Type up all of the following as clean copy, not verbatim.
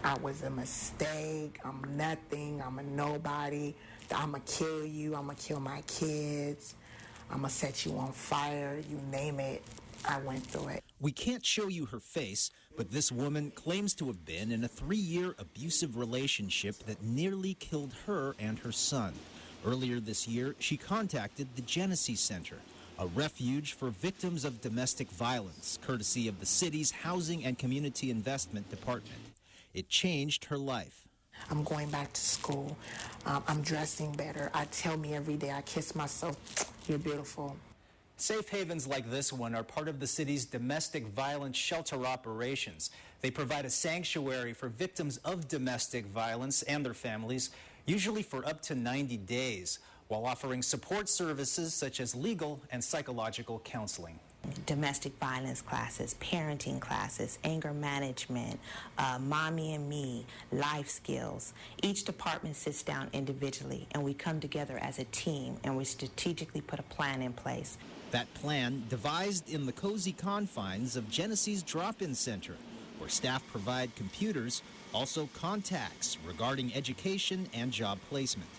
I was a mistake, I'm nothing, I'm a nobody, I'm gonna kill you, I'm gonna kill my kids, I'm gonna set you on fire, you name it, I went through it. We can't show you her face, but this woman claims to have been in a 3-year abusive relationship that nearly killed her and her son. Earlier this year, she contacted the Genesee Center, a refuge for victims of domestic violence, courtesy of the city's Housing and Community Investment Department. It changed her life. I'm going back to school. I'm dressing better. I tell me every day, I kiss myself, you're beautiful. Safe havens like this one are part of the city's domestic violence shelter operations. They provide a sanctuary for victims of domestic violence and their families, usually for up to 90 days, while offering support services such as legal and psychological counseling. Domestic violence classes, parenting classes, anger management, mommy and me, life skills. Each department sits down individually and we come together as a team and we strategically put a plan in place. That plan devised in the cozy confines of Genesee's drop-in center, where staff provide computers, also contacts regarding education and job placement.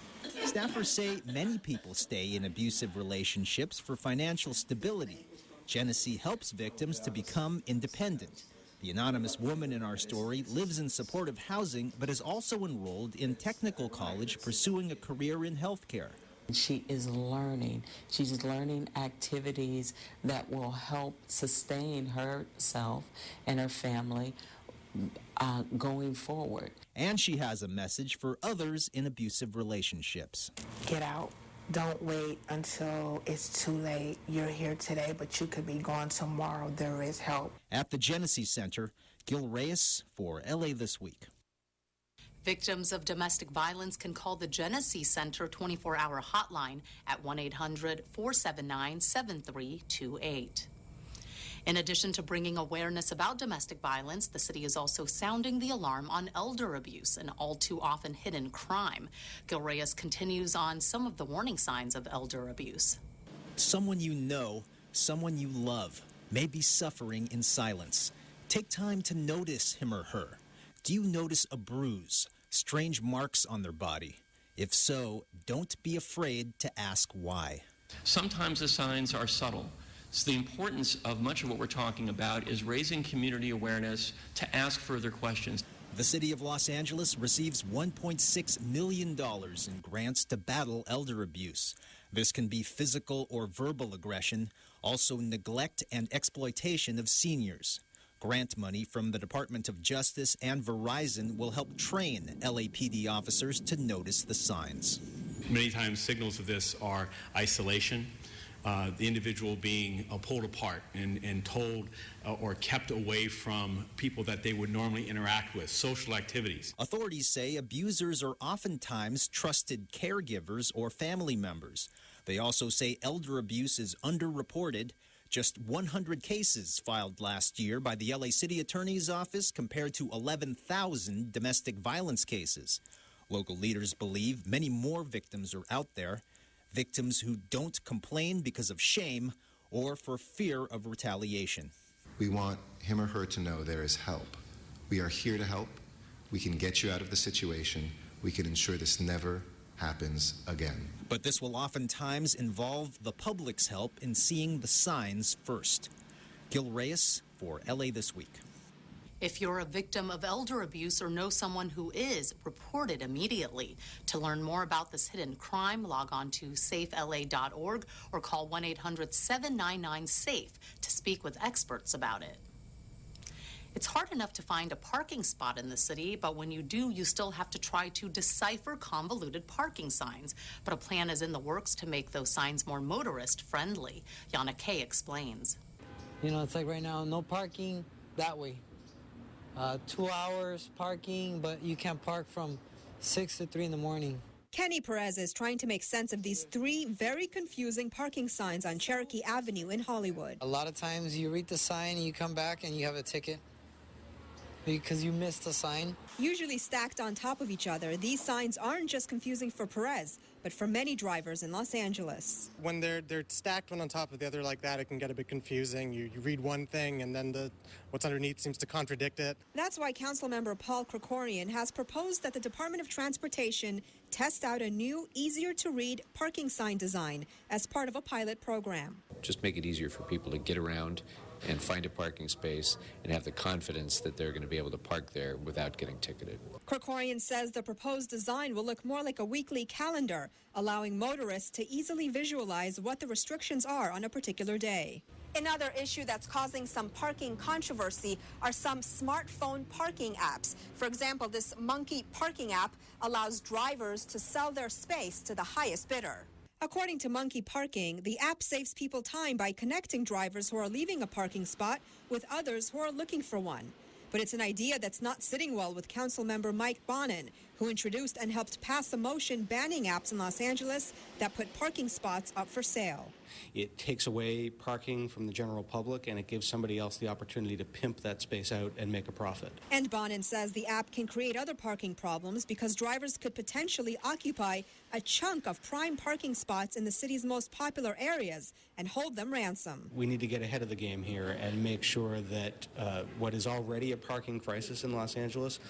Staffers say many people stay in abusive relationships for financial stability. Genesee helps victims to become independent. The anonymous woman in our story lives in supportive housing, but is also enrolled in technical college pursuing a career in healthcare. She is learning. She's learning activities that will help sustain herself and her family going forward. And she has a message for others in abusive relationships. Get out. Don't wait until it's too late. You're here today, but you could be gone tomorrow. There is help. At the Genesee Center, Gil Reyes for LA This Week. Victims of domestic violence can call the Genesee Center 24-hour hotline at 1-800-479-7328. In addition to bringing awareness about domestic violence, the city is also sounding the alarm on elder abuse, an all too often hidden crime. Gil Reyes continues on some of the warning signs of elder abuse. Someone you know, someone you love, may be suffering in silence. Take time to notice him or her. Do you notice a bruise, strange marks on their body? If so, don't be afraid to ask why. Sometimes the signs are subtle. So the importance of much of what we're talking about is raising community awareness to ask further questions. The city of Los Angeles receives $1.6 million in grants to battle elder abuse. This can be physical or verbal aggression, also neglect and exploitation of seniors. Grant money from the Department of Justice and Verizon will help train LAPD officers to notice the signs. Many times signals of this are isolation, the individual being pulled apart and told or kept away from people that they would normally interact with, social activities. Authorities say abusers are oftentimes trusted caregivers or family members. They also say elder abuse is underreported. Just 100 cases filed last year by the LA City Attorney's Office compared to 11,000 domestic violence cases. Local leaders believe many more victims are out there. Victims who don't complain because of shame or for fear of retaliation. We want him or her to know there is help. We are here to help. We can get you out of the situation. We can ensure this never happens again. But this will oftentimes involve the public's help in seeing the signs first. Gil Reyes for LA This Week. If you're a victim of elder abuse or know someone who is, report it immediately. To learn more about this hidden crime, log on to safela.org or call 1-800-799-SAFE to speak with experts about it. It's hard enough to find a parking spot in the city, but when you do, you still have to try to decipher convoluted parking signs. But a plan is in the works to make those signs more motorist-friendly. Yana Kay explains. You know, it's like right now, no parking that way. 2 hours parking, but you can't park from 6 to 3 in the morning. Kenny Perez is trying to make sense of these 3 very confusing parking signs on Cherokee Avenue in Hollywood. A lot of times you read the sign and you come back and you have a ticket. because you missed a sign. Usually stacked on top of each other, these signs aren't just confusing for Perez, but for many drivers in Los Angeles. When they're stacked one on top of the other like that, it can get a bit confusing. You read one thing and then what's underneath seems to contradict it. That's why Councilmember Paul Krikorian has proposed that the Department of Transportation test out a new, easier-to-read parking sign design as part of a pilot program. Just make it easier for people to get around and find a parking space and have the confidence that they're going to be able to park there without getting ticketed. Krikorian says the proposed design will look more like a weekly calendar, allowing motorists to easily visualize what the restrictions are on a particular day. Another issue that's causing some parking controversy are some smartphone parking apps. For example, this Monkey Parking app allows drivers to sell their space to the highest bidder. According to Monkey Parking, the app saves people time by connecting drivers who are leaving a parking spot with others who are looking for one. But it's an idea that's not sitting well with Councilmember Mike Bonin, who introduced and helped pass a motion banning apps in Los Angeles that put parking spots up for sale. It takes away parking from the general public, and it gives somebody else the opportunity to pimp that space out and make a profit. And Bonin says the app can create other parking problems because drivers could potentially occupy a chunk of prime parking spots in the city's most popular areas and hold them ransom. We need to get ahead of the game here and make sure that what is already a parking crisis in Los Angeles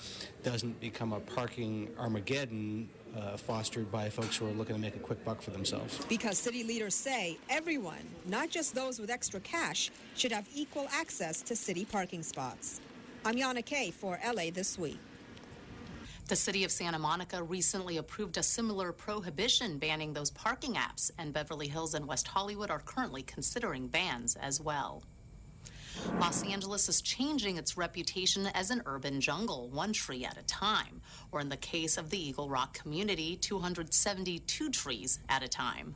doesn't become a parking Armageddon fostered by folks who are looking to make a quick buck for themselves. Because city leaders say everyone, not just those with extra cash, should have equal access to city parking spots. I'm Yana Kay for LA This Week. The city of Santa Monica recently approved a similar prohibition banning those parking apps, and Beverly Hills and West Hollywood are currently considering bans as well. Los Angeles is changing its reputation as an urban jungle, one tree at a time, or in the case of the Eagle Rock community, 272 trees at a time.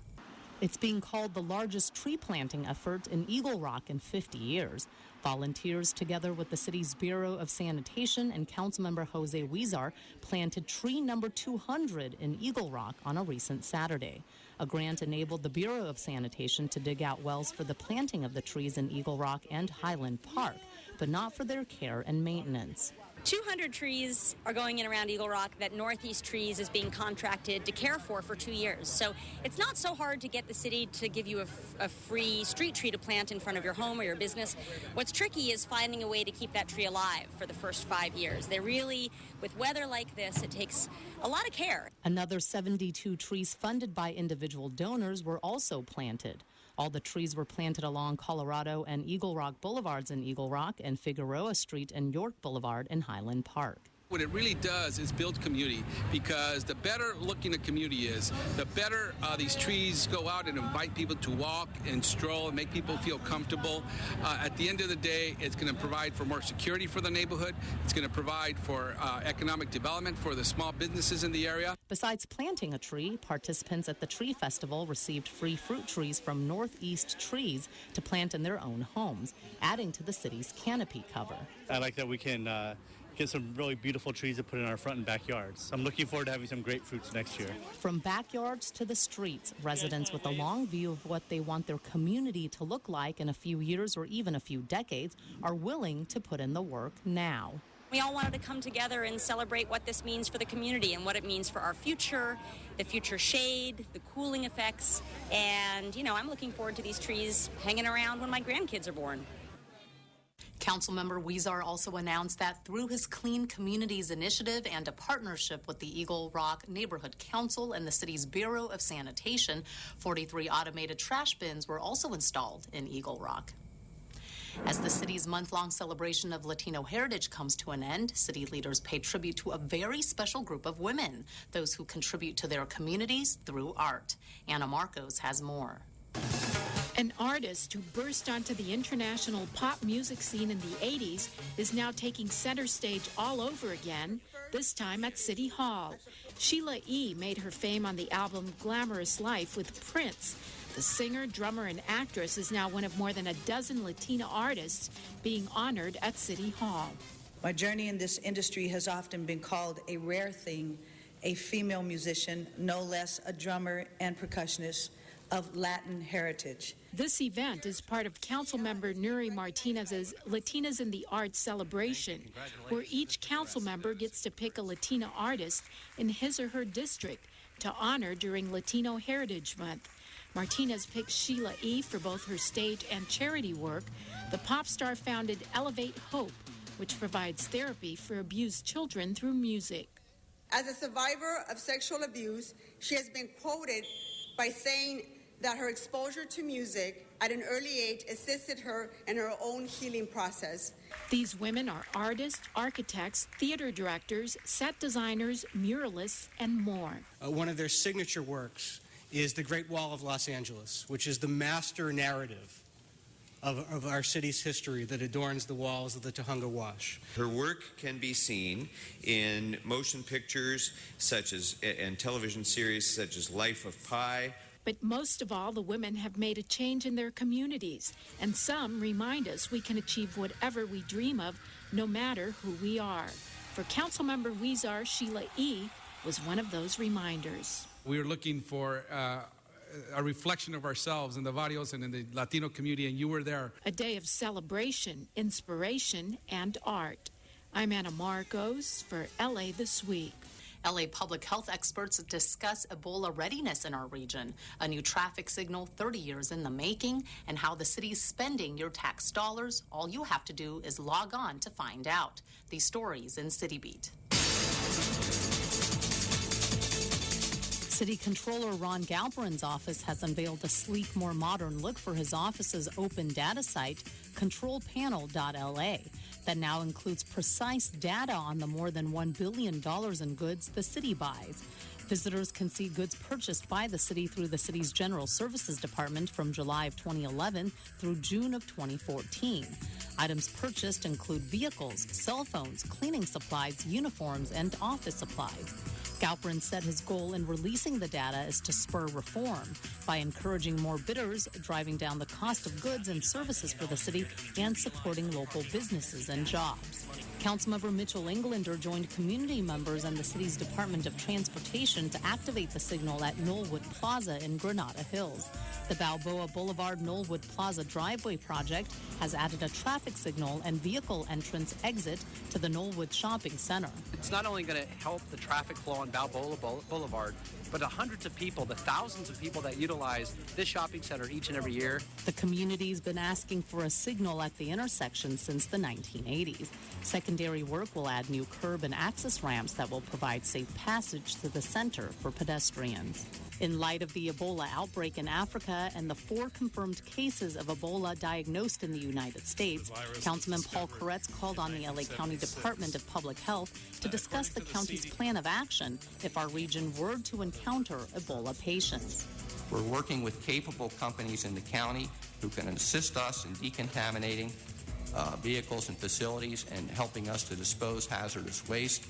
It's being called the largest tree planting effort in Eagle Rock in 50 years. Volunteers, together with the city's Bureau of Sanitation and Councilmember Jose Huizar, planted tree number 200 in Eagle Rock on a recent Saturday. A grant enabled the Bureau of Sanitation to dig out wells for the planting of the trees in Eagle Rock and Highland Park, but not for their care and maintenance. 200 trees are going in around Eagle Rock that Northeast Trees is being contracted to care for 2 years. So it's not so hard to get the city to give you a free street tree to plant in front of your home or your business. What's tricky is finding a way to keep that tree alive for the first 5 years. They really, with weather like this, it takes a lot of care. Another 72 trees funded by individual donors were also planted. All the trees were planted along Colorado and Eagle Rock Boulevards in Eagle Rock and Figueroa Street and York Boulevard in Highland Park. What it really does is build community, because the better looking a community is, the better these trees go out and invite people to walk and stroll and make people feel comfortable. At the end of the day, it's going to provide for more security for the neighborhood. It's going to provide for economic development for the small businesses in the area. Besides planting a tree, participants at the tree festival received free fruit trees from Northeast Trees to plant in their own homes, adding to the city's canopy cover. I like that we can get some really beautiful trees to put in our front and backyards. I'm looking forward to having some great fruits next year. From backyards to the streets, residents with a long view of what they want their community to look like in a few years or even a few decades are willing to put in the work now. We all wanted to come together and celebrate what this means for the community and what it means for our future, the future shade, the cooling effects, and, I'm looking forward to these trees hanging around when my grandkids are born. Councilmember Huizar also announced that through his Clean Communities initiative and a partnership with the Eagle Rock Neighborhood Council and the city's Bureau of Sanitation, 43 automated trash bins were also installed in Eagle Rock. As the city's month-long celebration of Latino heritage comes to an end, city leaders pay tribute to a very special group of women, those who contribute to their communities through art. Anna Marcos has more. An artist who burst onto the international pop music scene in the 80s is now taking center stage all over again, this time at City Hall. Sheila E. made her fame on the album Glamorous Life with Prince. The singer, drummer, and actress is now one of more than a dozen Latina artists being honored at City Hall. My journey in this industry has often been called a rare thing, a female musician, no less a drummer and percussionist, of Latin heritage. This event is part of Councilmember Nuri Martinez's Latinas in the Arts celebration, where each council member gets to pick a Latina artist in his or her district to honor during Latino Heritage Month. Martinez picked Sheila E. for both her stage and charity work. The pop star founded Elevate Hope, which provides therapy for abused children through music. As a survivor of sexual abuse, she has been quoted by saying that her exposure to music at an early age assisted her in her own healing process. These women are artists, architects, theater directors, set designers, muralists, and more. One of their signature works is the Great Wall of Los Angeles, which is the master narrative of our city's history that adorns the walls of the Tujunga Wash. Her work can be seen in motion pictures such as and television series such as Life of Pi. But most of all, the women have made a change in their communities, and some remind us we can achieve whatever we dream of, no matter who we are. For Councilmember Huizar, Sheila E. was one of those reminders. We are looking for a reflection of ourselves in the barrios and in the Latino community, and you were there. A day of celebration, inspiration, and art. I'm Anna Marcos for LA This Week. LA public health experts discuss Ebola readiness in our region, a new traffic signal 30 years in the making, and how the city's spending your tax dollars. All you have to do is log on to find out. These stories in City Beat. City Controller Ron Galperin's office has unveiled a sleek, more modern look for his office's open data site, controlpanel.la, that now includes precise data on the more than $1 billion in goods the city buys. Visitors can see goods purchased by the city through the city's General Services Department from July of 2011 through June of 2014. Items purchased include vehicles, cell phones, cleaning supplies, uniforms, and office supplies. Galperin said his goal in releasing the data is to spur reform by encouraging more bidders, driving down the cost of goods and services for the city, and supporting local businesses and jobs. Councilmember Mitchell Englander joined community members and the city's Department of Transportation to activate the signal at Knollwood Plaza in Granada Hills. The Balboa Boulevard Knollwood Plaza driveway project has added a traffic signal and vehicle entrance exit to the Knollwood Shopping Center. It's not only going to help the traffic flow on Balboa Boulevard, but the hundreds of people, the thousands of people that utilize this shopping center each and every year. The community's been asking for a signal at the intersection since the 1980s. Secondary work will add new curb and access ramps that will provide safe passage to the center for pedestrians. In light of the Ebola outbreak in Africa and the 4 confirmed cases of Ebola diagnosed in the United States, Councilman Paul Koretz called on the LA County Department of Public Health to discuss the county's plan of action if our region were to encounter Ebola patients. We're working with capable companies in the county who can assist us in decontaminating vehicles and facilities and helping us to dispose hazardous waste.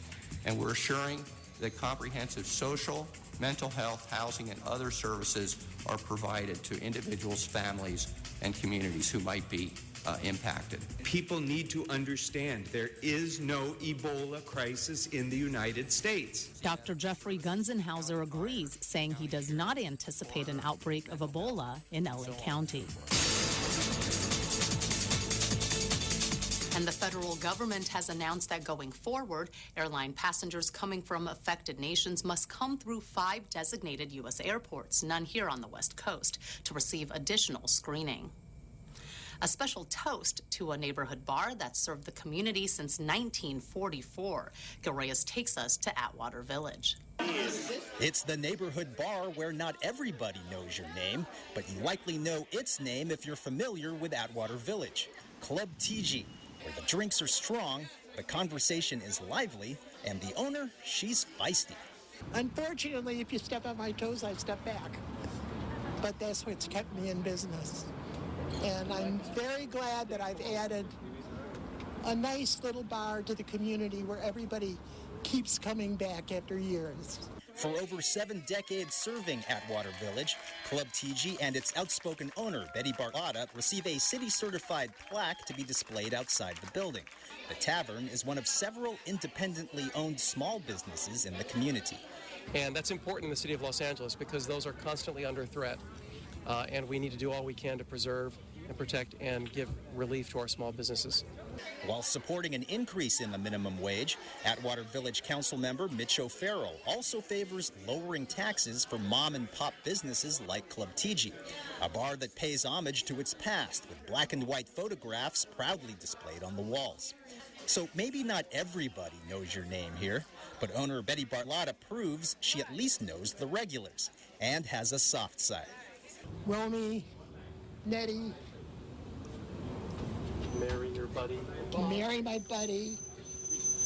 And we're assuring that comprehensive social, mental health, housing, and other services are provided to individuals, families, and communities who might be impacted. People need to understand there is no Ebola crisis in the United States. Dr. Jeffrey Gunzenhauser agrees, saying he does not anticipate an outbreak of Ebola in LA County. And the federal government has announced that going forward, airline passengers coming from affected nations must come through 5 designated U.S. airports, none here on the West Coast, to receive additional screening. A special toast to a neighborhood bar that served the community since 1944. Gil Reyes takes us to Atwater Village. It's the neighborhood bar where not everybody knows your name, but you likely know its name if you're familiar with Atwater Village. Club TG, where the drinks are strong, the conversation is lively, and the owner, she's feisty. Unfortunately, if you step on my toes, I step back. But that's what's kept me in business. And I'm very glad that I've added a nice little bar to the community where everybody keeps coming back after years. For over 7 decades serving Atwater Village, Club TG and its outspoken owner, Betty Barlotta, receive a city-certified plaque to be displayed outside the building. The tavern is one of several independently owned small businesses in the community. And that's important in the city of Los Angeles because those are constantly under threat. and we need to do all we can to preserve and protect and give relief to our small businesses. While supporting an increase in the minimum wage, Atwater Village Council member Mitch O'Farrell also favors lowering taxes for mom-and-pop businesses like Club TG, a bar that pays homage to its past with black and white photographs proudly displayed on the walls. So maybe not everybody knows your name here, but owner Betty Barlotta proves she at least knows the regulars and has a soft side. Romy, Nettie, Mary, your buddy. Mary, my buddy.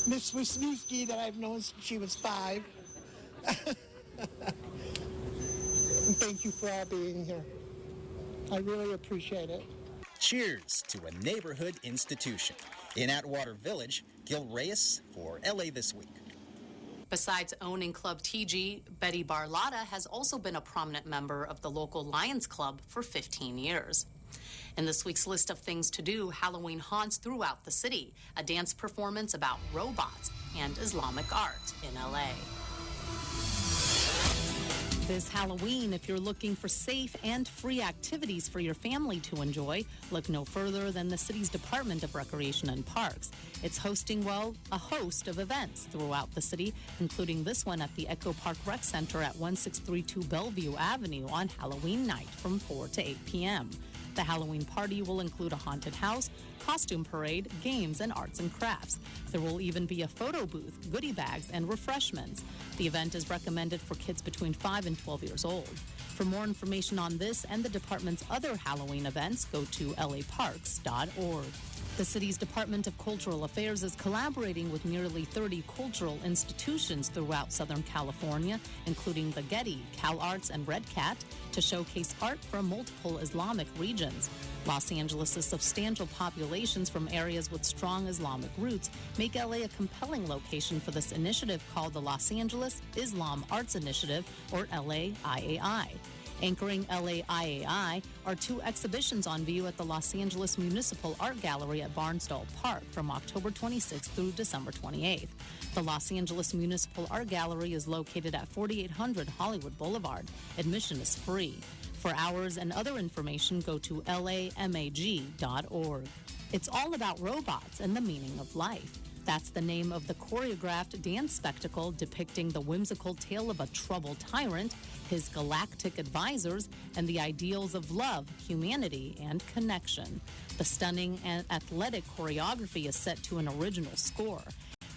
Miss Wisniewski, that I've known since she was 5. And thank you for all being here. I really appreciate it. Cheers to a neighborhood institution. In Atwater Village, Gil Reyes for LA This Week. Besides owning Club TG, Betty Barlotta has also been a prominent member of the local Lions Club for 15 years. In this week's list of things to do, Halloween haunts throughout the city, a dance performance about robots and Islamic art in LA. This Halloween, if you're looking for safe and free activities for your family to enjoy, look no further than the city's Department of Recreation and Parks. It's hosting, well, a host of events throughout the city, including this one at the Echo Park Rec Center at 1632 Bellevue Avenue on Halloween night from 4 to 8 p.m. The Halloween party will include a haunted house, costume parade, games, and arts and crafts. There will even be a photo booth, goodie bags, and refreshments. The event is recommended for kids between 5 and 12 years old. For more information on this and the department's other Halloween events, go to laparks.org. The city's Department of Cultural Affairs is collaborating with nearly 30 cultural institutions throughout Southern California, including the Getty, CalArts, and Red Cat, to showcase art from multiple Islamic regions. Los Angeles' substantial populations from areas with strong Islamic roots make LA a compelling location for this initiative called the Los Angeles Islam Arts Initiative, or LAIAI. Anchoring LAIAI are 2 exhibitions on view at the Los Angeles Municipal Art Gallery at Barnsdall Park from October 26th through December 28th. The Los Angeles Municipal Art Gallery is located at 4800 Hollywood Boulevard. Admission is free. For hours and other information, go to lamag.org. It's all about robots and the meaning of life. That's the name of the choreographed dance spectacle depicting the whimsical tale of a troubled tyrant, his galactic advisors, and the ideals of love, humanity, and connection. The stunning and athletic choreography is set to an original score.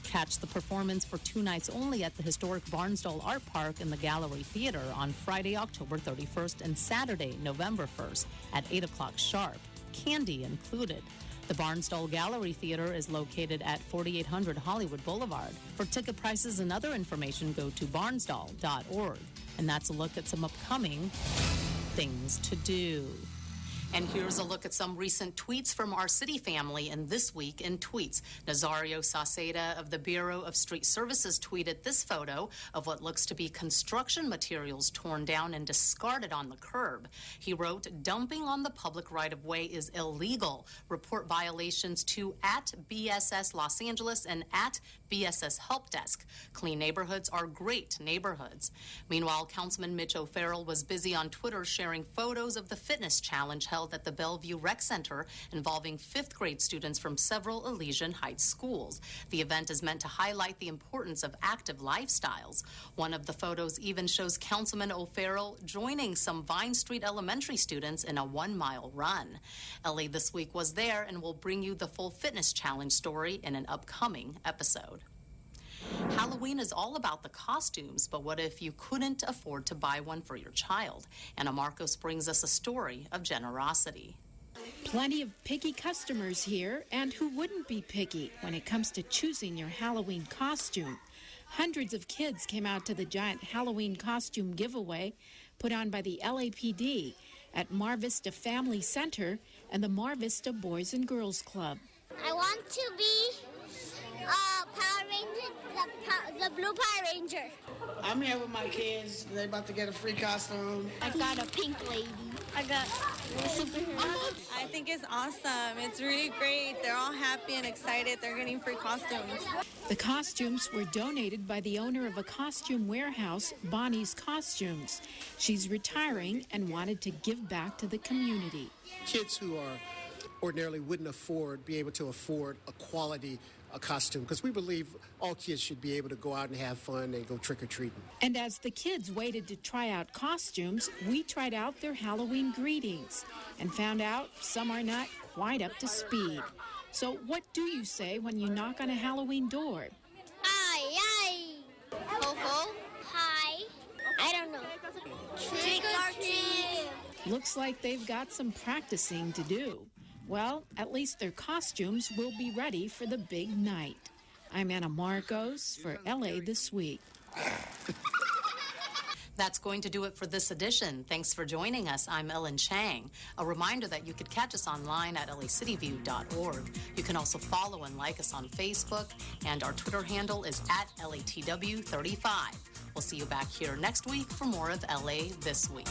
Catch the performance for 2 nights only at the historic Barnsdall Art Park in the Gallery Theater on Friday, October 31st and Saturday, November 1st at 8 o'clock sharp. Candy included. The Barnsdall Gallery Theater is located at 4800 Hollywood Boulevard. For ticket prices and other information, go to barnsdall.org. And that's a look at some upcoming things to do. And here's a look at some recent tweets from our city family in This Week in Tweets. Nazario Sauceda of the Bureau of Street Services tweeted this photo of what looks to be construction materials torn down and discarded on the curb. He wrote, "Dumping on the public right-of-way is illegal. Report violations to @BSS Los Angeles and @BSS Help Desk. Clean neighborhoods are great neighborhoods." Meanwhile, Councilman Mitch O'Farrell was busy on Twitter sharing photos of the fitness challenge held at the Bellevue Rec Center involving 5th grade students from several Elysian Heights schools. The event is meant to highlight the importance of active lifestyles. One of the photos even shows Councilman O'Farrell joining some Vine Street Elementary students in a 1-mile run. LA This Week was there and will bring you the full fitness challenge story in an upcoming episode. Halloween is all about the costumes, but what if you couldn't afford to buy one for your child? Anna Marcos brings us a story of generosity. Plenty of picky customers here, and who wouldn't be picky when it comes to choosing your Halloween costume? Hundreds of kids came out to the giant Halloween costume giveaway put on by the LAPD at Mar Vista Family Center and the Mar Vista Boys and Girls Club. I want to be Power Ranger, the blue Power Ranger. I'm here with my kids. They're about to get a free costume. I got a pink lady. I got superhero. I think it's awesome. It's really great. They're all happy and excited. They're getting free costumes. The costumes were donated by the owner of a costume warehouse, Bonnie's Costumes. She's retiring and wanted to give back to the community. Kids who are ordinarily wouldn't be able to afford a quality costume, because we believe all kids should be able to go out and have fun and go trick-or-treating. And as the kids waited to try out costumes, we tried out their Halloween greetings and found out some are not quite up to speed. So what do you say when you knock on a Halloween door? Hi, hi. Ho, ho. Hi. I don't know. Trick or treat. Looks like they've got some practicing to do. Well, at least their costumes will be ready for the big night. I'm Anna Marcos for LA This Week. That's going to do it for this edition. Thanks for joining us. I'm Ellen Chang. A reminder that you could catch us online at lacityview.org. You can also follow and like us on Facebook, and our Twitter handle is @LATW35. We'll see you back here next week for more of LA This Week.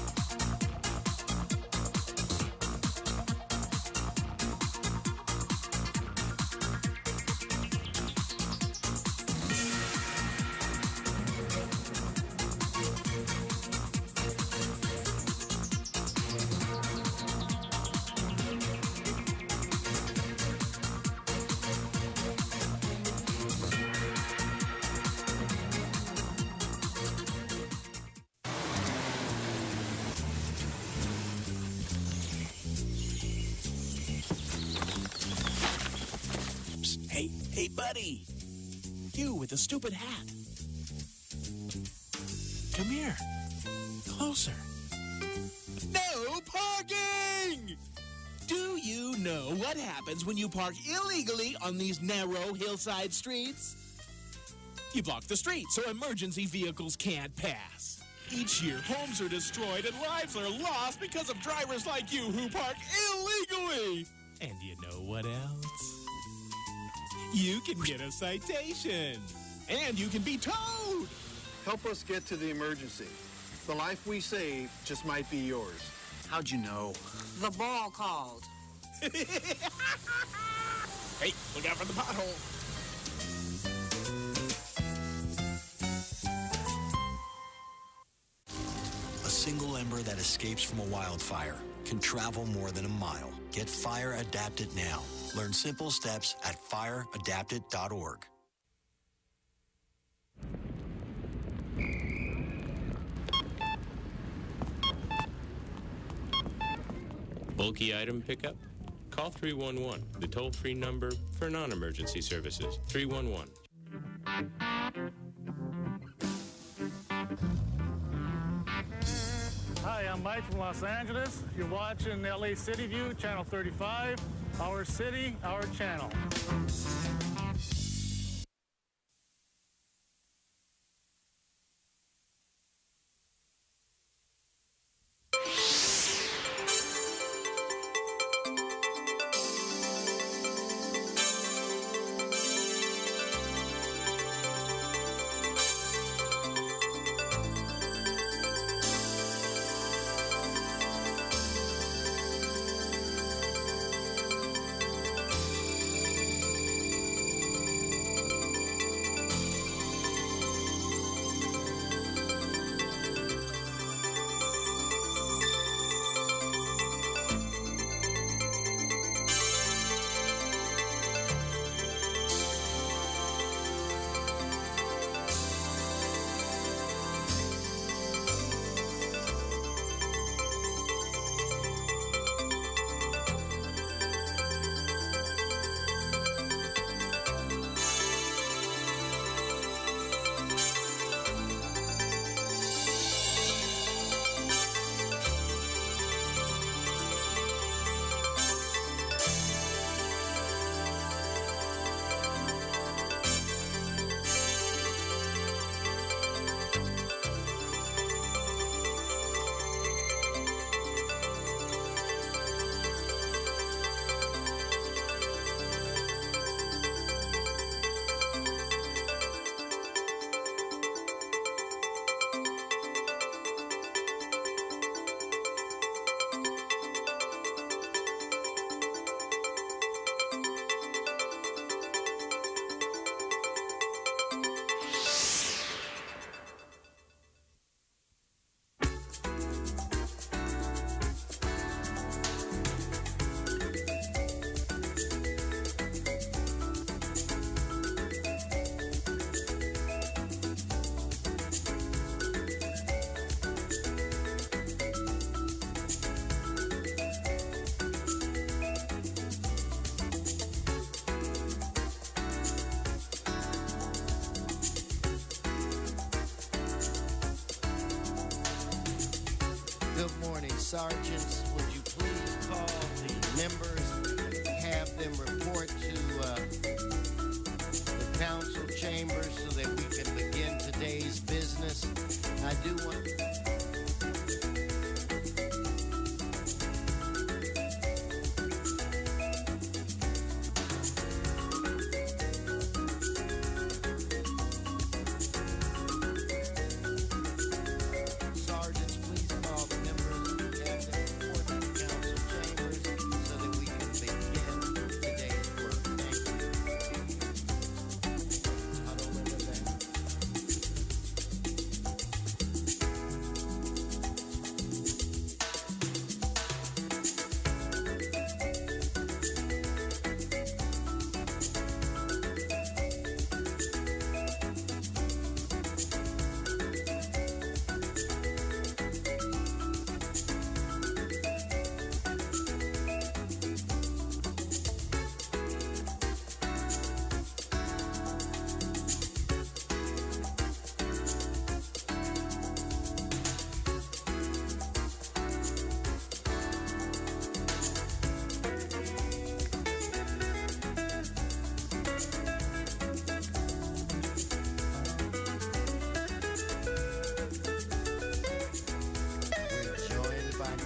Hey, buddy! You with the stupid hat. Come here. Closer. No parking! Do you know what happens when you park illegally on these narrow hillside streets? You block the street so emergency vehicles can't pass. Each year, homes are destroyed and lives are lost because of drivers like you who park illegally. And you know what else? You can get a citation. And you can be towed. Help us get to the emergency. The life we save just might be yours. How'd you know? The ball called. Hey, look out for the pothole. A single ember that escapes from a wildfire can travel more than a mile. Get Fire Adapted now. Learn simple steps at fireadapted.org. Bulky item pickup? Call 311, the toll-free number for non-emergency services. 311. Hi, I'm Mike from Los Angeles. You're watching LA City View, Channel 35. Our city, our channel. sergeants, would you please call the members, have them report to the council chambers so that we can begin today's business. I do want...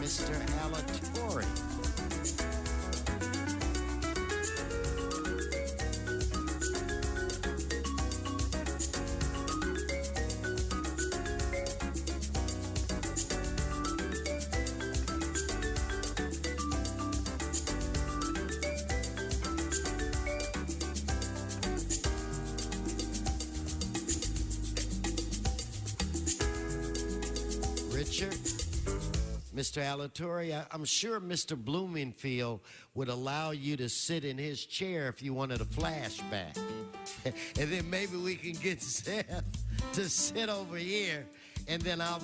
Mr. Alatorre. Richard? Mr. Alatorre, I'm sure Mr. Bloomingfield would allow you to sit in his chair if you wanted a flashback. And then maybe we can get Seth to sit over here, and then I'll...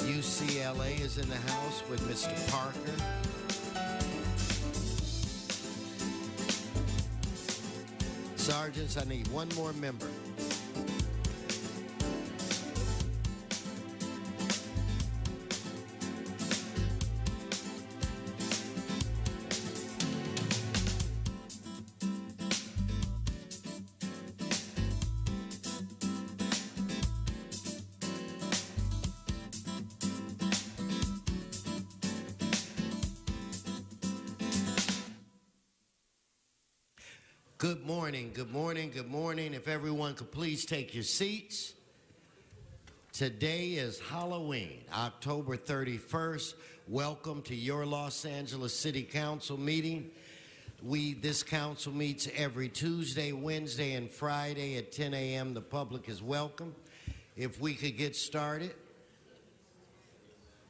UCLA is in the house with Mr. Parker. Sergeants, I need one more member. Good morning, good morning, good morning. If everyone could please take your seats. Today is Halloween, October 31st. Welcome to your Los Angeles City Council meeting. This council meets every Tuesday, Wednesday, and Friday at 10 a.m. The public is welcome. If we could get started.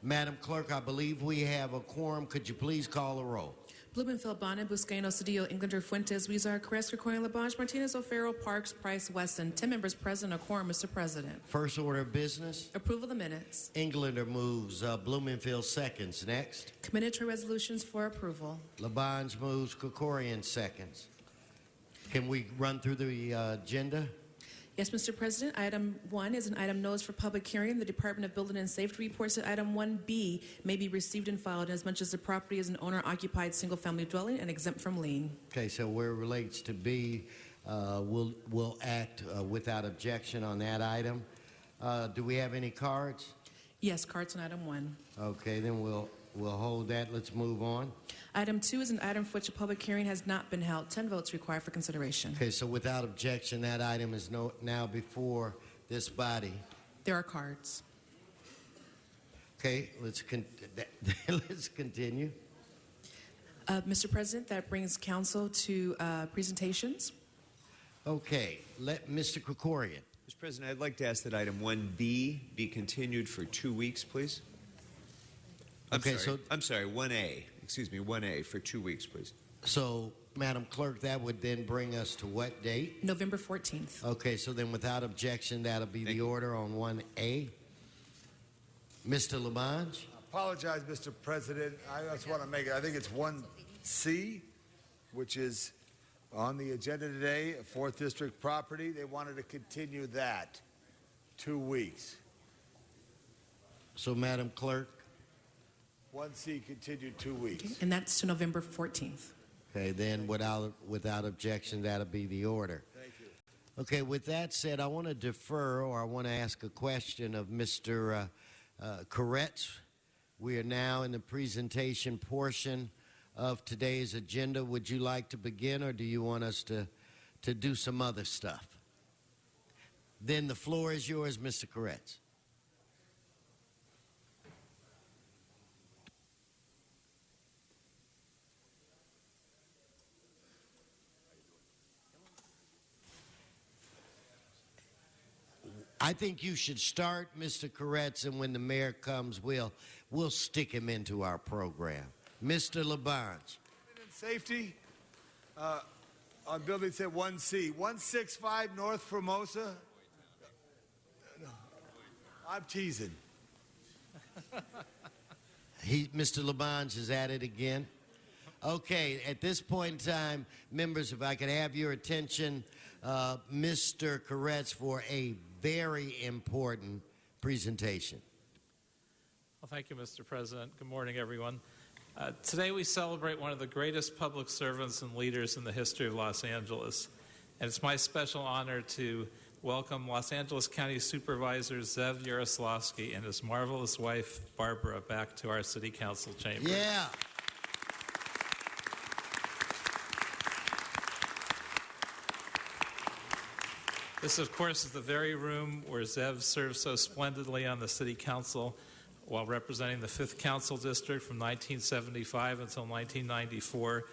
Madam Clerk, I believe we have a quorum. Could you please call the roll? Blumenfeld, Bonnet, Buscaino, Cedillo, Englander, Fuentes, Huizar, Carrasco, Corcoran, Labange, Martinez, O'Farrell, Parks, Price, Weston. 10 members present, a quorum, Mr. President. First order of business. Approval of the minutes. Englander moves. Blumenfield seconds. Next. Committed to resolutions for approval. Labange moves. Krikorian seconds. Can we run through the agenda? Yes, Mr. President. Item 1 is an item notice for public hearing. The Department of Building and Safety reports that item 1B may be received and filed as much as the property is an owner-occupied single-family dwelling and exempt from lien. Okay, so where it relates to B, we'll act without objection on that item. Do we have any cards? Yes, cards on item 1. Okay, then we'll hold that. Let's move on. Item 2 is an item for which a public hearing has not been held. 10 votes required for consideration. Okay, so without objection, that item is now before this body. There are cards. Okay, let's continue. Mr. President, that brings council to presentations. Okay, let Mr. Krikorian. Mr. President, I'd like to ask that item 1B be continued for 2 weeks, please. I'm sorry, 1A. Excuse me, 1A for 2 weeks, please. So, Madam Clerk, that would then bring us to what date? November 14th. Okay, so then without objection, that'll be the order on 1A. Mr. Labange? Apologize, Mr. President. I just want to make it, I think it's 1C, which is on the agenda today, a 4th District property. They wanted to continue that 2 weeks. So, Madam Clerk? 1C continued 2 weeks. Okay, and that's to November 14th. Okay, then without objection, that'll be the order. Thank you. Okay, with that said, I want to defer, or I want to ask a question of Mr. Koretz. We are now in the presentation portion of today's agenda. Would you like to begin, or do you want us to do some other stuff? Then the floor is yours, Mr. Koretz. I think you should start, Mr. Koretz, and when the mayor comes, we'll stick him into our program. Mr. Labange. Safety on building set 1C, 165 North Formosa. No, I'm teasing. Mr. Labange is at it again. Okay, at this point in time, members, if I could have your attention, Mr. Koretz, for a very important presentation. Well, thank you, Mr. President. Good morning, everyone. Today we celebrate one of the greatest public servants and leaders in the history of Los Angeles. And it's my special honor to welcome Los Angeles County Supervisor Zev Yaroslavsky and his marvelous wife, Barbara, back to our City Council chamber. Yeah. This, of course, is the very room where Zev served so splendidly on the City Council while representing the 5th Council District from 1975 until 1994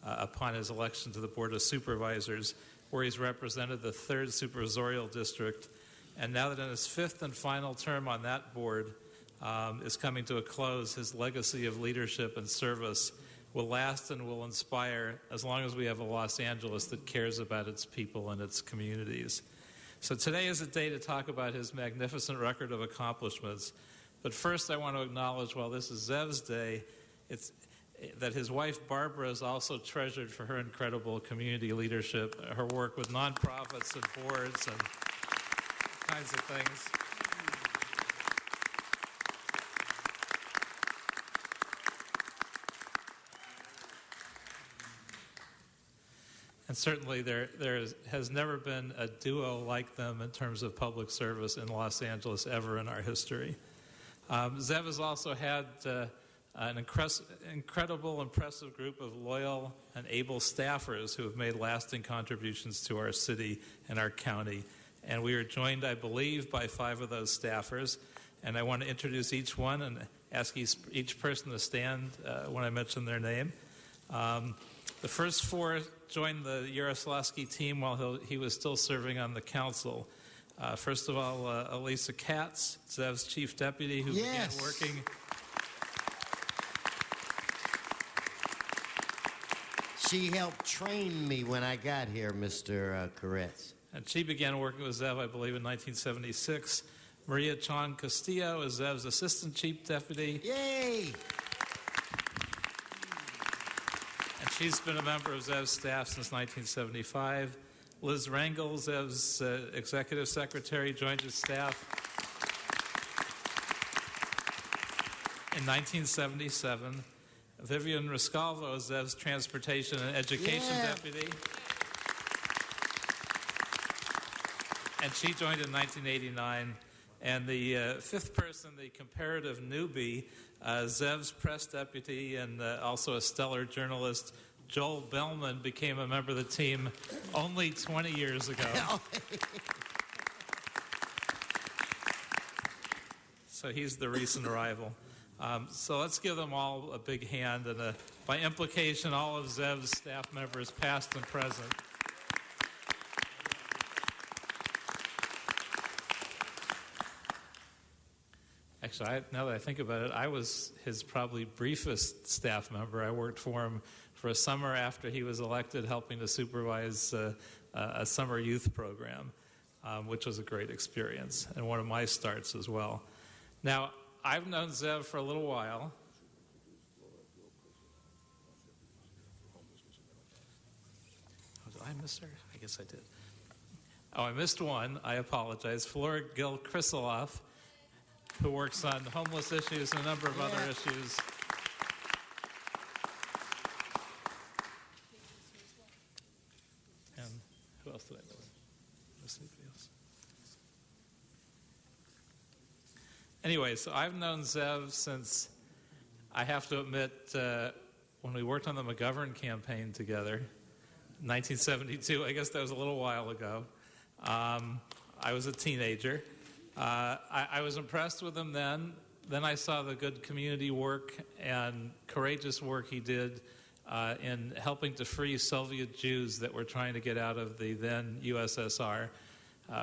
upon his election to the Board of Supervisors, where he's represented the 3rd Supervisorial District. And now that in his 5th and final term on that board is coming to a close, his legacy of leadership and service will last and will inspire as long as we have a Los Angeles that cares about its people and its communities. So today is a day to talk about his magnificent record of accomplishments. But first I want to acknowledge, while this is Zev's day, that his wife Barbara is also treasured for her incredible community leadership, her work with nonprofits and boards and kinds of things. And certainly there has never been a duo like them in terms of public service in Los Angeles ever in our history. Zev has also had an incredible, impressive group of loyal and able staffers who have made lasting contributions to our city and our county. And we are joined, I believe, by 5 of those staffers. And I want to introduce each one and ask each person to stand when I mention their name. The first 4 joined the Yaroslavsky team while he was still serving on the council. First of all, Elisa Katz, Zev's chief deputy, who began working. She helped train me when I got here, Mr. Koretz. And she began working with Zev, I believe, in 1976. Maria Chong Castillo is Zev's assistant chief deputy. Yay! And she's been a member of Zev's staff since 1975. Liz Rangel, Zev's executive secretary, joined his staff in 1977. Vivian Riscalvo is Zev's transportation and education deputy. And she joined in 1989. And the 5th person, the comparative newbie, Zev's press deputy and also a stellar journalist, Joel Bellman, became a member of the team only 20 years ago. So he's the recent arrival. So let's give them all a big hand, and by implication, all of Zev's staff members, past and present. Actually, now that I think about it, I was his probably briefest staff member. I worked for him for a summer after he was elected, helping to supervise a summer youth program, which was a great experience, and one of my starts as well. Now, I've known Zev for a little while. Did I miss her? I guess I did. Oh, I missed one. I apologize. Flora Gil-Krisiloff, who works on homeless issues and a number of other issues. And who else did I miss? Anybody else? Anyway, so I've known Zev since, I have to admit, when we worked on the McGovern campaign together, 1972, I guess that was a little while ago. I was a teenager. I was impressed with him then. Then I saw the good community work and courageous work he did in helping to free Soviet Jews that were trying to get out of the then USSR,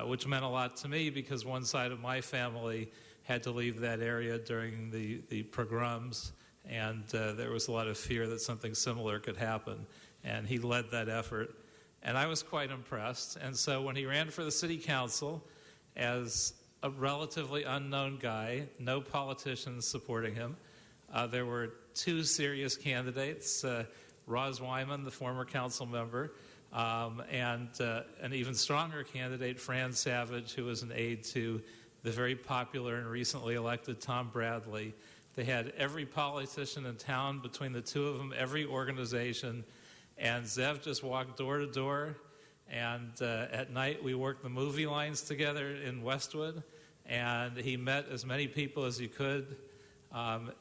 which meant a lot to me because one side of my family had to leave that area during the pogroms, and there was a lot of fear that something similar could happen. And he led that effort, and I was quite impressed. And so when he ran for the city council as a relatively unknown guy, no politicians supporting him, there were 2 serious candidates, Roz Wyman, the former council member, and an even stronger candidate, Fran Savage, who was an aide to the very popular and recently elected Tom Bradley. They had every politician in town between the 2 of them, every organization, and Zev just walked door to door, and at night we worked the movie lines together in Westwood, and he met as many people as he could, and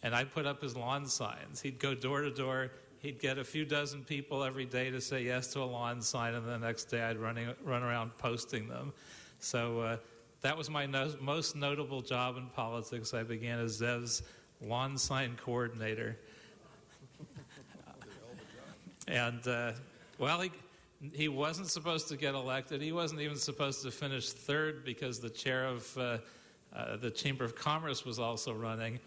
I'd put up his lawn signs. He'd go door to door. He'd get a few dozen people every day to say yes to a lawn sign, and the next day I'd run around posting them. So that was my most notable job in politics. I began as Zev's lawn sign coordinator. And, well, he wasn't supposed to get elected. He wasn't even supposed to finish 3rd because the chair of the Chamber of Commerce was also running.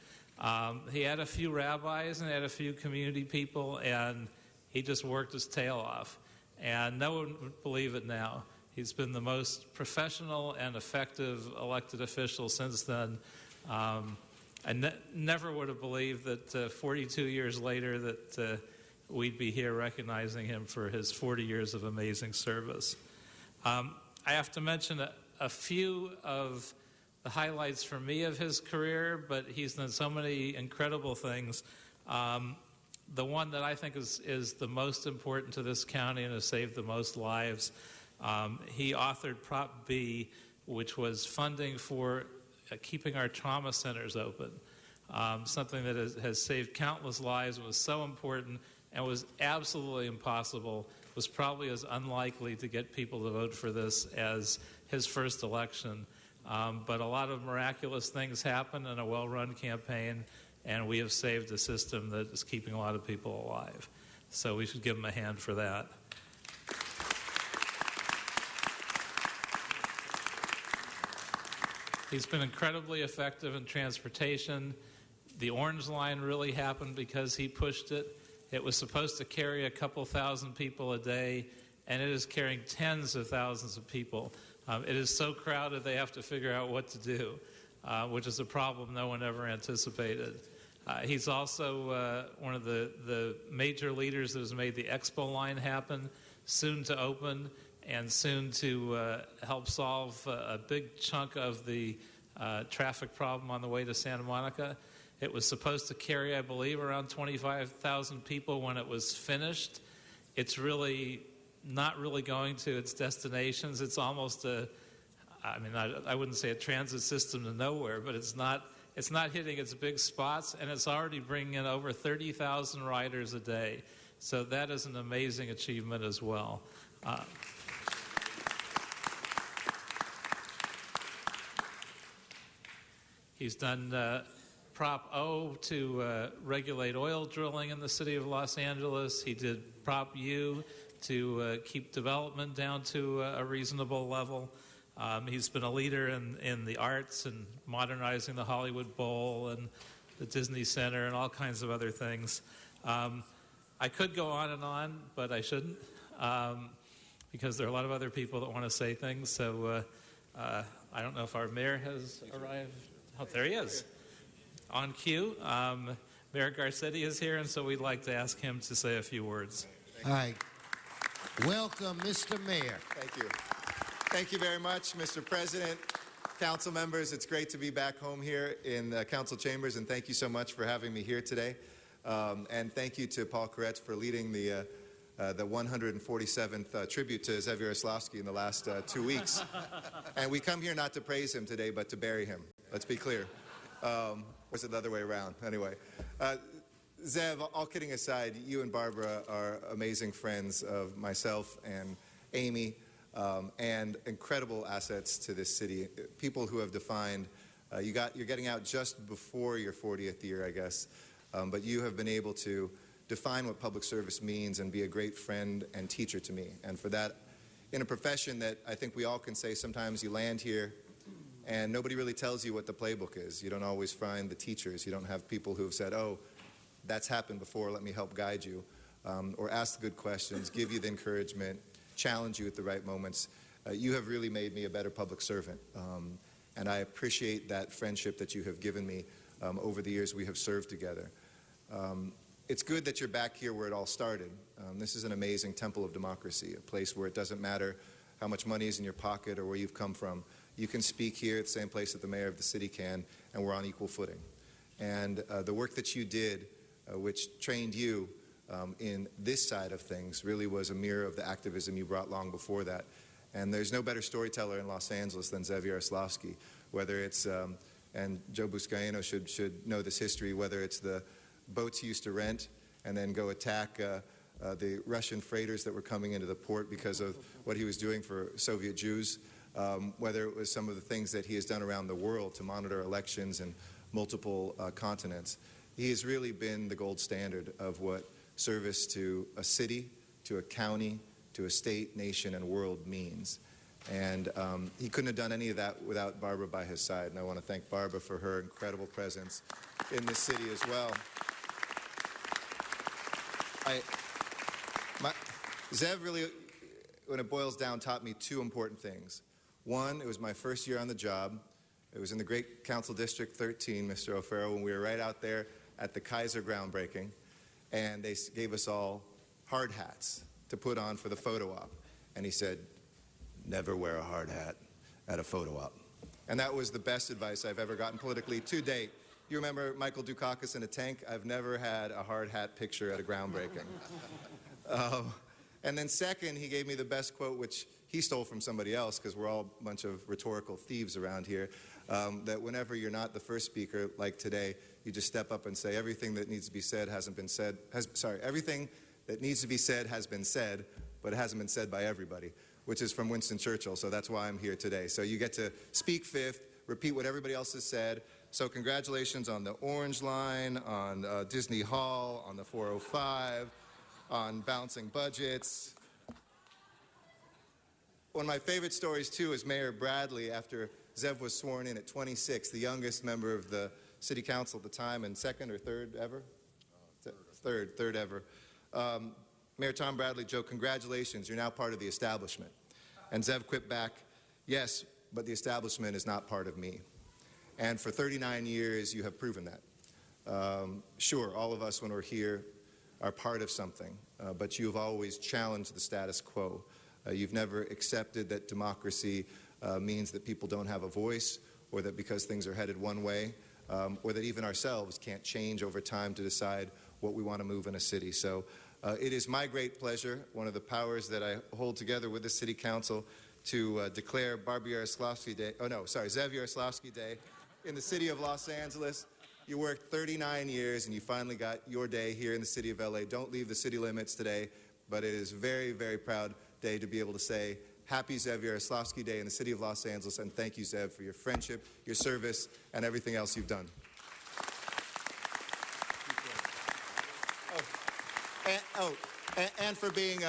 He had a few rabbis and had a few community people, and he just worked his tail off. And no one would believe it now. He's been the most professional and effective elected official since then. I never would have believed that 42 years later that we'd be here recognizing him for his 40 years of amazing service. I have to mention a few of the highlights for me of his career, but he's done so many incredible things. The one that I think is the most important to this county and has saved the most lives, he authored Prop B, which was funding for keeping our trauma centers open. something that has saved countless lives, was so important, and was absolutely impossible, was probably as unlikely to get people to vote for this as his first election. But a lot of miraculous things happen in a well-run campaign, and we have saved a system that is keeping a lot of people alive. So we should give him a hand for that. He's been incredibly effective in transportation. The Orange Line really happened because he pushed it. It was supposed to carry a couple thousand people a day, and it is carrying tens of thousands of people. It is so crowded they have to figure out what to do, which is a problem no one ever anticipated. He's also one of the major leaders that has made the Expo line happen, soon to open, and soon to help solve a big chunk of the traffic problem on the way to Santa Monica. It was supposed to carry, I believe, around 25,000 people when it was finished. It's really not really going to its destinations. It's almost I wouldn't say a transit system to nowhere, but it's not hitting its big spots, and it's already bringing in over 30,000 riders a day. So that is an amazing achievement as well. He's done Prop O to regulate oil drilling in the city of Los Angeles. He did Prop U to keep development down to a reasonable level. He's been a leader in the arts and modernizing the Hollywood Bowl and the Disney Center and all kinds of other things. I could go on, but I shouldn't, because there are a lot of other people that want to say things. So I don't know if our mayor has arrived. Oh, there he is. On cue. Mayor Garcetti is here, and so we'd like to ask him to say a few words. All right. Welcome, Mr. Mayor. Thank you. Thank you very much, Mr. President, council members. It's great to be back home here in the council chambers, and thank you so much for having me here today. And thank you to Paul Koretz for leading the 147th tribute to Zev Yaroslavsky in the last 2 weeks. And we come here not to praise him today, but to bury him. Let's be clear. Or is it the other way around? Anyway. Zev, all kidding aside, you and Barbara are amazing friends of myself and Amy, and incredible assets to this city. People who have defined, you're getting out just before your 40th year, I guess, but you have been able to define what public service means and be a great friend and teacher to me. And for that, in a profession that I think we all can say sometimes you land here and nobody really tells you what the playbook is. You don't always find the teachers. You don't have people who have said, oh, that's happened before, let me help guide you, or ask the good questions, give you the encouragement, challenge you at the right moments. You have really made me a better public servant, and I appreciate that friendship that you have given me over the years we have served together. It's good that you're back here where it all started. This is an amazing temple of democracy, a place where it doesn't matter how much money is in your pocket or where you've come from. You can speak here at the same place that the mayor of the city can, and we're on equal footing. And the work that you did, which trained you in this side of things, really was a mirror of the activism you brought long before that. And there's no better storyteller in Los Angeles than Zev Yaroslavsky, whether it's, and Joe Buscaino should know this history, whether it's the boats he used to rent and then go attack the Russian freighters that were coming into the port because of what he was doing for Soviet Jews, whether it was some of the things that he has done around the world to monitor elections in multiple continents. He has really been the gold standard of what service to a city, to a county, to a state, nation, and world means. And he couldn't have done any of that without Barbara by his side. And I want to thank Barbara for her incredible presence in this city as well. Zev really, when it boils down, taught me two important things. One, it was my first year on the job. It was in the great Council District 13, Mr. O'Farrell, when we were right out there at the Kaiser groundbreaking, and they gave us all hard hats to put on for the photo op. And he said, never wear a hard hat at a photo op. And that was the best advice I've ever gotten politically to date. You remember Michael Dukakis in a tank? I've never had a hard hat picture at a groundbreaking. And then second, he gave me the best quote, which he stole from somebody else, because we're all a bunch of rhetorical thieves around here. that whenever you're not the first speaker, like today, you just step up and say everything that needs to be said hasn't been said. Everything that needs to be said has been said, but it hasn't been said by everybody, which is from Winston Churchill. So that's why I'm here today. So you get to speak fifth, repeat what everybody else has said. So congratulations on the Orange Line, on Disney Hall, on the 405, on balancing budgets. One of my favorite stories, too, is Mayor Bradley, after Zev was sworn in at 26, the youngest member of the city council at the time, and second or third ever? Third ever. Mayor Tom Bradley joked, "Congratulations, you're now part of the establishment." And Zev quipped back, "Yes, but the establishment is not part of me." And for 39 years, you have proven that. Sure, all of us, when we're here, are part of something, but you've always challenged the status quo. You've never accepted that democracy means that people don't have a voice, or that because things are headed one way, or that even ourselves can't change over time to decide what we want to move in a city. So it is my great pleasure, one of the powers that I hold together with the City Council, to declare Zev Yaroslavsky Day in the city of Los Angeles. You worked 39 years and you finally got your day here in the city of LA. Don't leave the city limits today, but it is a very, very proud day to be able to say happy Zev Yaroslavsky Day in the city of Los Angeles, and thank you, Zev, for your friendship, your service, and everything else you've done. And for being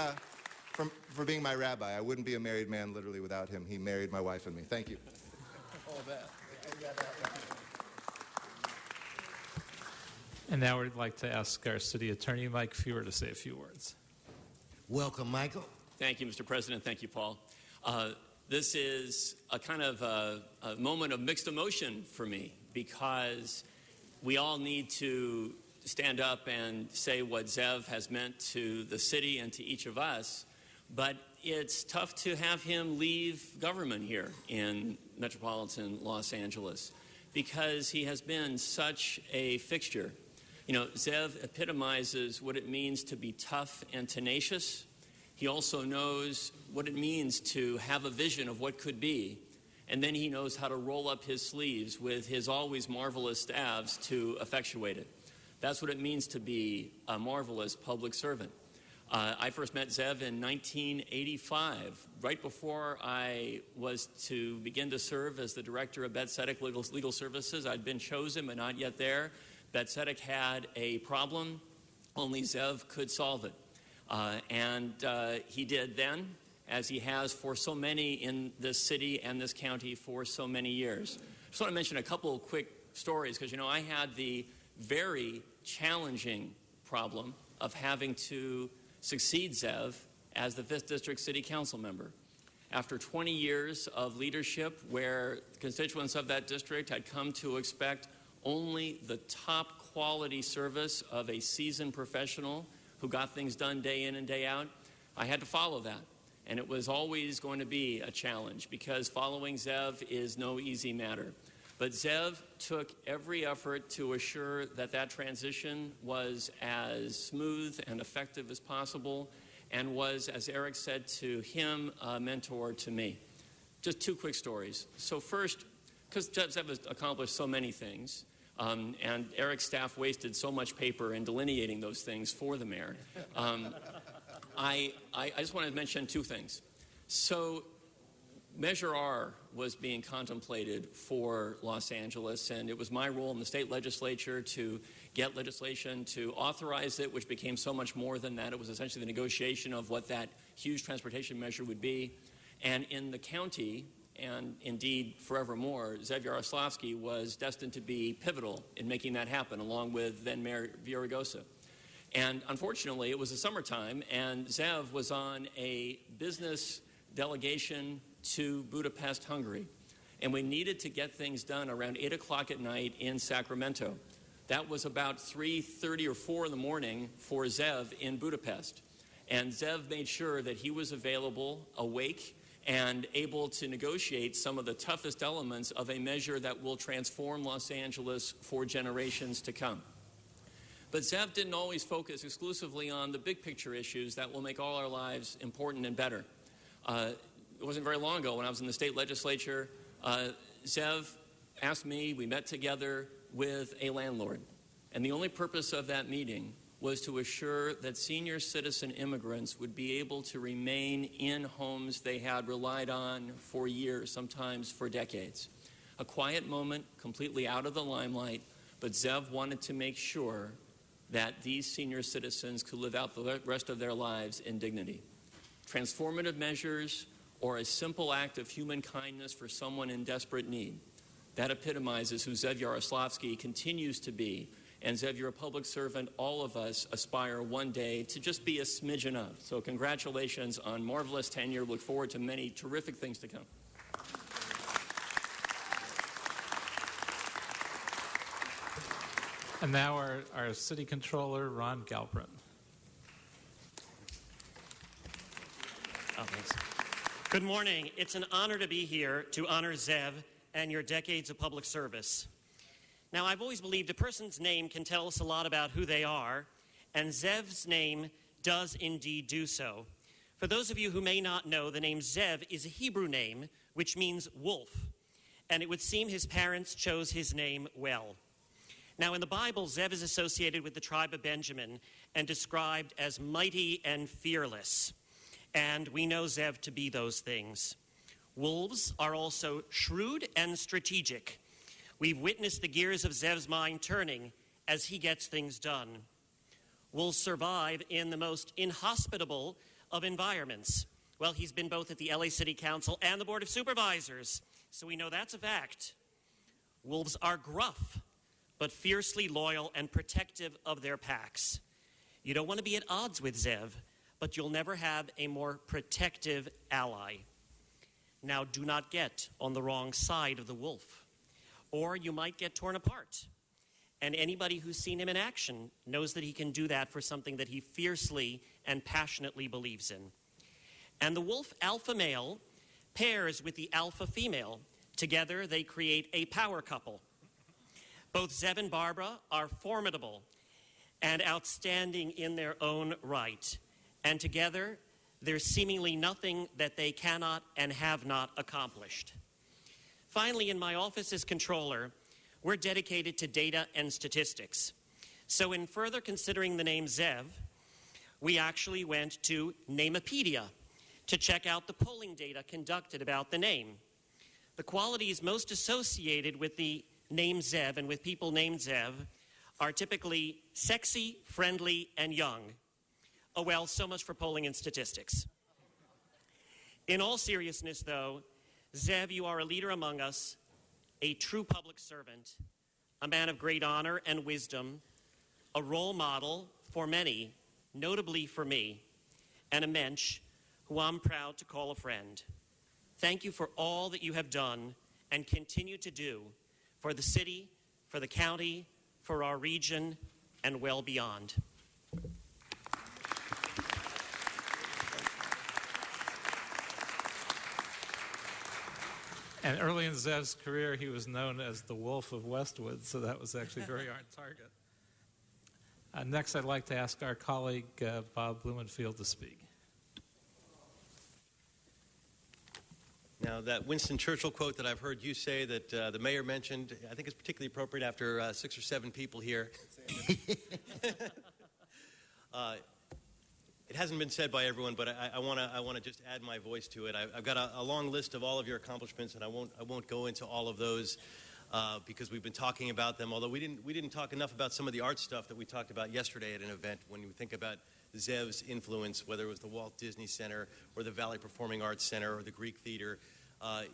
my rabbi. I wouldn't be a married man literally without him. He married my wife and me. Thank you. All that. And now we'd like to ask our city attorney, Mike Feuer, to say a few words. Welcome, Michael. Thank you, Mr. President. Thank you, Paul. This is a kind of a moment of mixed emotion for me, because we all need to stand up and say what Zev has meant to the city and to each of us, but it's tough to have him leave government here in metropolitan Los Angeles, because he has been such a fixture. You know, Zev epitomizes what it means to be tough and tenacious. He also knows what it means to have a vision of what could be, and then he knows how to roll up his sleeves with his always marvelous staffs to effectuate it. That's what it means to be a marvelous public servant. I first met Zev in 1985, right before I was to begin to serve as the director of Bethesda Legal Services. I'd been chosen, but not yet there. Bethesda had a problem. Only Zev could solve it. And he did then, as he has for so many in this city and this county for so many years. I just want to mention a couple of quick stories, because, you know, I had the very challenging problem of having to succeed Zev as the 5th District City Council member. After 20 years of leadership, where constituents of that district had come to expect only the top quality service of a seasoned professional who got things done day in and day out, I had to follow that. And it was always going to be a challenge, because following Zev is no easy matter. But Zev took every effort to assure that that transition was as smooth and effective as possible, and was, as Eric said to him, a mentor to me. Just two quick stories. So first, because Zev has accomplished so many things, and Eric's staff wasted so much paper in delineating those things for the mayor, I just wanted to mention two things. So Measure R was being contemplated for Los Angeles, and it was my role in the state legislature to get legislation to authorize it, which became so much more than that. It was essentially the negotiation of what that huge transportation measure would be. And in the county, and indeed forevermore, Zev Yaroslavsky was destined to be pivotal in making that happen, along with then Mayor Villaraigosa. And unfortunately, it was the summertime, and Zev was on a business delegation to Budapest, Hungary. And we needed to get things done around 8 o'clock at night in Sacramento. That was about 3:30 or 4 in the morning for Zev in Budapest. And Zev made sure that he was available, awake, and able to negotiate some of the toughest elements of a measure that will transform Los Angeles for generations to come. But Zev didn't always focus exclusively on the big picture issues that will make all our lives important and better. It wasn't very long ago when I was in the state legislature, Zev asked me, we met together with a landlord. And the only purpose of that meeting was to assure that senior citizen immigrants would be able to remain in homes they had relied on for years, sometimes for decades. A quiet moment, completely out of the limelight, but Zev wanted to make sure that these senior citizens could live out the rest of their lives in dignity. Transformative measures or a simple act of human kindness for someone in desperate need, that epitomizes who Zev Yaroslavsky continues to be. And Zev, you're a public servant all of us aspire one day to just be a smidgen of. So congratulations on marvelous tenure. Look forward to many terrific things to come. And now our City Controller, Ron Galbraith. Oh, thanks. Good morning. It's an honor to be here to honor Zev and your decades of public service. Now, I've always believed a person's name can tell us a lot about who they are, and Zev's name does indeed do so. For those of you who may not know, the name Zev is a Hebrew name, which means wolf, and it would seem his parents chose his name well. Now, in the Bible, Zev is associated with the tribe of Benjamin and described as mighty and fearless, and we know Zev to be those things. Wolves are also shrewd and strategic. We've witnessed the gears of Zev's mind turning as he gets things done. Wolves survive in the most inhospitable of environments. Well, he's been both at the LA City Council and the Board of Supervisors, so we know that's a fact. Wolves are gruff, but fiercely loyal and protective of their packs. You don't want to be at odds with Zev, but you'll never have a more protective ally. Now, do not get on the wrong side of the wolf, or you might get torn apart. And anybody who's seen him in action knows that he can do that for something that he fiercely and passionately believes in. And the wolf alpha male pairs with the alpha female. Together, they create a power couple. Both Zev and Barbara are formidable and outstanding in their own right. And together, there's seemingly nothing that they cannot and have not accomplished. Finally, in my office as controller, we're dedicated to data and statistics. So in further considering the name Zev, we actually went to Namepedia to check out the polling data conducted about the name. The qualities most associated with the name Zev and with people named Zev are typically sexy, friendly, and young. Oh well, so much for polling and statistics. In all seriousness, though, Zev, you are a leader among us, a true public servant, a man of great honor and wisdom, a role model for many, notably for me, and a mensch who I'm proud to call a friend. Thank you for all that you have done and continue to do for the city, for the county, for our region, and well beyond. And early in Zev's career, he was known as the Wolf of Westwood, so that was actually very on target. Next, I'd like to ask our colleague, Bob Blumenfield, to speak. Now, that Winston Churchill quote that I've heard you say that the mayor mentioned, I think it's particularly appropriate after 6 or 7 people here. It hasn't been said by everyone, but I want to just add my voice to it. I've got a long list of all of your accomplishments, and I won't go into all of those because we've been talking about them. Although we didn't talk enough about some of the art stuff that we talked about yesterday at an event. When you think about Zev's influence, whether it was the Walt Disney Center or the Valley Performing Arts Center or the Greek Theater,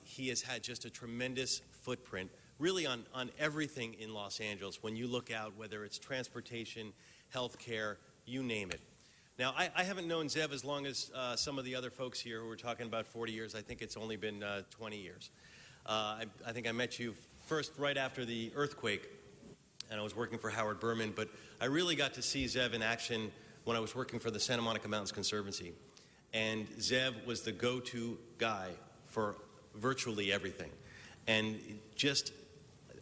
he has had just a tremendous footprint, really on everything in Los Angeles. When you look out, whether it's transportation, healthcare, you name it. Now, I haven't known Zev as long as some of the other folks here who were talking about 40 years. I think it's only been 20 years. I think I met you first right after the earthquake, and I was working for Howard Berman, but I really got to see Zev in action when I was working for the Santa Monica Mountains Conservancy. And Zev was the go-to guy for virtually everything. And just,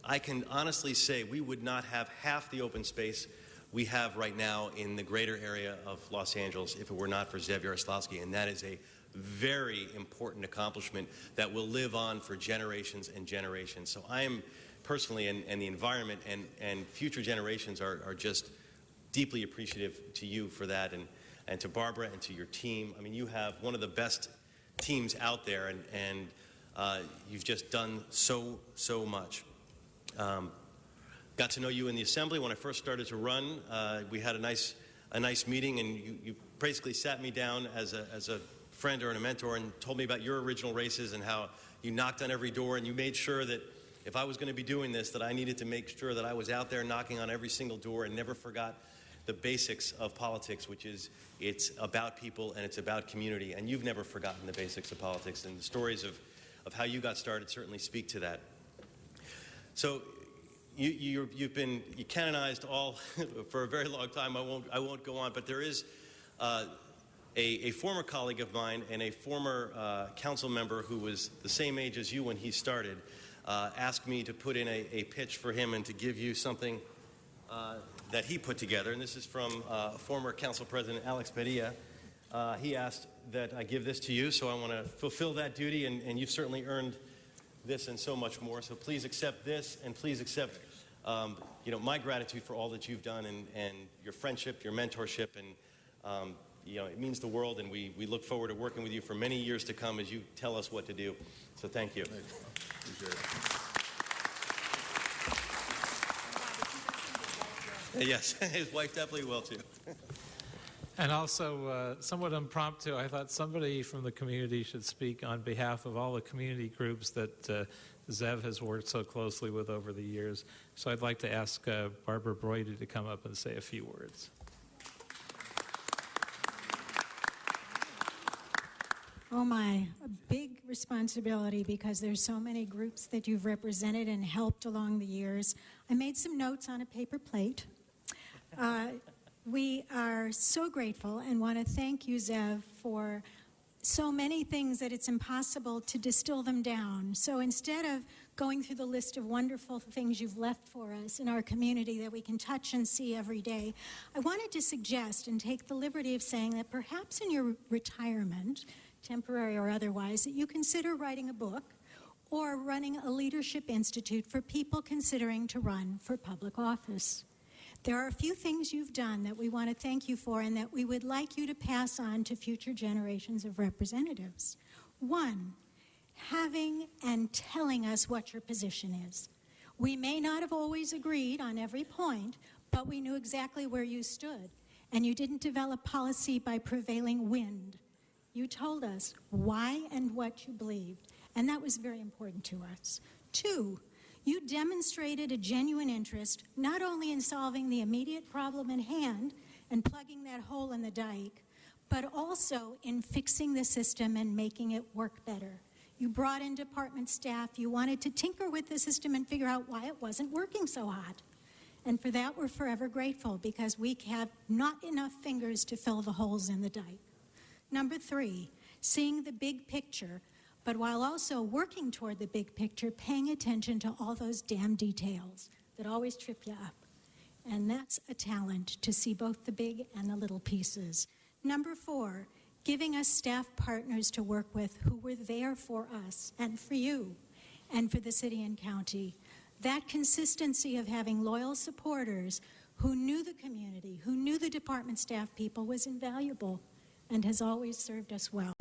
I can honestly say we would not have half the open space we have right now in the greater area of Los Angeles if it were not for Zev Yaroslavsky, and that is a very important accomplishment that will live on for generations and generations. So I am personally, and the environment, and future generations are just deeply appreciative to you for that, and to Barbara and to your team. I mean, you have one of the best teams out there, and you've just done so much. Got to know you in the assembly when I first started to run. We had a nice meeting, and you basically sat me down as a friend or a mentor and told me about your original races and how you knocked on every door, and you made sure that if I was going to be doing this, that I needed to make sure that I was out there knocking on every single door and never forgot the basics of politics, which is it's about people and it's about community. And you've never forgotten the basics of politics, and the stories of how you got started certainly speak to that. So you've been canonized all for a very long time. I won't go on, but there is a former colleague of mine and a former council member who was the same age as you when he started asked me to put in a pitch for him and to give you something that he put together. And this is from former council president Alex Padilla. He asked that I give this to you, so I want to fulfill that duty, and you've certainly earned this and so much more. So please accept this, and please accept my gratitude for all that you've done, and your friendship, your mentorship, and it means the world, and we look forward to working with you for many years to come as you tell us what to do. So thank you. Yes, his wife definitely will too. And also, somewhat impromptu, I thought somebody from the community should speak on behalf of all the community groups that Zev has worked so closely with over the years. So I'd like to ask Barbara Brody to come up and say a few words. Oh my, a big responsibility because there's so many groups that you've represented and helped along the years. I made some notes on a paper plate. We are so grateful and want to thank you, Zev, for so many things that it's impossible to distill them down. So instead of going through the list of wonderful things you've left for us in our community that we can touch and see every day, I wanted to suggest and take the liberty of saying that perhaps in your retirement, temporary or otherwise, that you consider writing a book or running a leadership institute for people considering to run for public office. There are a few things you've done that we want to thank you for and that we would like you to pass on to future generations of representatives. One, having and telling us what your position is. We may not have always agreed on every point, but we knew exactly where you stood. And you didn't develop policy by prevailing wind. You told us why and what you believed, and that was very important to us. Two, you demonstrated a genuine interest not only in solving the immediate problem in hand and plugging that hole in the dike, but also in fixing the system and making it work better. You brought in department staff. You wanted to tinker with the system and figure out why it wasn't working so hot. And for that, we're forever grateful because we have not enough fingers to fill the holes in the dike. Number three, seeing the big picture, but while also working toward the big picture, paying attention to all those damn details that always trip you up. And that's a talent, to see both the big and the little pieces. Number four, giving us staff partners to work with who were there for us and for you and for the city and county. That consistency of having loyal supporters who knew the community, who knew the department staff people was invaluable and has always served us well.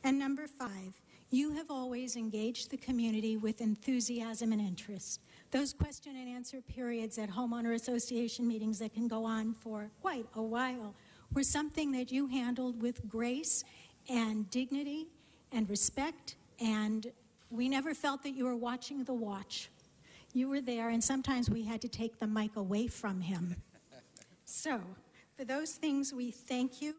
And number five, you have always engaged the community with enthusiasm and interest. Those question and answer periods at homeowner association meetings that can go on for quite a while were something that you handled with grace and dignity and respect, and we never felt that you were watching the watch. You were there, and sometimes we had to take the mic away from him. So, for those things, we thank you.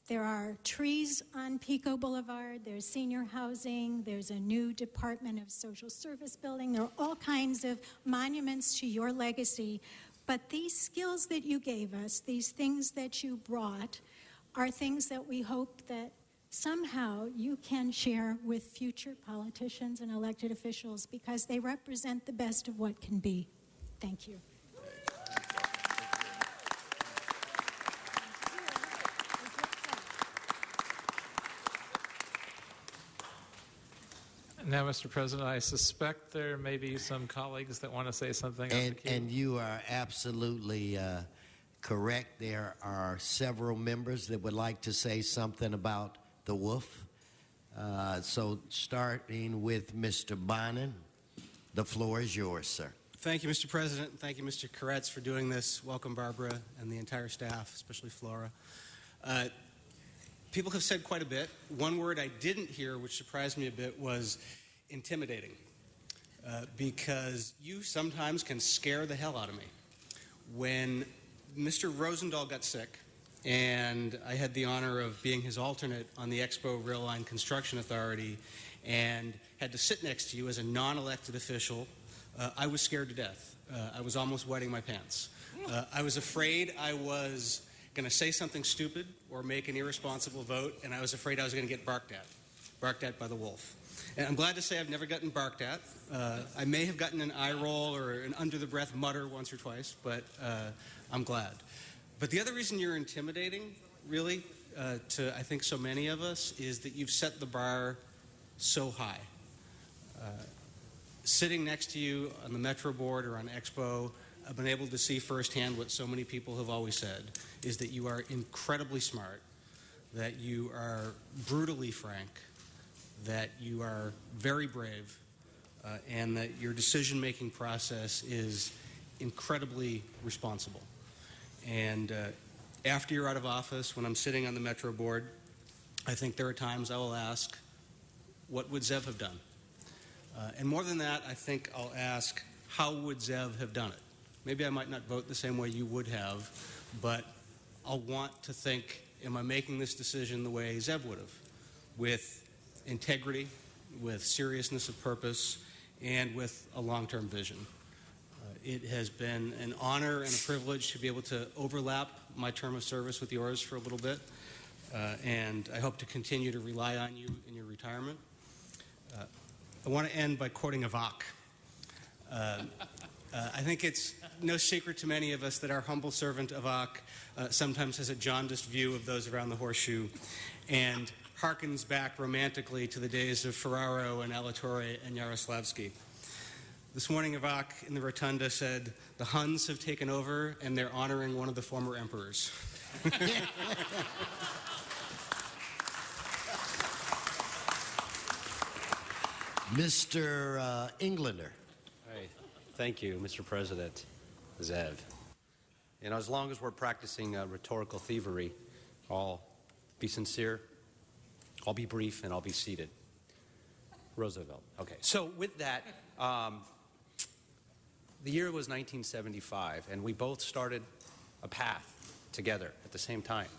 There are trees on Pico Boulevard, there's senior housing, there's a new Department of Social Service building, there are all kinds of monuments to your legacy, but these skills that you gave us, these things that you brought, are things that we hope that somehow you can share with future politicians and elected officials because they represent the best of what can be. Thank you. Now, Mr. President, I suspect there may be some colleagues that want to say something. And you are absolutely correct. There are several members that would like to say something about the wolf. So starting with Mr. Bonin, the floor is yours, sir. Thank you, Mr. President. Thank you, Mr. Koretz, for doing this. Welcome, Barbara, and the entire staff, especially Flora. People have said quite a bit. One word I didn't hear, which surprised me a bit, was intimidating. Because you sometimes can scare the hell out of me. When Mr. Rosendahl got sick, and I had the honor of being his alternate on the Expo Rail Line Construction Authority, and had to sit next to you as a non-elected official, I was scared to death. I was almost wetting my pants. I was afraid I was going to say something stupid or make an irresponsible vote, and I was afraid I was going to get barked at by the wolf. And I'm glad to say I've never gotten barked at. I may have gotten an eye roll or an under-the-breath mutter once or twice, but I'm glad. But the other reason you're intimidating, really, to I think so many of us, is that you've set the bar so high. Sitting next to you on the Metro Board or on Expo, I've been able to see firsthand what so many people have always said, is that you are incredibly smart, that you are brutally frank, that you are very brave, and that your decision-making process is incredibly responsible. And after you're out of office, when I'm sitting on the Metro Board, I think there are times I will ask, what would Zev have done? And more than that, I think I'll ask, how would Zev have done it? Maybe I might not vote the same way you would have, but I'll want to think, am I making this decision the way Zev would have? With integrity, with seriousness of purpose, and with a long-term vision. It has been an honor and a privilege to be able to overlap my term of service with yours for a little bit, and I hope to continue to rely on you in your retirement. I want to end by quoting Avak. I think it's no secret to many of us that our humble servant Avak sometimes has a jaundiced view of those around the horseshoe and harkens back romantically to the days of Ferraro and Alatorre and Yaroslavsky. This morning, Avak in the rotunda said, the Huns have taken over and they're honoring one of the former emperors. Mr. Englander. Hey, thank you, Mr. President. Zev. You know, as long as we're practicing rhetorical thievery, I'll be sincere, I'll be brief, and I'll be seated. Roosevelt. Okay, so with that, the year was 1975, and we both started a path together at the same time.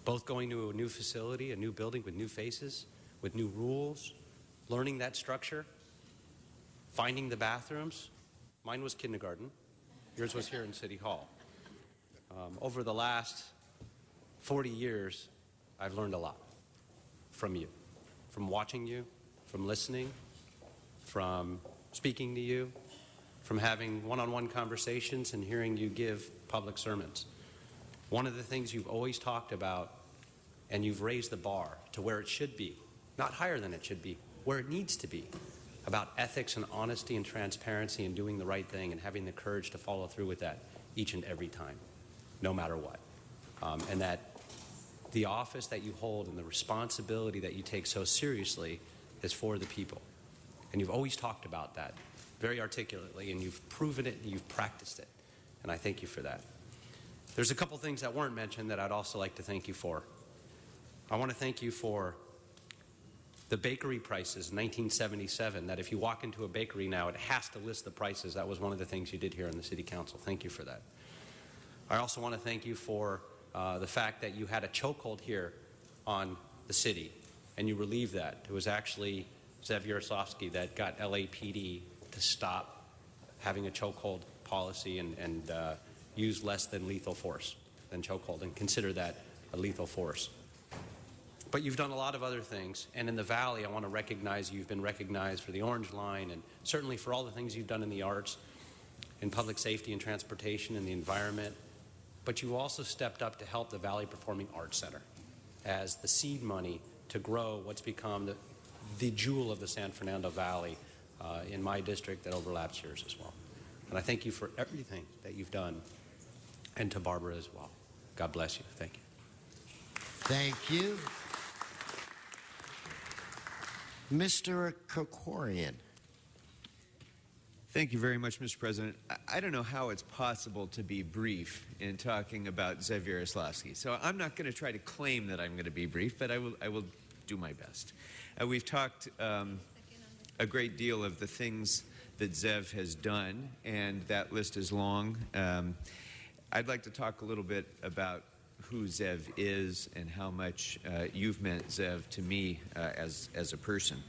Both going to a new facility, a new building with new faces, with new rules, learning that structure, finding the bathrooms. Mine was kindergarten. Yours was here in City Hall. Over the last 40 years, I've learned a lot from you, from watching you, from listening, from speaking to you, from having one-on-one conversations and hearing you give public sermons. One of the things you've always talked about, and you've raised the bar to where it should be, not higher than it should be, where it needs to be, about ethics and honesty and transparency and doing the right thing and having the courage to follow through with that each and every time, no matter what. And that the office that you hold and the responsibility that you take so seriously is for the people. And you've always talked about that very articulately, and you've proven it and you've practiced it. And I thank you for that. There's a couple things that weren't mentioned that I'd also like to thank you for. I want to thank you for the bakery prices in 1977, that if you walk into a bakery now, it has to list the prices. That was one of the things you did here in the City Council. Thank you for that. I also want to thank you for the fact that you had a chokehold here on the city, and you relieved that. It was actually Zev Yaroslavsky that got LAPD to stop having a chokehold policy and use less than lethal force than chokehold, and consider that a lethal force. But you've done a lot of other things, and in the Valley, I want to recognize you've been recognized for the Orange Line, and certainly for all the things you've done in the arts, in public safety and transportation and the environment. But you also stepped up to help the Valley Performing Arts Center as the seed money to grow what's become the jewel of the San Fernando Valley in my district that overlaps yours as well. And I thank you for everything that you've done, and to Barbara as well. God bless you. Thank you. Thank you. Mr. Krikorian. Thank you very much, Mr. President. I don't know how it's possible to be brief in talking about Zev Yaroslavsky, so I'm not going to try to claim that I'm going to be brief, but I will do my best. We've talked a great deal of the things that Zev has done, and that list is long. I'd like to talk a little bit about who Zev is and how much you've meant, Zev, to me as a person.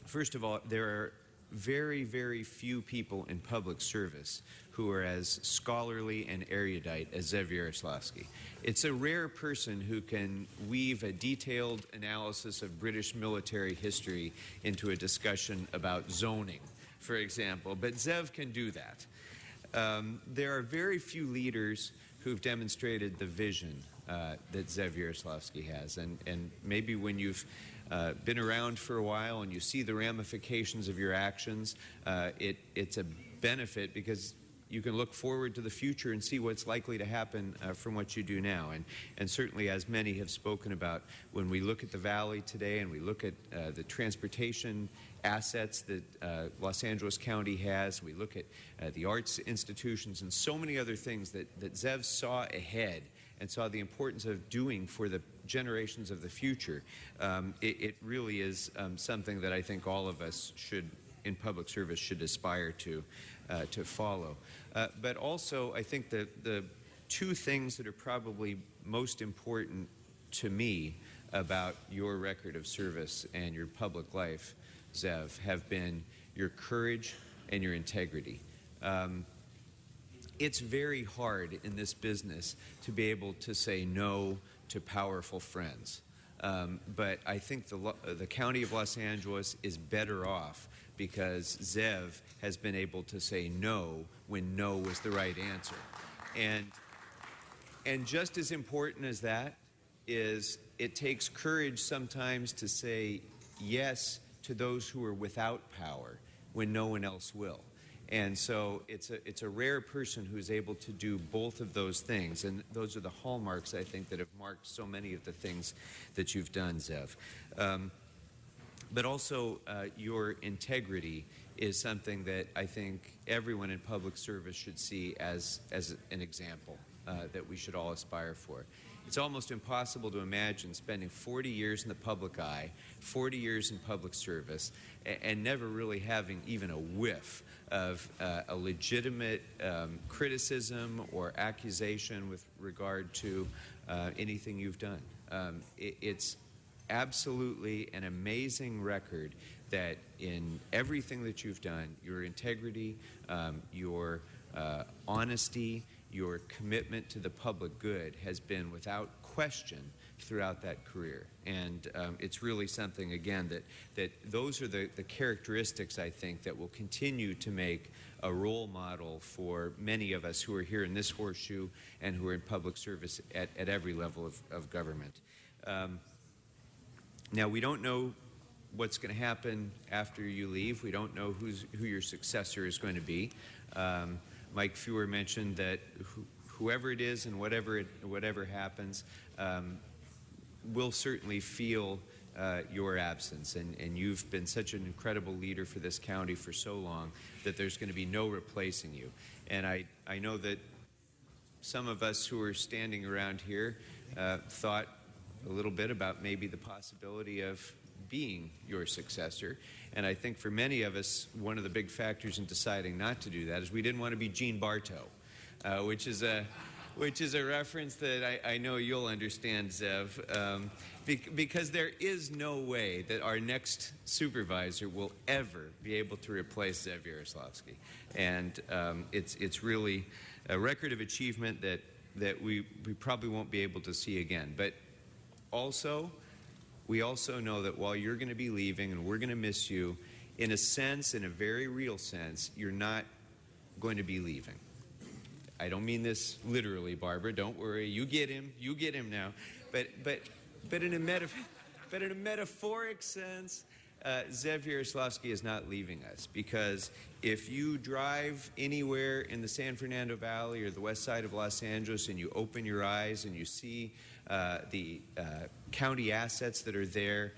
First of all, there are very, very few people in public service who are as scholarly and erudite as Zev Yaroslavsky. It's a rare person who can weave a detailed analysis of British military history into a discussion about zoning, for example, but Zev can do that. There are very few leaders who've demonstrated the vision that Zev Yaroslavsky has, and maybe when you've been around for a while and you see the ramifications of your actions, it's a benefit because you can look forward to the future and see what's likely to happen from what you do now. And certainly, as many have spoken about, when we look at the Valley today and we look at the transportation assets that Los Angeles County has, we look at the arts institutions and so many other things that Zev saw ahead and saw the importance of doing for the generations of the future. It really is something that I think all of us should, in public service, should aspire to follow. But also, I think that the two things that are probably most important to me about your record of service and your public life, Zev, have been your courage and your integrity. It's very hard in this business to be able to say no to powerful friends. But I think the County of Los Angeles is better off because Zev has been able to say no when no was the right answer. And just as important as that is it takes courage sometimes to say yes to those who are without power when no one else will. And so it's a rare person who's able to do both of those things, and those are the hallmarks, I think, that have marked so many of the things that you've done, Zev. But also, your integrity is something that I think everyone in public service should see as an example that we should all aspire for. It's almost impossible to imagine spending 40 years in the public eye, 40 years in public service, and never really having even a whiff of a legitimate criticism or accusation with regard to anything you've done. It's absolutely an amazing record that in everything that you've done, your integrity, your honesty, your commitment to the public good has been without question throughout that career. And it's really something, again, that those are the characteristics, I think, that will continue to make a role model for many of us who are here in this horseshoe and who are in public service at every level of government. Now, we don't know what's going to happen after you leave. We don't know who your successor is going to be. Mike Feuer mentioned that whoever it is and whatever happens, will certainly feel your absence. And you've been such an incredible leader for this county for so long that there's going to be no replacing you. And I know that some of us who are standing around here thought a little bit about maybe the possibility of being your successor. And I think for many of us, one of the big factors in deciding not to do that is we didn't want to be Gene Bartow, which is a reference that I know you'll understand, Zev, because there is no way that our next supervisor will ever be able to replace Zev Yaroslavsky. And it's really a record of achievement that we probably won't be able to see again. But we also know that while you're going to be leaving and we're going to miss you, in a sense, in a very real sense, you're not going to be leaving. I don't mean this literally, Barbara. Don't worry. You get him now. But in a But in a metaphoric sense, Zev Yaroslavsky is not leaving us, because if you drive anywhere in the San Fernando Valley or the west side of Los Angeles and you open your eyes and you see the county assets that are there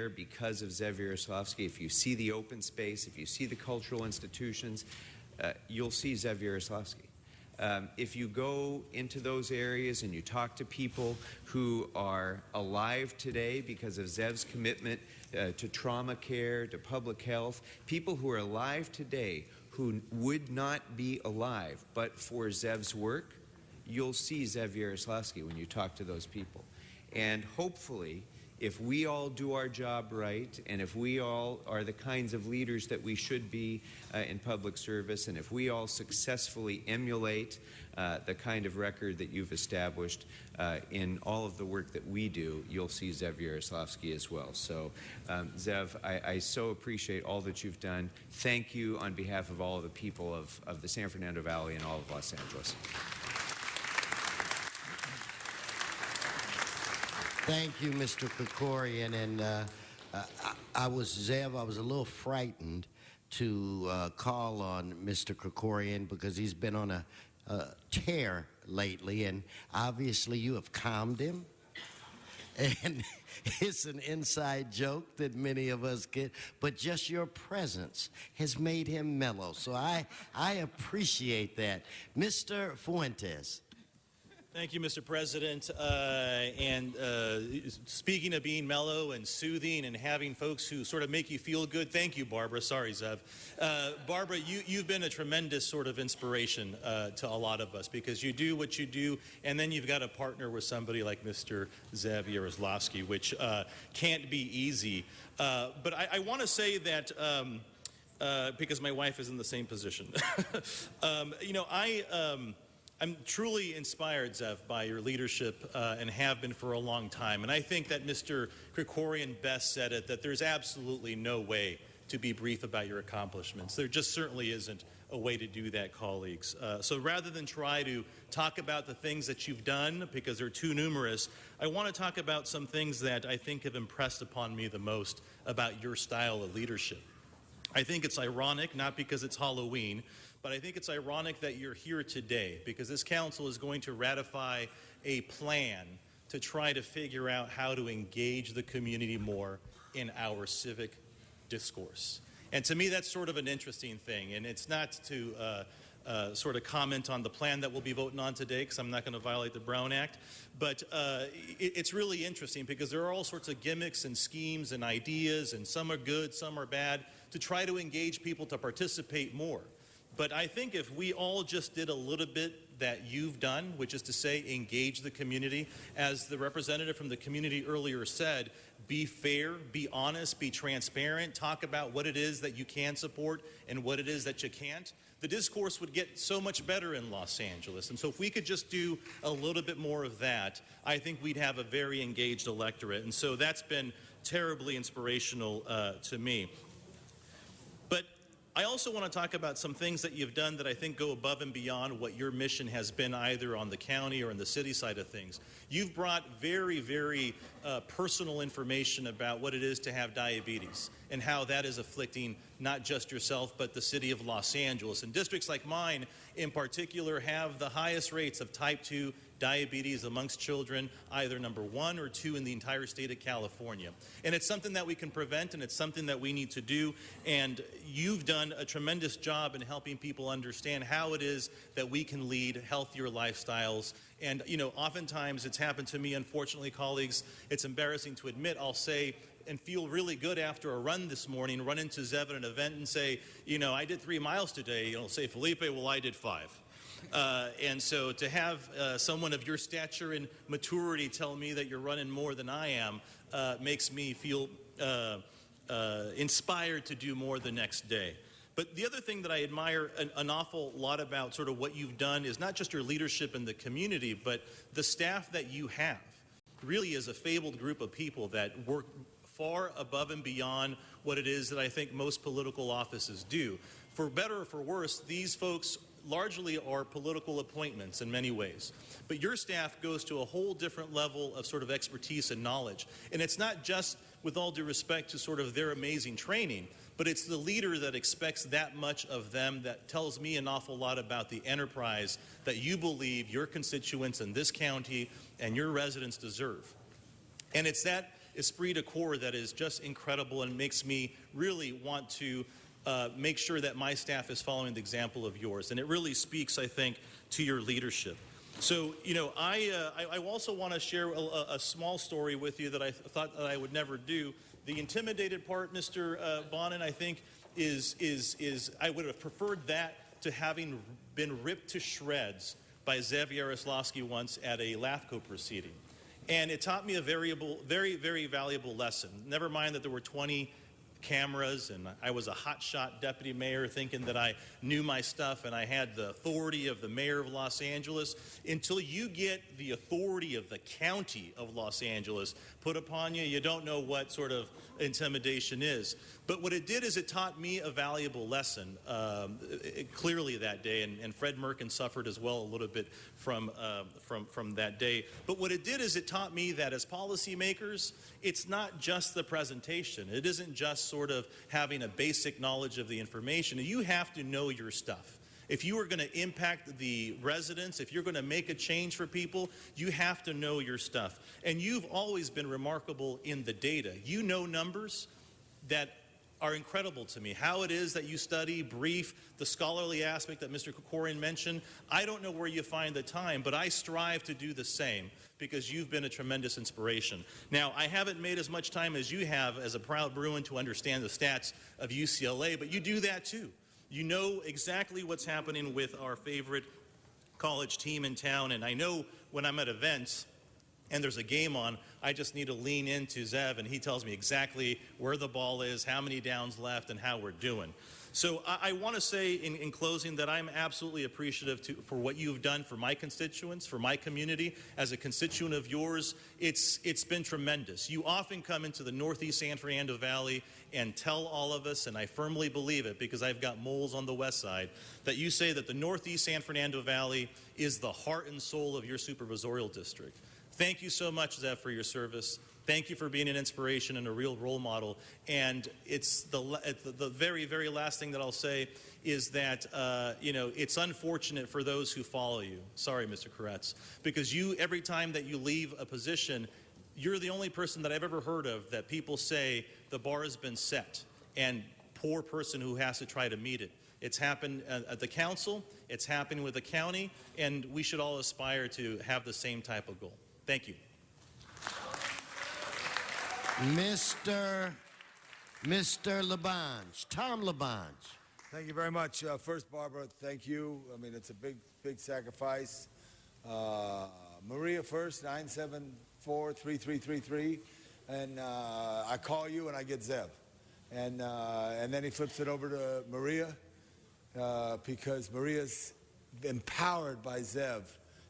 because of Zev Yaroslavsky, if you see the open space, if you see the cultural institutions, you'll see Zev Yaroslavsky. If you go into those areas and you talk to people who are alive today because of Zev's commitment to trauma care, to public health, people who are alive today who would not be alive but for Zev's work, you'll see Zev Yaroslavsky when you talk to those people. And hopefully, if we all do our job right, and if we all are the kinds of leaders that we should be in public service, and if we all successfully emulate the kind of record that you've established in all of the work that we do, you'll see Zev Yaroslavsky as well. So, Zev, I so appreciate all that you've done. Thank you on behalf of all of the people of the San Fernando Valley and all of Los Angeles. Thank you, Mr. Krikorian. And I was a little frightened to call on Mr. Krikorian because he's been on a tear lately, and obviously you have calmed him. And it's an inside joke that many of us get, but just your presence has made him mellow. So I appreciate that. Mr. Fuentes. Thank you, Mr. President. Speaking of being mellow and soothing and having folks who sort of make you feel good, thank you, Barbara. Sorry, Zev. Barbara, you've been a tremendous sort of inspiration to a lot of us because you do what you do, and then you've got to partner with somebody like Mr. Zev Yaroslavsky, which can't be easy. But I want to say that because my wife is in the same position. I'm truly inspired, Zev, by your leadership and have been for a long time. And I think that Mr. Krikorian best said it, that there's absolutely no way to be brief about your accomplishments. There just certainly isn't a way to do that, colleagues. So rather than try to talk about the things that you've done, because they're too numerous, I want to talk about some things that I think have impressed upon me the most about your style of leadership. I think it's ironic, not because it's Halloween, but I think it's ironic that you're here today because this council is going to ratify a plan to try to figure out how to engage the community more in our civic discourse. And to me, that's sort of an interesting thing. And it's not to sort of comment on the plan that we'll be voting on today because I'm not going to violate the Brown Act. But it's really interesting because there are all sorts of gimmicks and schemes and ideas, and some are good, some are bad, to try to engage people to participate more. But I think if we all just did a little bit that you've done, which is to say engage the community, as the representative from the community earlier said, be fair, be honest, be transparent, talk about what it is that you can support and what it is that you can't, the discourse would get so much better in Los Angeles. And so if we could just do a little bit more of that, I think we'd have a very engaged electorate. And so that's been terribly inspirational to me. But I also want to talk about some things that you've done that I think go above and beyond what your mission has been either on the county or on the city side of things. You've brought very, very personal information about what it is to have diabetes and how that is afflicting not just yourself but the city of Los Angeles. And districts like mine in particular have the highest rates of type 2 diabetes amongst children, either number 1 or 2 in the entire state of California. And it's something that we can prevent, and it's something that we need to do. And you've done a tremendous job in helping people understand how it is that we can lead healthier lifestyles. And, you know, oftentimes it's happened to me, unfortunately, colleagues, it's embarrassing to admit, I'll say, and feel really good after a run this morning, run into Zev at an event and say, you know, I did 3 miles today. You'll say, Felipe, well, I did 5. And so to have someone of your stature and maturity tell me that you're running more than I am makes me feel inspired to do more the next day. But the other thing that I admire an awful lot about sort of what you've done is not just your leadership in the community, but the staff that you have really is a fabled group of people that work far above and beyond what it is that I think most political offices do. For better or for worse, these folks largely are political appointments in many ways. But your staff goes to a whole different level of sort of expertise and knowledge. And it's not just, with all due respect to sort of their amazing training, but it's the leader that expects that much of them that tells me an awful lot about the enterprise that you believe your constituents in this county and your residents deserve. And it's that esprit de corps that is just incredible and makes me really want to make sure that my staff is following the example of yours. And it really speaks, I think, to your leadership. So, you know, I also want to share a small story with you that I thought that I would never do. The intimidated part, Mr. Bonin, I think, is I would have preferred that to having been ripped to shreds by Zev Yaroslavsky once at a LAFCO proceeding. And it taught me a very, very valuable lesson. Never mind that there were 20 cameras and I was a hotshot deputy mayor thinking that I knew my stuff and I had the authority of the mayor of Los Angeles. Until you get the authority of the county of Los Angeles put upon you, you don't know what sort of intimidation is. But what it did is it taught me a valuable lesson clearly that day, and Fred Merkin suffered as well a little bit from that day. But what it did is it taught me that as policymakers, it's not just the presentation. It isn't just sort of having a basic knowledge of the information. You have to know your stuff. If you are going to impact the residents, if you're going to make a change for people, you have to know your stuff. And you've always been remarkable in the data. You know numbers that are incredible to me. How it is that you study, brief, the scholarly aspect that Mr. Krikorian mentioned. I don't know where you find the time, but I strive to do the same because you've been a tremendous inspiration. Now, I haven't made as much time as you have as a proud Bruin to understand the stats of UCLA, but you do that too. You know exactly what's happening with our favorite college team in town, and I know when I'm at events and there's a game on, I just need to lean into Zev, and he tells me exactly where the ball is, how many downs left, and how we're doing. So I want to say in closing that I'm absolutely appreciative for what you've done for my constituents, for my community. As a constituent of yours, it's been tremendous. You often come into the Northeast San Fernando Valley and tell all of us, and I firmly believe it because I've got moles on the west side, that you say that the Northeast San Fernando Valley is the heart and soul of your supervisorial district. Thank you so much, Zev, for your service. Thank you for being an inspiration and a real role model. And it's the very, very last thing that I'll say is that, you know, it's unfortunate for those who follow you. Sorry, Mr. Koretz, because every time that you leave a position, you're the only person that I've ever heard of that people say the bar has been set and poor person who has to try to meet it. It's happened at the council, it's happening with the county, and we should all aspire to have the same type of goal. Thank you. Mr. LaBonge, Tom LaBonge. Thank you very much. First, Barbara, thank you. I mean, it's a big, big sacrifice. Maria first, 974-3333. And I call you and I get Zev. And then he flips it over to Maria because Maria's empowered by Zev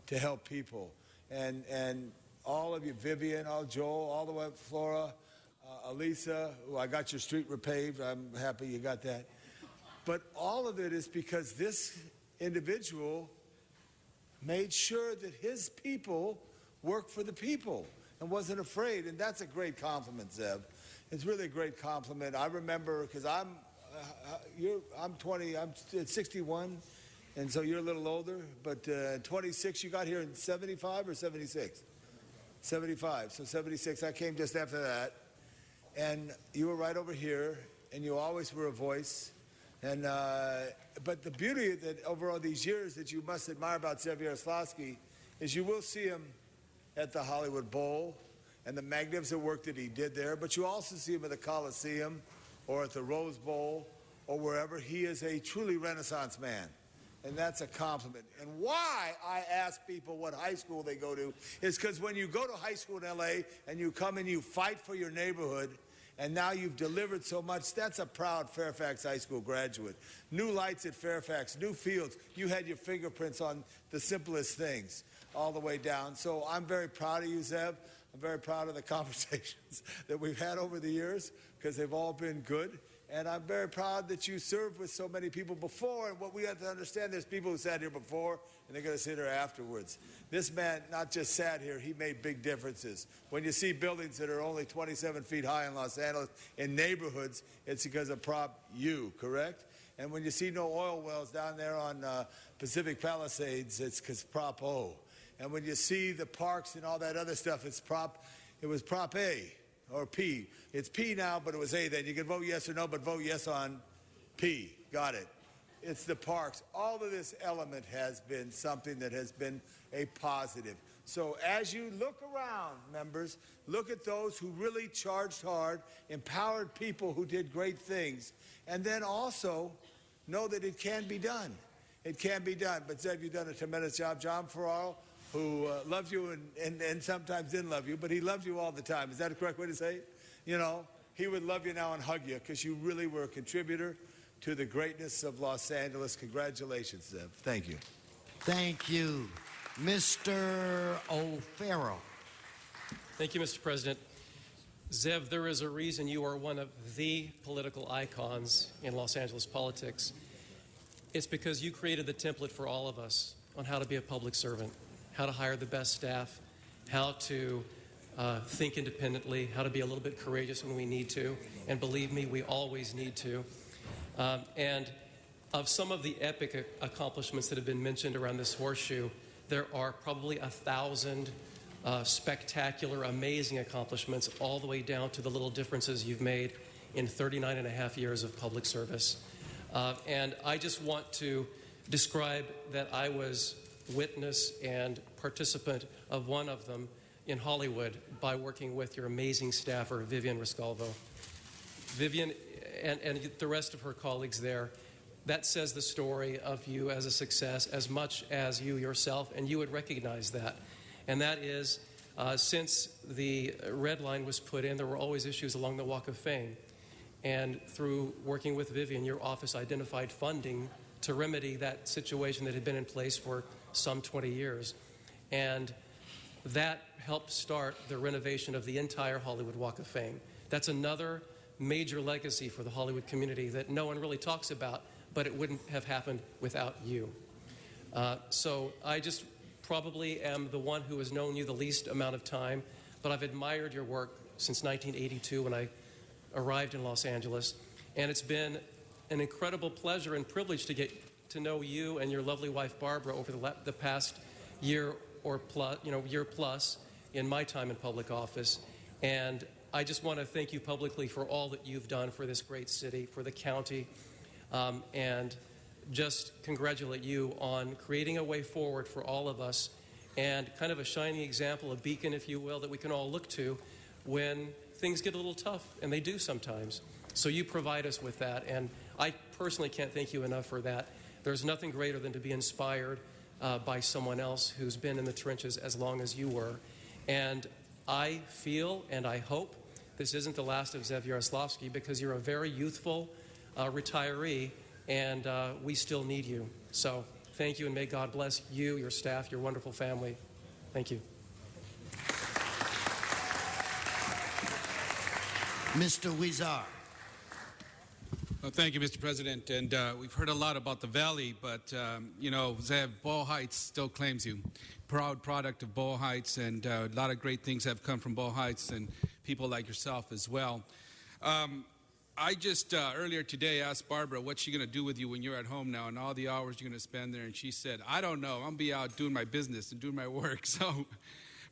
to help people. And all of you, Vivian, all Joel, all the way up Flora, Elisa, who I got your street repaved. I'm happy you got that. But all of it is because this individual made sure that his people worked for the people and wasn't afraid. And that's a great compliment, Zev. It's really a great compliment. I remember, because I'm 61. And so you're a little older, but 26, you got here in 75 or 76? 75. So 76, I came just after that. And you were right over here, and you always were a voice. And but the beauty that over all these years that you must admire about Zev Yaroslavsky is you will see him at the Hollywood Bowl and the magnificent work that he did there, but you also see him at the Coliseum or at the Rose Bowl or wherever. He is a truly Renaissance man. And that's a compliment. And why I ask people what high school they go to is because when you go to high school in L.A. and you come and you fight for your neighborhood, and now you've delivered so much, that's a proud Fairfax High School graduate. New lights at Fairfax, new fields. You had your fingerprints on the simplest things all the way down. So I'm very proud of you, Zev. I'm very proud of the conversations that we've had over the years because they've all been good. And I'm very proud that you served with so many people before. And what we have to understand, there's people who sat here before, and they're going to sit here afterwards. This man not just sat here, he made big differences. When you see buildings that are only 27 feet high in Los Angeles, in neighborhoods, it's because of Prop U, correct? And when you see no oil wells down there on Pacific Palisades, it's because Prop O. And when you see the parks and all that other stuff, it was Prop A. Or P. It's P now, but it was A then. You can vote yes or no, but vote yes on P. Got it. It's the parks. All of this element has been something that has been a positive. So as you look around, members, look at those who really charged hard, empowered people who did great things, and then also know that it can be done. It can be done. But Zev, you've done a tremendous job. John Ferraro, who loved you and sometimes didn't love you, but he loved you all the time. Is that a correct way to say it? You know, he would love you now and hug you because you really were a contributor to the greatness of Los Angeles. Congratulations, Zev. Thank you. Thank you. Mr. O'Farrell. Thank you, Mr. President. Zev, there is a reason you are one of the political icons in Los Angeles politics. It's because you created the template for all of us on how to be a public servant, how to hire the best staff, how to think independently, how to be a little bit courageous when we need to. And believe me, we always need to. And of some of the epic accomplishments that have been mentioned around this horseshoe, there are probably 1,000 spectacular, amazing accomplishments, all the way down to the little differences you've made in 39 and a half years of public service. And I just want to describe that I was witness and participant of one of them in Hollywood by working with your amazing staffer, Vivian Rescalvo. Vivian and the rest of her colleagues there, that says the story of you as a success as much as you yourself, and you would recognize that. And that is, since the red line was put in, there were always issues along the Walk of Fame. And through working with Vivian, your office identified funding to remedy that situation that had been in place for some 20 years. And that helped start the renovation of the entire Hollywood Walk of Fame. That's another major legacy for the Hollywood community that no one really talks about, but it wouldn't have happened without you. So I just probably am the one who has known you the least amount of time, but I've admired your work since 1982 when I arrived in Los Angeles. And it's been an incredible pleasure and privilege to get to know you and your lovely wife Barbara over the past year or plus, year plus in my time in public office. And I just want to thank you publicly for all that you've done for this great city, for the county, and just congratulate you on creating a way forward for all of us and kind of a shining example, a beacon, if you will, that we can all look to when things get a little tough, and they do sometimes. So you provide us with that, and I personally can't thank you enough for that. There's nothing greater than to be inspired by someone else who's been in the trenches as long as you were. And I feel and I hope this isn't the last of Zev Yaroslavsky, because you're a very youthful retiree, and we still need you. So thank you, and may God bless you, your staff, your wonderful family. Thank you. Mr. Huizar. Thank you, Mr. President. And we've heard a lot about the Valley, but, Zev, Boyle Heights still claims you. Proud product of Boyle Heights, and a lot of great things have come from Boyle Heights and people like yourself as well. I just earlier today asked Barbara what's she going to do with you when you're at home now and all the hours you're going to spend there, and she said, I don't know. I'm going to be out doing my business and doing my work.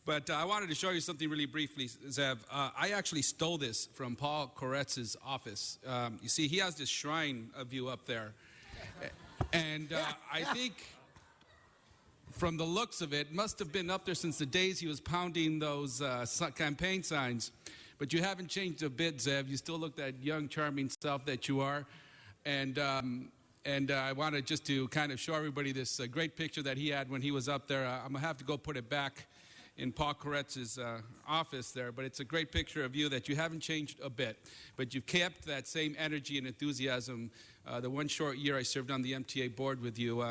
But I wanted to show you something really briefly, Zev. I actually stole this from Paul Koretz's office. You see, he has this shrine of you up there. And I think from the looks of it, must have been up there since the days he was pounding those campaign signs. But you haven't changed a bit, Zev. You still look that young, charming self that you are. And I wanted just to kind of show everybody this great picture that he had when he was up there. I'm going to have to go put it back in Paul Koretz's office there, but it's a great picture of you that you haven't changed a bit, but you've kept that same energy and enthusiasm. The one short year I served on the MTA board with you,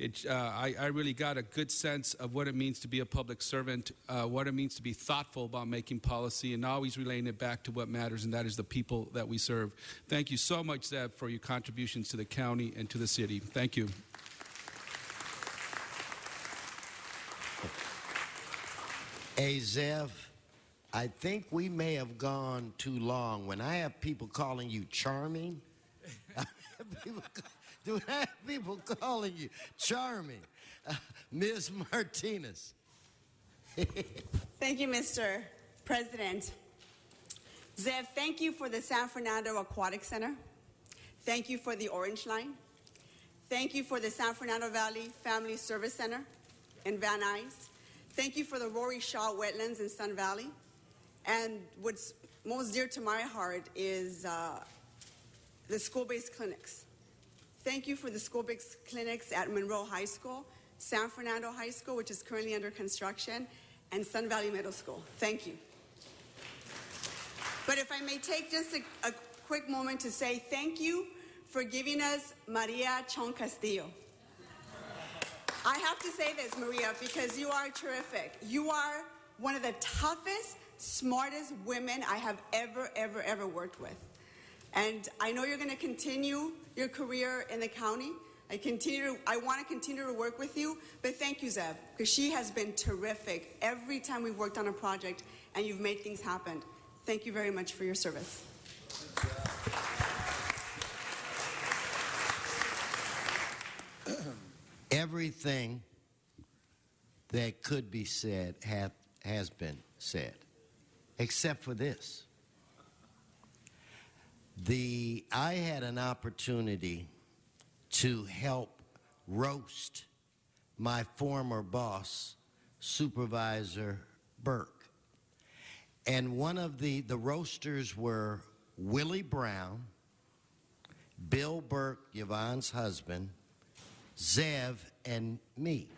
I really got a good sense of what it means to be a public servant, what it means to be thoughtful about making policy, and always relating it back to what matters, and that is the people that we serve. Thank you so much, Zev, for your contributions to the county and to the city. Thank you. Hey, Zev, I think we may have gone too long. When I have people calling you charming, do I have people calling you charming? Ms. Martinez. Thank you, Mr. President. Zev, thank you for the San Fernando Aquatic Center. Thank you for the Orange Line. Thank you for the San Fernando Valley Family Service Center in Van Nuys. Thank you for the Rory Shaw Wetlands in Sun Valley. And what's most dear to my heart is the school-based clinics. Thank you for the school-based clinics at Monroe High School, San Fernando High School, which is currently under construction, and Sun Valley Middle School. Thank you. But if I may take just a quick moment to say thank you for giving us Maria Chong Castillo. I have to say this, Maria, because you are terrific. You are one of the toughest, smartest women I have ever worked with. And I know you're going to continue your career in the county. I want to continue to work with you, but thank you, Zev, because she has been terrific every time we've worked on a project, and you've made things happen. Thank you very much for your service. Everything that could be said has been said, except for this. I had an opportunity to help roast my former boss, Supervisor Burke. And one of the roasters were Willie Brown, Bill Burke, Yvonne's husband, Zev, and me.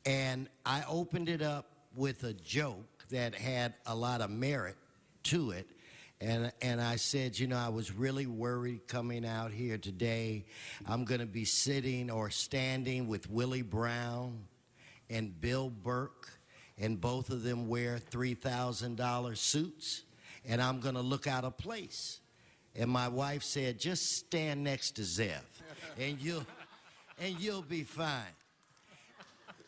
And I opened it up with a joke that had a lot of merit to it. And I said, you know, I was really worried coming out here today. I'm going to be sitting or standing with Willie Brown and Bill Burke, and both of them wear $3,000 suits, and I'm going to look out of place. And my wife said, just stand next to Zev, and you'll be fine.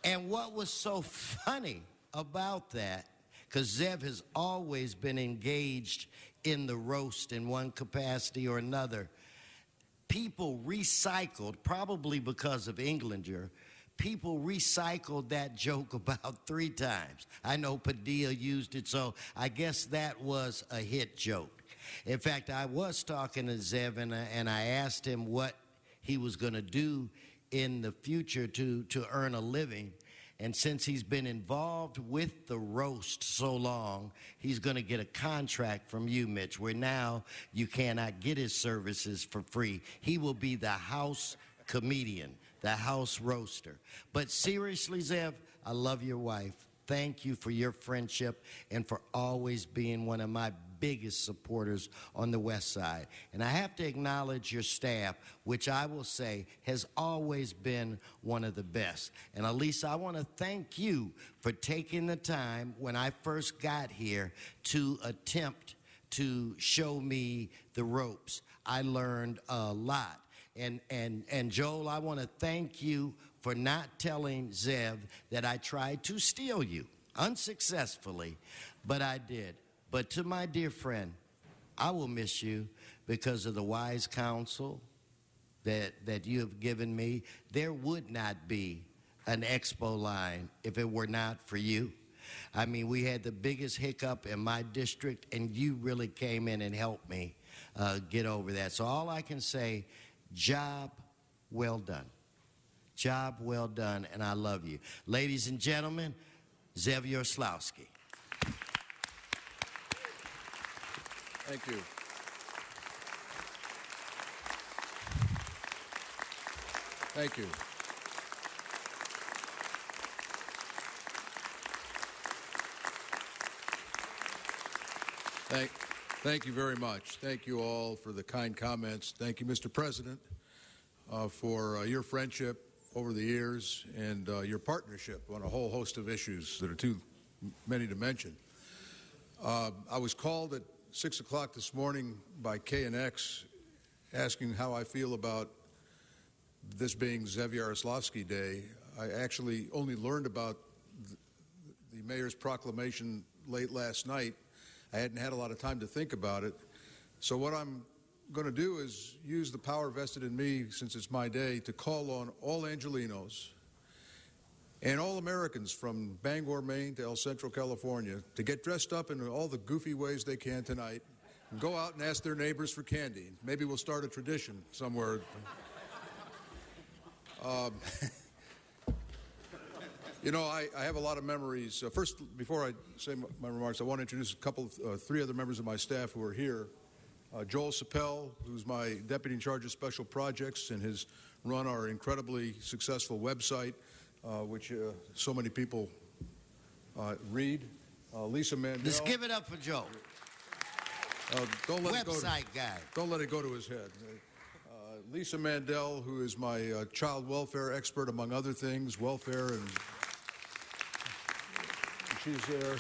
And what was so funny about that, because Zev has always been engaged in the roast in one capacity or another, people recycled, probably because of Englander, people recycled that joke about 3 times. I know Padilla used it, so I guess that was a hit joke. In fact, I was talking to Zev, and I asked him what he was going to do in the future to earn a living. And since he's been involved with the roast so long, he's going to get a contract from you, Mitch, where now you cannot get his services for free. He will be the house comedian, the house roaster. But seriously, Zev, I love your wife. Thank you for your friendship and for always being one of my biggest supporters on the West Side. And I have to acknowledge your staff, which I will say has always been one of the best. And Elisa, I want to thank you for taking the time when I first got here to attempt to show me the ropes. I learned a lot. And Joel, I want to thank you for not telling Zev that I tried to steal you, unsuccessfully, but I did. But to my dear friend, I will miss you because of the wise counsel that you have given me. There would not be an expo line if it were not for you. I mean, we had the biggest hiccup in my district, and you really came in and helped me get over that. So all I can say, job well done. Job well done, and I love you. Ladies and gentlemen, Zev Yaroslavsky. Thank you. Thank you. Thank you very much. Thank you all for the kind comments. Thank you, Mr. President, for your friendship over the years and your partnership on a whole host of issues that are too many to mention. I was called at 6 o'clock this morning by KNX asking how I feel about this being Zev Yaroslavsky Day. I actually only learned about the mayor's proclamation late last night. I hadn't had a lot of time to think about it. So what I'm going to do is use the power vested in me, since it's my day, to call on all Angelenos and all Americans from Bangor, Maine to El Centro, California, to get dressed up in all the goofy ways they can tonight and go out and ask their neighbors for candy. Maybe we'll start a tradition somewhere. You know, I have a lot of memories. First, before I say my remarks, I want to introduce three other members of my staff who are here. Joel Sapel, who's my deputy in charge of special projects and has run our incredibly successful website, which so many people read. Lisa Mandel. Just give it up for Joe. Don't let Website guy. Don't let it go to his head. Lisa Mandel, who is my child welfare expert, among other things, welfare, and she's there.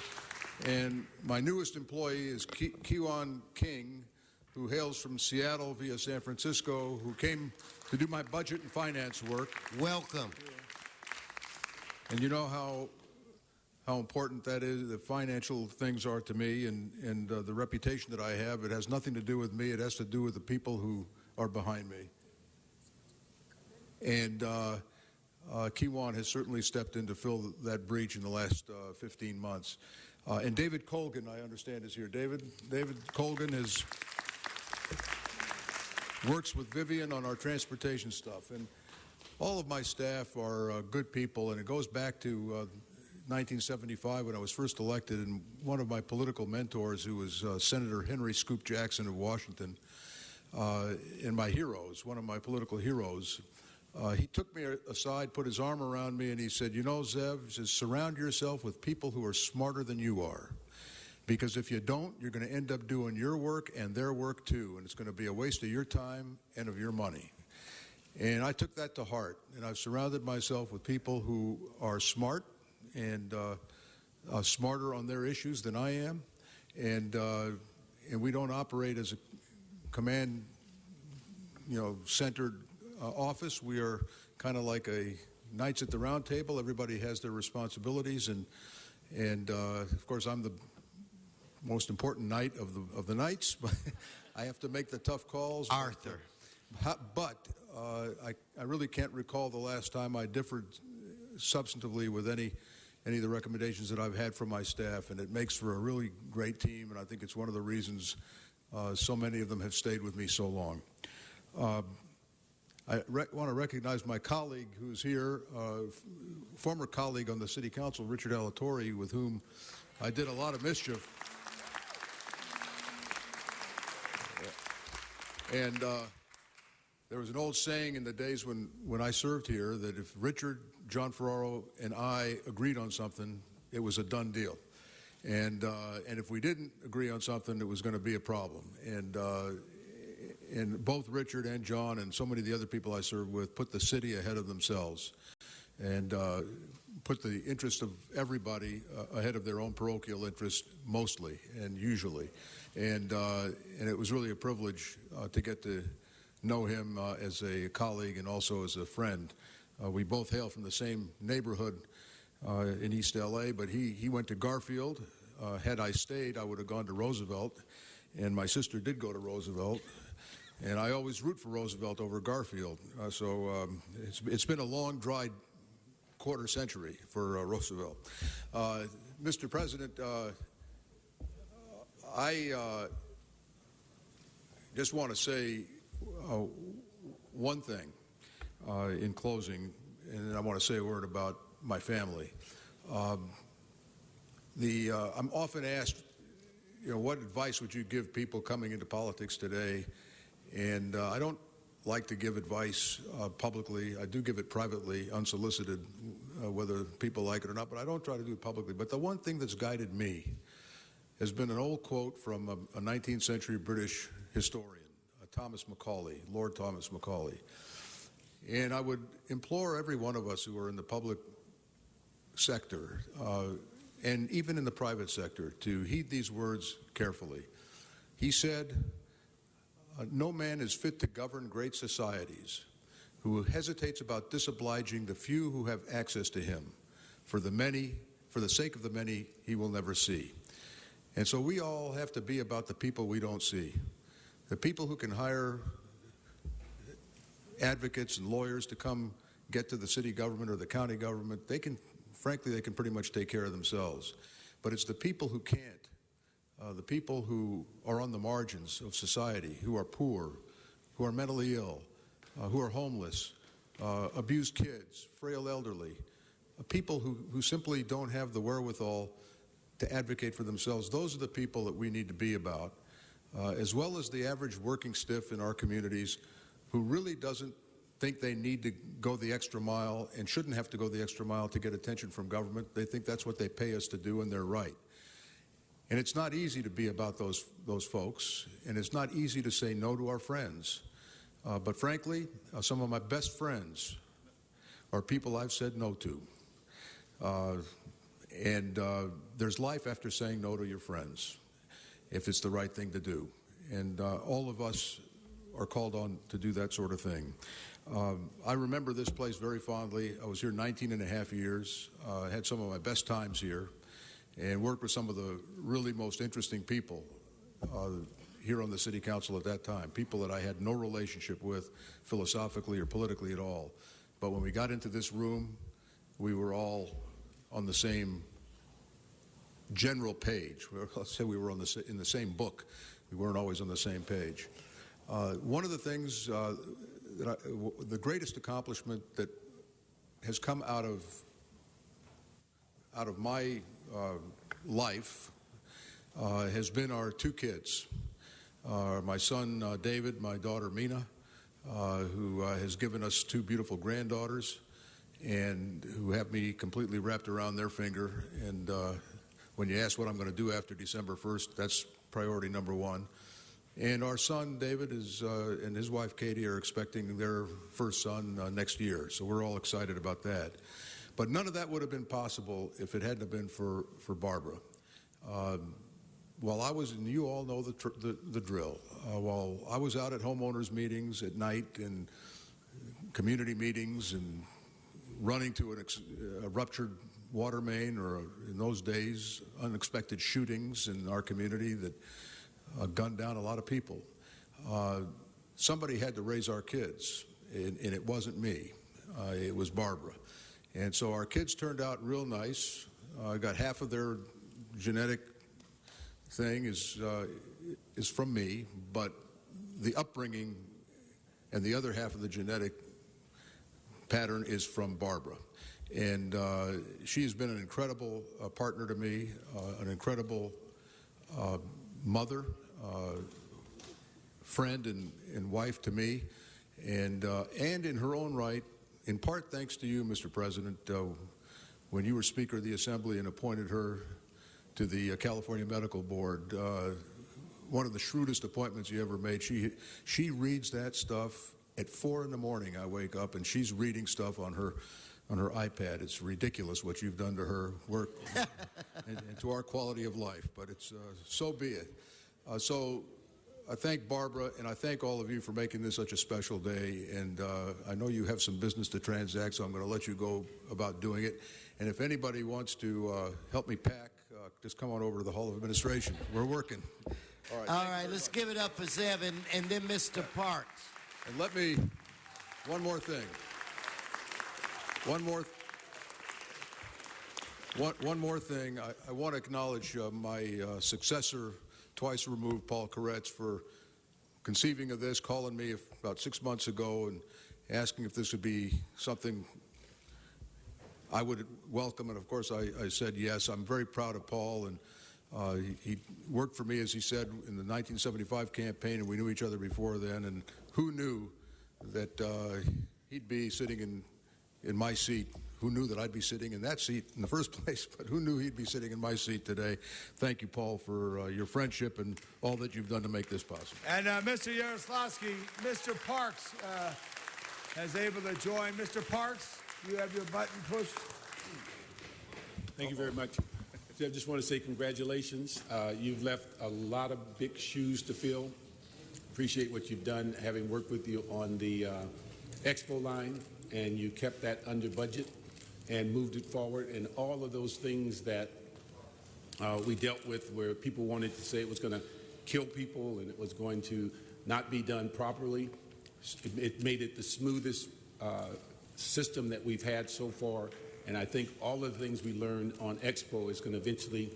And my newest employee is Kiwan King, who hails from Seattle via San Francisco, who came to do my budget and finance work. Welcome. And you know how important that is, the financial things are to me, and the reputation that I have. It has nothing to do with me. It has to do with the people who are behind me. And Kiwan has certainly stepped in to fill that breach in the last 15 months. And David Colgan, I understand, is here. David Colgan works with Vivian on our transportation stuff. And all of my staff are good people, and it goes back to 1975 when I was first elected, and one of my political mentors, who was Senator Henry Scoop Jackson of Washington, and my heroes, one of my political heroes, he took me aside, put his arm around me, and he said, you know, Zev, just surround yourself with people who are smarter than you are. Because if you don't, you're going to end up doing your work and their work too, and it's going to be a waste of your time and of your money. And I took that to heart, and I've surrounded myself with people who are smart and smarter on their issues than I am, and we don't operate as a command, centered office. We are kind of like a Knights at the Round Table. Everybody has their responsibilities, and of course I'm the most important knight of the knights. I have to make the tough calls. Arthur. But I really can't recall the last time I differed substantively with any of the recommendations that I've had from my staff, and it makes for a really great team, and I think it's one of the reasons so many of them have stayed with me so long. I want to recognize my colleague who's here, former colleague on the City Council, Richard Alatorre, with whom I did a lot of mischief. And there was an old saying in the days when I served here that if Richard, John Ferraro, and I agreed on something, it was a done deal. And if we didn't agree on something, it was going to be a problem. And both Richard and John and so many of the other people I served with put the city ahead of themselves and put the interest of everybody ahead of their own parochial interest, mostly and usually. And it was really a privilege to get to know him as a colleague and also as a friend. We both hail from the same neighborhood in East LA, but he went to Garfield. Had I stayed, I would have gone to Roosevelt, and my sister did go to Roosevelt. And I always root for Roosevelt over Garfield. So it's been a long, dry quarter century for Roosevelt. Mr. President, I just want to say one thing in closing, and then I want to say a word about my family. I'm often asked, what advice would you give people coming into politics today? And I don't like to give advice publicly. I do give it privately, unsolicited, whether people like it or not, but I don't try to do it publicly. But the one thing that's guided me has been an old quote from a 19th century British historian, Thomas Macaulay, Lord Thomas Macaulay. And I would implore every one of us who are in the public sector and even in the private sector to heed these words carefully. He said, "No man is fit to govern great societies who hesitates about disobliging the few who have access to him. For the sake of the many, he will never see." And so we all have to be about the people we don't see. The people who can hire advocates and lawyers to come get to the city government or the county government, they can pretty much take care of themselves. But it's the people who can't, the people who are on the margins of society, who are poor, who are mentally ill, who are homeless, abused kids, frail elderly, people who simply don't have the wherewithal to advocate for themselves. Those are the people that we need to be about, as well as the average working stiff in our communities who really doesn't think they need to go the extra mile and shouldn't have to go the extra mile to get attention from government. They think that's what they pay us to do, and they're right. And it's not easy to be about those folks, and it's not easy to say no to our friends. But frankly, some of my best friends are people I've said no to. There's life after saying no to your friends, if it's the right thing to do. And all of us are called on to do that sort of thing. I remember this place very fondly. I was here 19 and a half years. I had some of my best times here and worked with some of the really most interesting people here on the city council at that time, people that I had no relationship with philosophically or politically at all. But when we got into this room, we were all on the same general page. Let's say we were in the same book. We weren't always on the same page. One of the things, the greatest accomplishment that has come out of my life has been our two kids. My son David, my daughter Mina, who has given us two beautiful granddaughters and who have me completely wrapped around their finger. And when you ask what I'm going to do after December 1st, that's priority number one. And our son David and his wife Katie are expecting their first son next year, so we're all excited about that. But none of that would have been possible if it hadn't been for Barbara. While I was, and you all know the drill, while I was out at homeowners meetings at night and community meetings and running to a ruptured water main, or in those days, unexpected shootings in our community that gunned down a lot of people. Somebody had to raise our kids, and it wasn't me. It was Barbara. And so our kids turned out real nice. Got half of their genetic thing is from me, but the upbringing and the other half of the genetic pattern is from Barbara. And she has been an incredible partner to me, an incredible mother, friend and wife to me, and in her own right, in part thanks to you, Mr. President, when you were Speaker of the Assembly and appointed her to the California Medical Board, one of the shrewdest appointments you ever made. She reads that stuff at 4 in the morning. I wake up and she's reading stuff on her iPad. It's ridiculous what you've done to her work and to our quality of life, but it's so be it. So I thank Barbara, and I thank all of you for making this such a special day. And I know you have some business to transact, so I'm going to let you go about doing it. And if anybody wants to help me pack, just come on over to the Hall of Administration. We're working. All right, let's give it up for Zev and then Mr. Parks. And let me, one more thing. One more thing. I want to acknowledge my successor, twice removed, Paul Koretz, for conceiving of this, calling me about 6 months ago and asking if this would be something I would welcome. And of course, I said yes. I'm very proud of Paul, and he worked for me, as he said, in the 1975 campaign, and we knew each other before then. And who knew that he'd be sitting in my seat? Who knew that I'd be sitting in that seat in the first place? But who knew he'd be sitting in my seat today? Thank you, Paul, for your friendship and all that you've done to make this possible. And Mr. Yaroslavsky, Mr. Parks, is able to join. Mr. Parks, you have your button pushed. Thank you very much. I just want to say congratulations. You've left a lot of big shoes to fill. Appreciate what you've done, having worked with you on the Expo line, and you kept that under budget and moved it forward. And all of those things that we dealt with where people wanted to say it was going to kill people and it was going to not be done properly, it made it the smoothest system that we've had so far. And I think all of the things we learned on Expo is going to eventually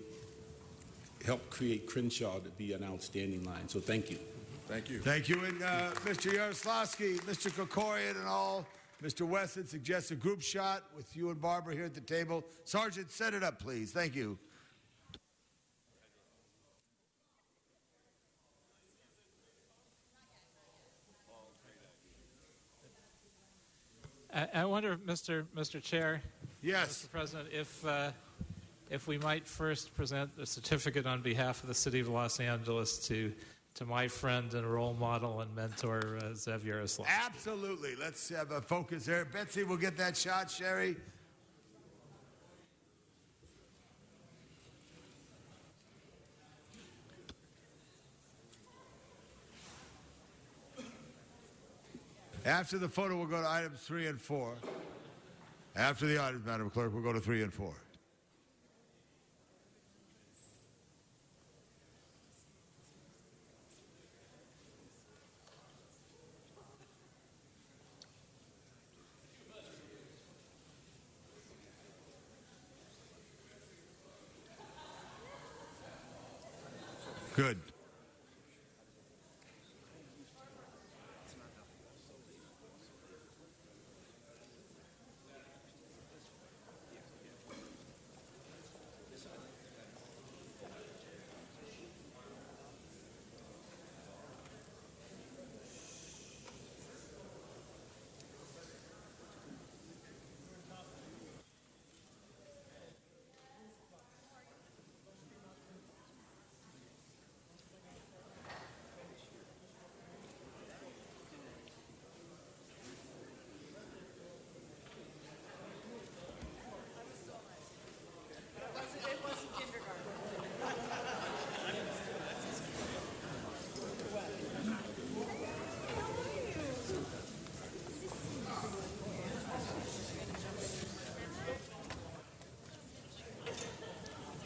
help create Crenshaw to be an outstanding line. So thank you. Thank you. Thank you. And Mr. Yaroslavsky, Mr. Krikorian and all, Mr. Wesson suggests a group shot with you and Barbara here at the table. Sergeant, set it up, please. Thank you. I wonder, Mr. Chair. Yes. Mr. President, if we might first present a certificate on behalf of the City of Los Angeles to my friend and role model and mentor, Zev Yaroslavsky. Absolutely. Let's have a focus there. Betsy will get that shot. Sherry. After the photo, we'll go to items 3 and 4. After the items, Madam Clerk, we'll go to 3 and 4. Good.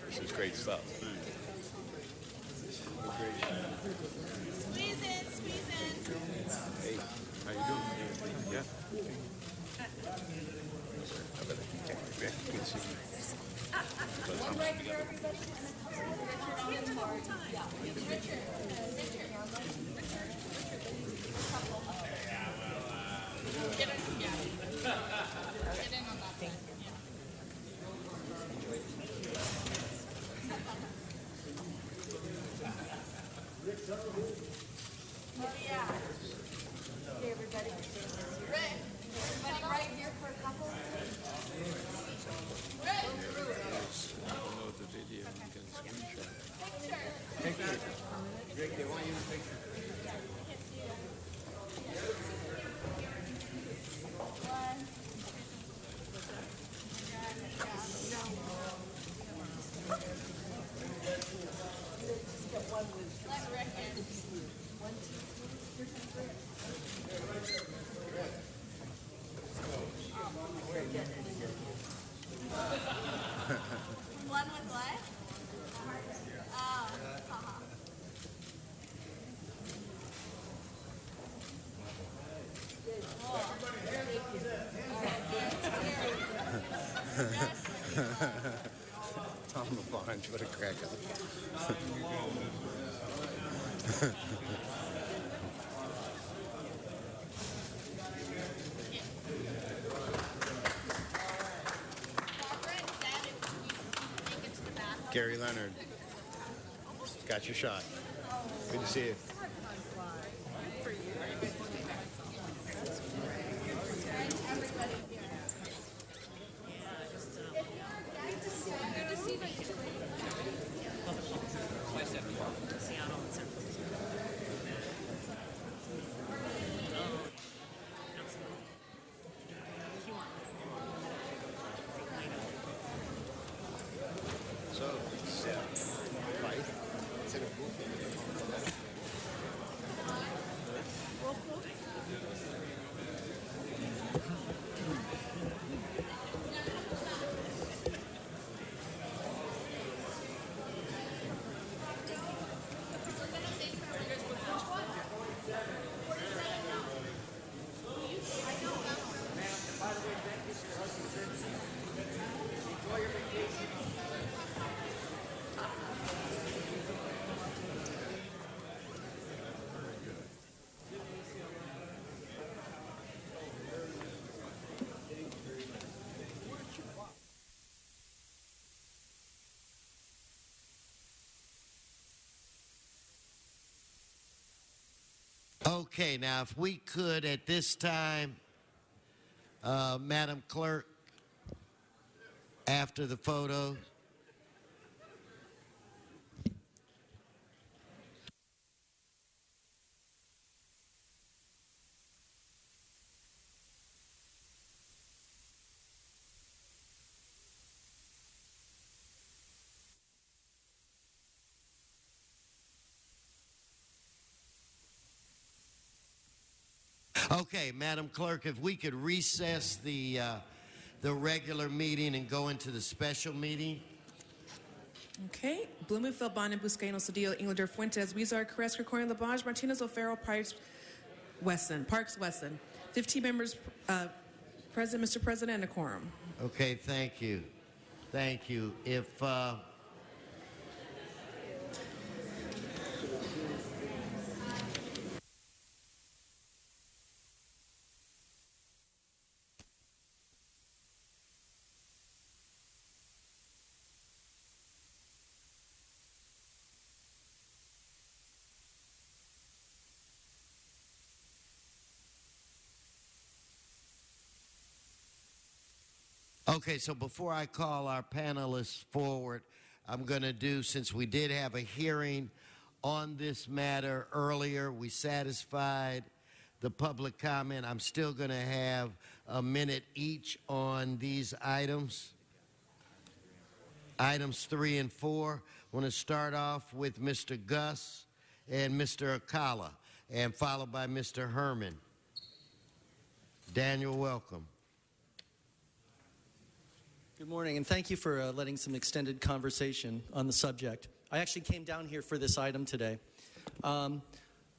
This is great stuff. Squeeze in. Hey, how you doing? Yeah. Good to see you. One right here, everybody, and a couple of Richard. Get in, Get in on that thing. Oh, yeah. Hey, everybody. Rick, everybody right here for a couple? Rick! Download the video and get a screenshot. Picture. Rick, they want you to picture. One with what? Oh, Tom LaBonge, what a cracker. Gary Leonard, got your shot. Good to see you. Okay, now if we could at this time, Madam Clerk, after the photos. Okay, Madam Clerk, if we could recess the regular meeting and go into the special meeting. Okay. Blumenfeld, Bonin, Buscaino, Cedillo, Englander, Fuentes, Weezer, Caress, Krikorian, Labange, Martinez, O'Farrell, Parks, Wesson. 15 members present, Mr. President, and a quorum. Okay, thank you. Thank you. If Okay, so before I call our panelists forward, I'm going to do, since we did have a hearing on this matter earlier, we satisfied the public comment. I'm still going to have a minute each on these items. Items 3 and 4. I want to start off with Mr. Gus and Mr. Akala, and followed by Mr. Herman. Daniel, welcome. Good morning, and thank you for letting some extended conversation on the subject. I actually came down here for this item today.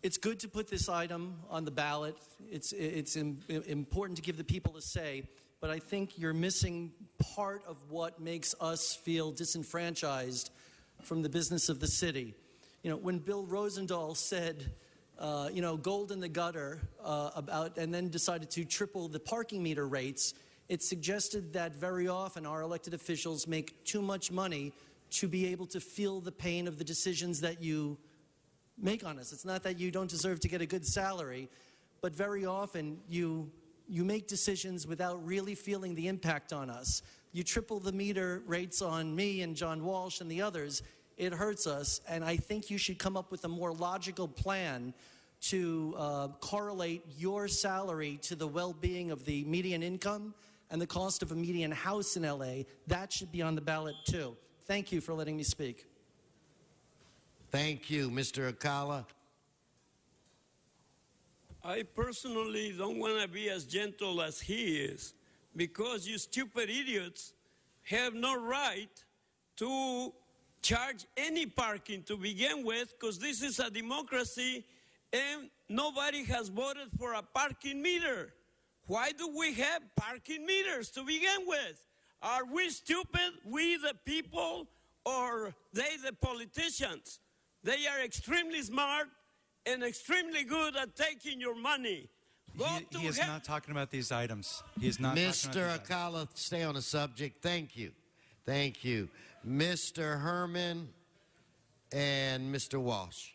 It's good to put this item on the ballot. It's important to give the people a say, but I think you're missing part of what makes us feel disenfranchised from the business of the city. You know, when Bill Rosendahl said, gold in the gutter and then decided to triple the parking meter rates, it suggested that very often our elected officials make too much money to be able to feel the pain of the decisions that you make on us. It's not that you don't deserve to get a good salary, but very often you make decisions without really feeling the impact on us. You triple the meter rates on me and John Walsh and the others, it hurts us, and I think you should come up with a more logical plan to correlate your salary to the well-being of the median income and the cost of a median house in LA. That should be on the ballot too. Thank you for letting me speak. Thank you, Mr. Akala. I personally don't want to be as gentle as he is, because you stupid idiots have no right to charge any parking to begin with, because this is a democracy and nobody has voted for a parking meter. Why do we have parking meters to begin with? Are we stupid, we the people, or they the politicians? They are extremely smart and extremely good at taking your money. He is not talking about these items. He is not Mr. Akala, stay on the subject. Thank you. Thank you. Mr. Herman and Mr. Walsh.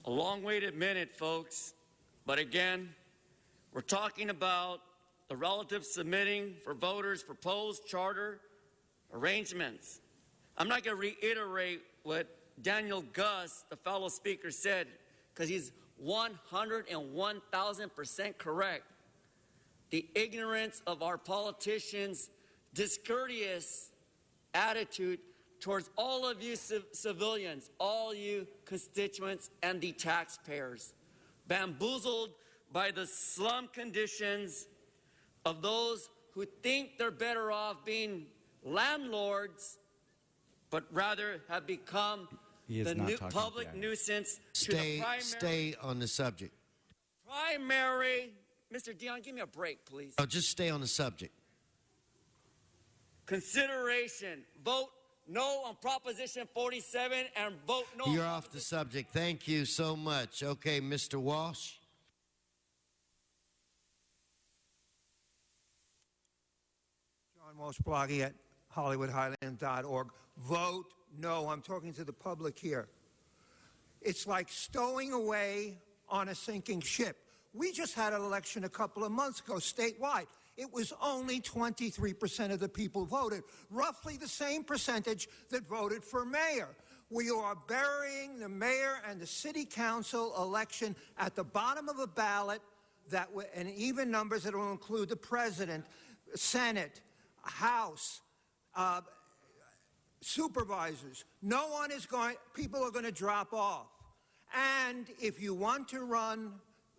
A long-awaited minute, folks. But again, we're talking about the relative submitting for voters proposed charter arrangements. I'm not going to reiterate what Daniel Gus, the fellow speaker, said, because he's 101,000% correct. The ignorance of our politicians' discourteous attitude towards all of you civilians, all you constituents, and the taxpayers, bamboozled by the slum conditions of those who think they're better off being landlords, but rather have become the new public nuisance to the primary. Stay on the subject. Primary. Mr. Dion, give me a break, please. Oh, just stay on the subject. Consideration. Vote no on Proposition 47 and vote no. You're off the subject. Thank you so much. Okay, Mr. Walsh. John Walsh blogging at HollywoodHighlands.org. Vote no. I'm talking to the public here. It's like stowing away on a sinking ship. We just had an election a couple of months ago statewide. It was only 23% of the people voted, roughly the same percentage that voted for mayor. We are burying the mayor and the city council election at the bottom of a ballot and even numbers that will include the president, Senate, House, supervisors. No one is going, people are going to drop off. And if you want to run,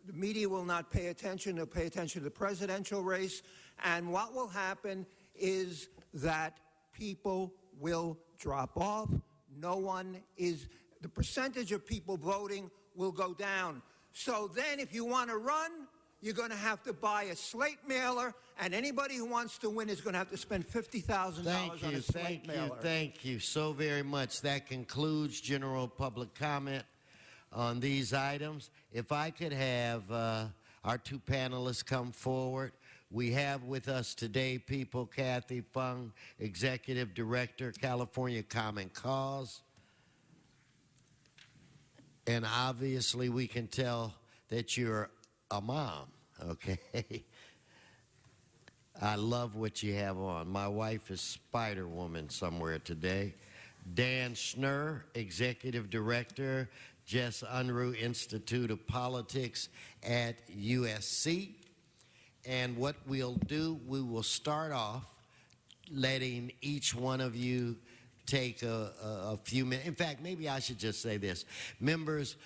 the media will not pay attention. They'll pay attention to the presidential race. And what will happen is that people will drop off. The percentage of people voting will go down. So then if you want to run, you're going to have to buy a slate mailer, and anybody who wants to win is going to have to spend $50,000 on a slate mailer. Thank you so very much. That concludes general public comment on these items. If I could have our two panelists come forward. We have with us today people, Kathy Fung, Executive Director, California Common Cause. And obviously we can tell that you're a mom, okay? I love what you have on. My wife is Spider-Woman somewhere today. Dan Schnurr, Executive Director, Jess Unruh Institute of Politics at USC. And what we'll do, we will start off letting each one of you take a few minutes. In fact, maybe I should just say this. Members,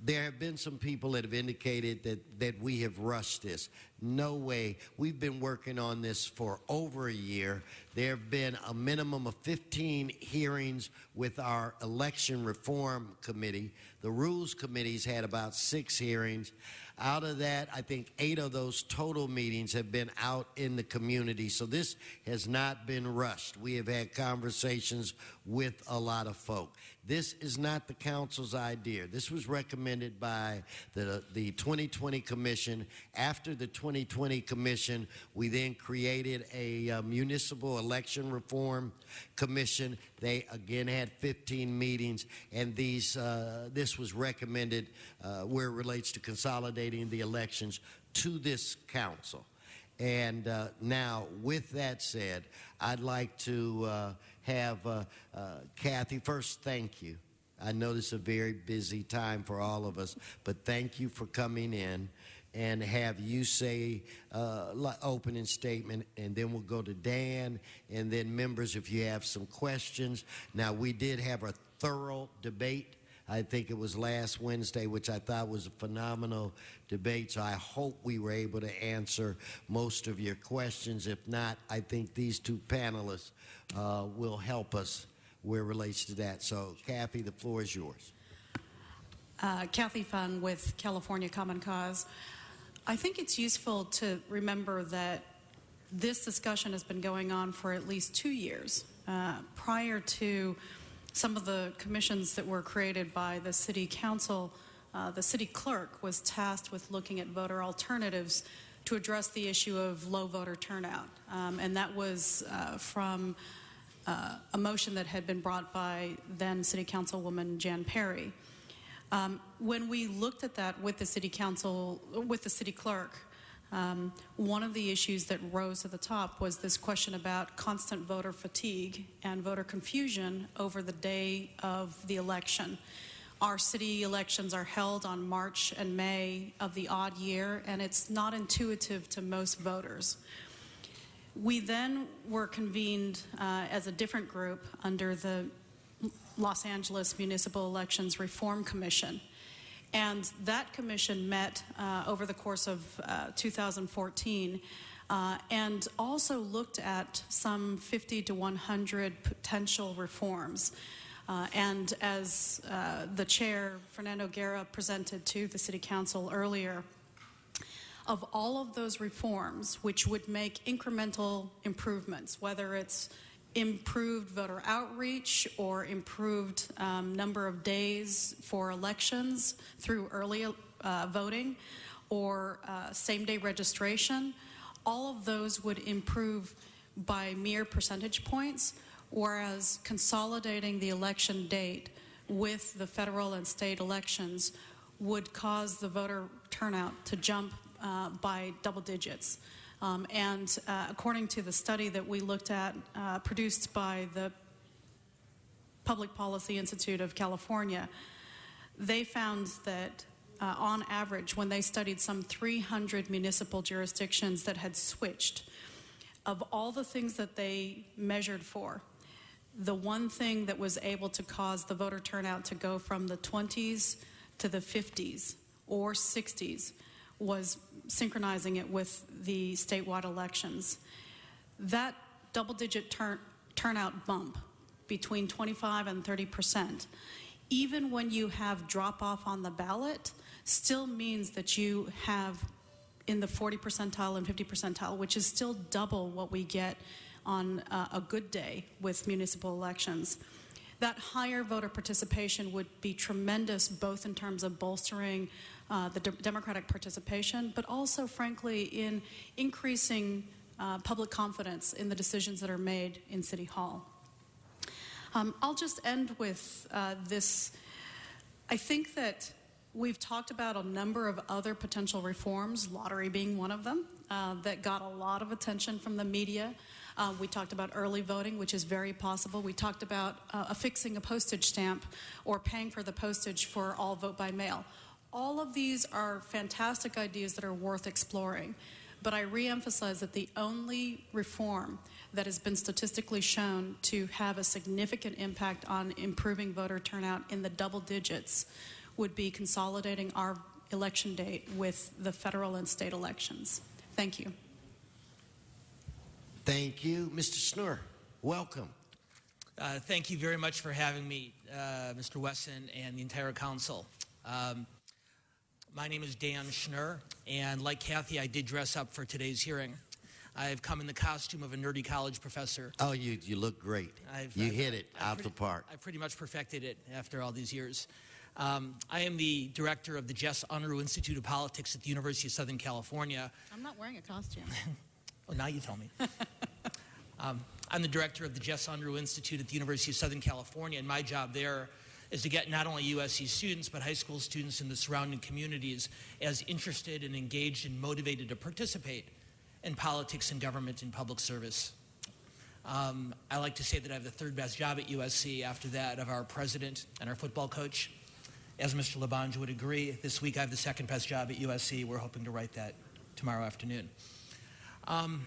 there have been some people that have indicated that we have rushed this. No way. We've been working on this for over a year. There have been a minimum of 15 hearings with our Election Reform Committee. The Rules Committee's had about 6 hearings. Out of that, I think 8 of those total meetings have been out in the community. So this has not been rushed. We have had conversations with a lot of folk. This is not the council's idea. This was recommended by the 2020 Commission. After the 2020 Commission, we then created a Municipal Election Reform Commission. They again had 15 meetings, and this was recommended where it relates to consolidating the elections to this council. And now, with that said, I'd like to have Kathy. First, thank you. I know this is a very busy time for all of us, but thank you for coming in, and have you say opening statement, and then we'll go to Dan, and then members, if you have some questions. Now, we did have a thorough debate. I think it was last Wednesday, which I thought was a phenomenal debate. So I hope we were able to answer most of your questions. If not, I think these two panelists will help us where it relates to that. So, Kathy, the floor is yours. Kathy Fung with California Common Cause. I think it's useful to remember that this discussion has been going on for at least 2 years. Prior to some of the commissions that were created by the city council, the city clerk was tasked with looking at voter alternatives to address the issue of low voter turnout. And that was from a motion that had been brought by then City Councilwoman Jan Perry. When we looked at that with the city council, with the city clerk, one of the issues that rose to the top was this question about constant voter fatigue and voter confusion over the day of the election. Our city elections are held on March and May of the odd year, and it's not intuitive to most voters. We then were convened as a different group under the Los Angeles Municipal Elections Reform Commission. And that commission met over the course of 2014 and also looked at some 50 to 100 potential reforms. And as the chair, Fernando Guerra, presented to the City Council earlier, of all of those reforms, which would make incremental improvements, whether it's improved voter outreach or improved number of days for elections through early voting or same-day registration, all of those would improve by mere percentage points, whereas consolidating the election date with the federal and state elections would cause the voter turnout to jump by double digits. According to the study that we looked at, produced by the Public Policy Institute of California, they found that on average, when they studied some 300 municipal jurisdictions that had switched, of all the things that they measured for, the one thing that was able to cause the voter turnout to go from the 20s to the 50s or 60s was synchronizing it with the statewide elections. That double-digit turnout bump between 25 and 30%, even when you have drop-off on the ballot, still means that you have in the 40 percentile and 50 percentile, which is still double what we get on a good day with municipal elections. That higher voter participation would be tremendous, both in terms of bolstering the democratic participation, but also, frankly, in increasing public confidence in the decisions that are made in City Hall. I'll just end with this. I think that we've talked about a number of other potential reforms, lottery being one of them, that got a lot of attention from the media. We talked about early voting, which is very possible. We talked about affixing a postage stamp or paying for the postage for all vote by mail. All of these are fantastic ideas that are worth exploring. But I reemphasize that the only reform that has been statistically shown to have a significant impact on improving voter turnout in the double digits would be consolidating our election date with the federal and state elections. Thank you. Thank you. Mr. Schnur, welcome. Thank you very much for having me, Mr. Wesson and the entire council. My name is Dan Schnur, and like Kathy, I did dress up for today's hearing. I've come in the costume of a nerdy college professor. Oh, you look great. You hit it out the park. I pretty much perfected it after all these years. I am the director of the Jess Unruh Institute of Politics at the University of Southern California. I'm not wearing a costume. Well, now you tell me. I'm the director of the Jess Unruh Institute at the University of Southern California, and my job there is to get not only USC students, but high school students in the surrounding communities as interested and engaged and motivated to participate in politics and government and public service. I like to say that I have the third best job at USC after that of our president and our football coach. As Mr. Labange would agree, this week I have the second best job at USC. We're hoping to write that tomorrow afternoon. I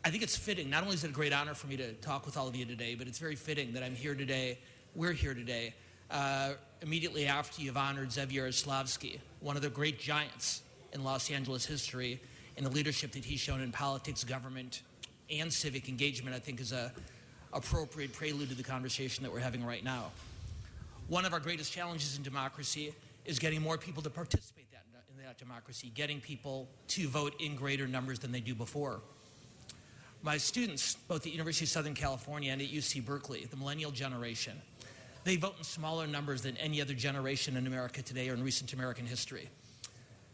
think it's fitting, not only is it a great honor for me to talk with all of you today, but it's very fitting that I'm here today, we're here today, immediately after you've honored Zev Yaroslavsky, one of the great giants in Los Angeles history, and the leadership that he's shown in politics, government, and civic engagement, I think is a appropriate prelude to the conversation that we're having right now. One of our greatest challenges in democracy is getting more people to participate in that democracy, getting people to vote in greater numbers than they do before. My students, both at the University of Southern California and at UC Berkeley, the millennial generation, they vote in smaller numbers than any other generation in America today or in recent American history.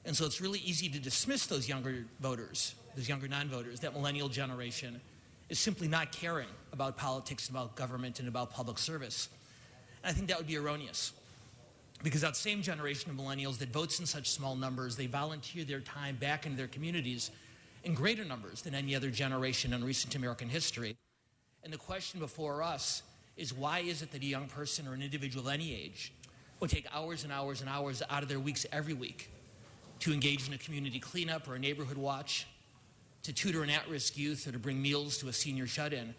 And so it's really easy to dismiss those younger voters, those younger non-voters, that millennial generation is simply not caring about politics, about government, and about public service. And I think that would be erroneous, because that same generation of millennials that votes in such small numbers, they volunteer their time back into their communities in greater numbers than any other generation in recent American history. And the question before us is, why is it that a young person or an individual of any age would take hours and hours and hours out of their weeks every week to engage in a community cleanup or a neighborhood watch, to tutor an at-risk youth or to bring meals to a senior shut-in,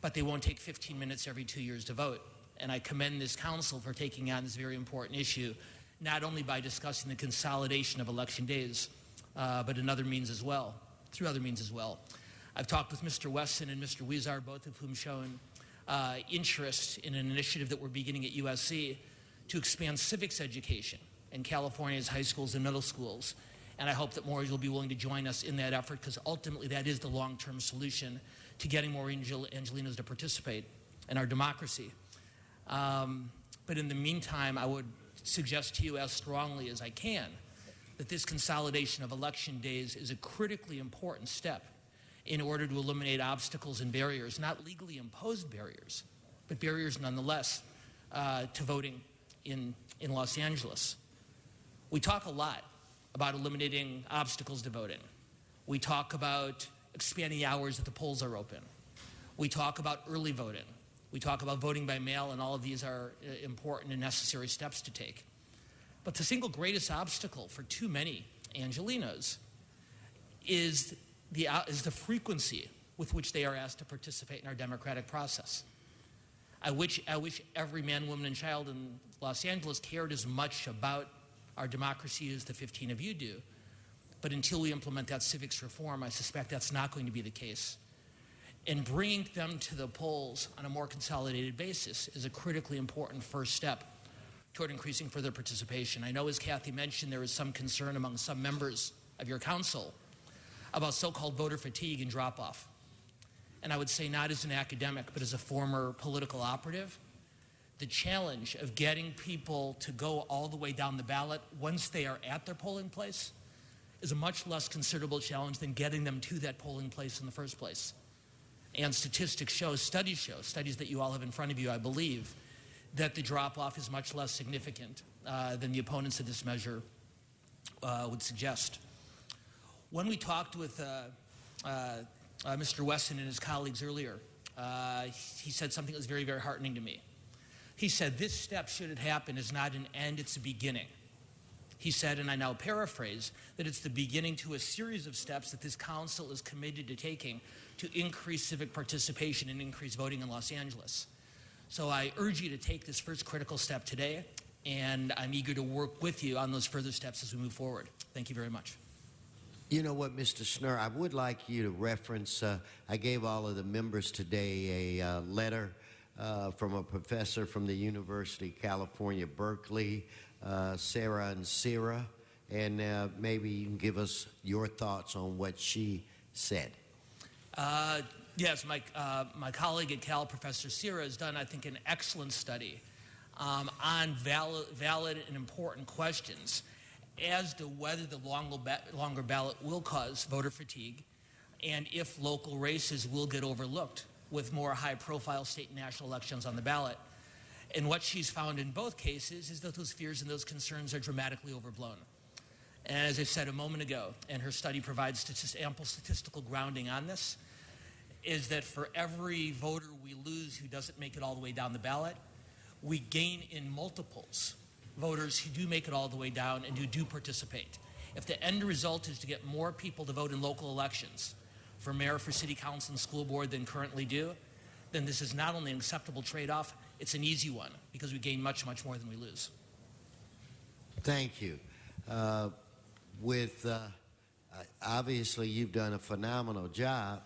but they won't take 15 minutes every 2 years to vote? And I commend this council for taking on this very important issue, not only by discussing the consolidation of election days, but in other means as well. Through other means as well. I've talked with Mr. Wesson and Mr. Huizar, both of whom shown interest in an initiative that we're beginning at USC to expand civics education in California's high schools and middle schools. And I hope that more of you will be willing to join us in that effort, because ultimately that is the long-term solution to getting more Angelinos to participate in our democracy. But in the meantime, I would suggest to you as strongly as I can that this consolidation of election days is a critically important step in order to eliminate obstacles and barriers, not legally imposed barriers, but barriers nonetheless to voting in Los Angeles. We talk a lot about eliminating obstacles to voting. We talk about expanding hours that the polls are open. We talk about early voting. We talk about voting by mail, and all of these are important and necessary steps to take. But the single greatest obstacle for too many Angelenos is the frequency with which they are asked to participate in our democratic process. I wish every man, woman, and child in Los Angeles cared as much about our democracy as the 15 of you do. But until we implement that civics reform, I suspect that's not going to be the case. And bringing them to the polls on a more consolidated basis is a critically important first step toward increasing further participation. I know, as Kathy mentioned, there is some concern among some members of your council about so-called voter fatigue and drop-off. And I would say, not as an academic, but as a former political operative, the challenge of getting people to go all the way down the ballot once they are at their polling place is a much less considerable challenge than getting them to that polling place in the first place. And statistics show, studies that you all have in front of you, I believe, that the drop-off is much less significant than the opponents of this measure would suggest. When we talked with Mr. Wesson and his colleagues earlier, he said something that was very, very heartening to me. He said, this step, should it happen, is not an end, it's a beginning. He said, and I now paraphrase, that it's the beginning to a series of steps that this council is committed to taking to increase civic participation and increase voting in Los Angeles. So I urge you to take this first critical step today, and I'm eager to work with you on those further steps as we move forward. Thank you very much. You know what, Mr. Schnurr, I would like you to reference, I gave all of the members today a letter from a professor from the University of California, Berkeley, Sarah Ansira, and maybe you can give us your thoughts on what she said. Yes, my colleague at Cal, Professor Sierra, has done, I think, an excellent study on valid and important questions as to whether the longer ballot will cause voter fatigue and if local races will get overlooked with more high-profile state and national elections on the ballot. And what she's found in both cases is that those fears and those concerns are dramatically overblown. And as I said a moment ago, and her study provides ample statistical grounding on this, is that for every voter we lose who doesn't make it all the way down the ballot, we gain in multiples voters who do make it all the way down and who do participate. If the end result is to get more people to vote in local elections for mayor, for city council, and school board than currently do, then this is not only an acceptable trade-off, it's an easy one, because we gain much, much more than we lose. Thank you. Obviously, you've done a phenomenal job.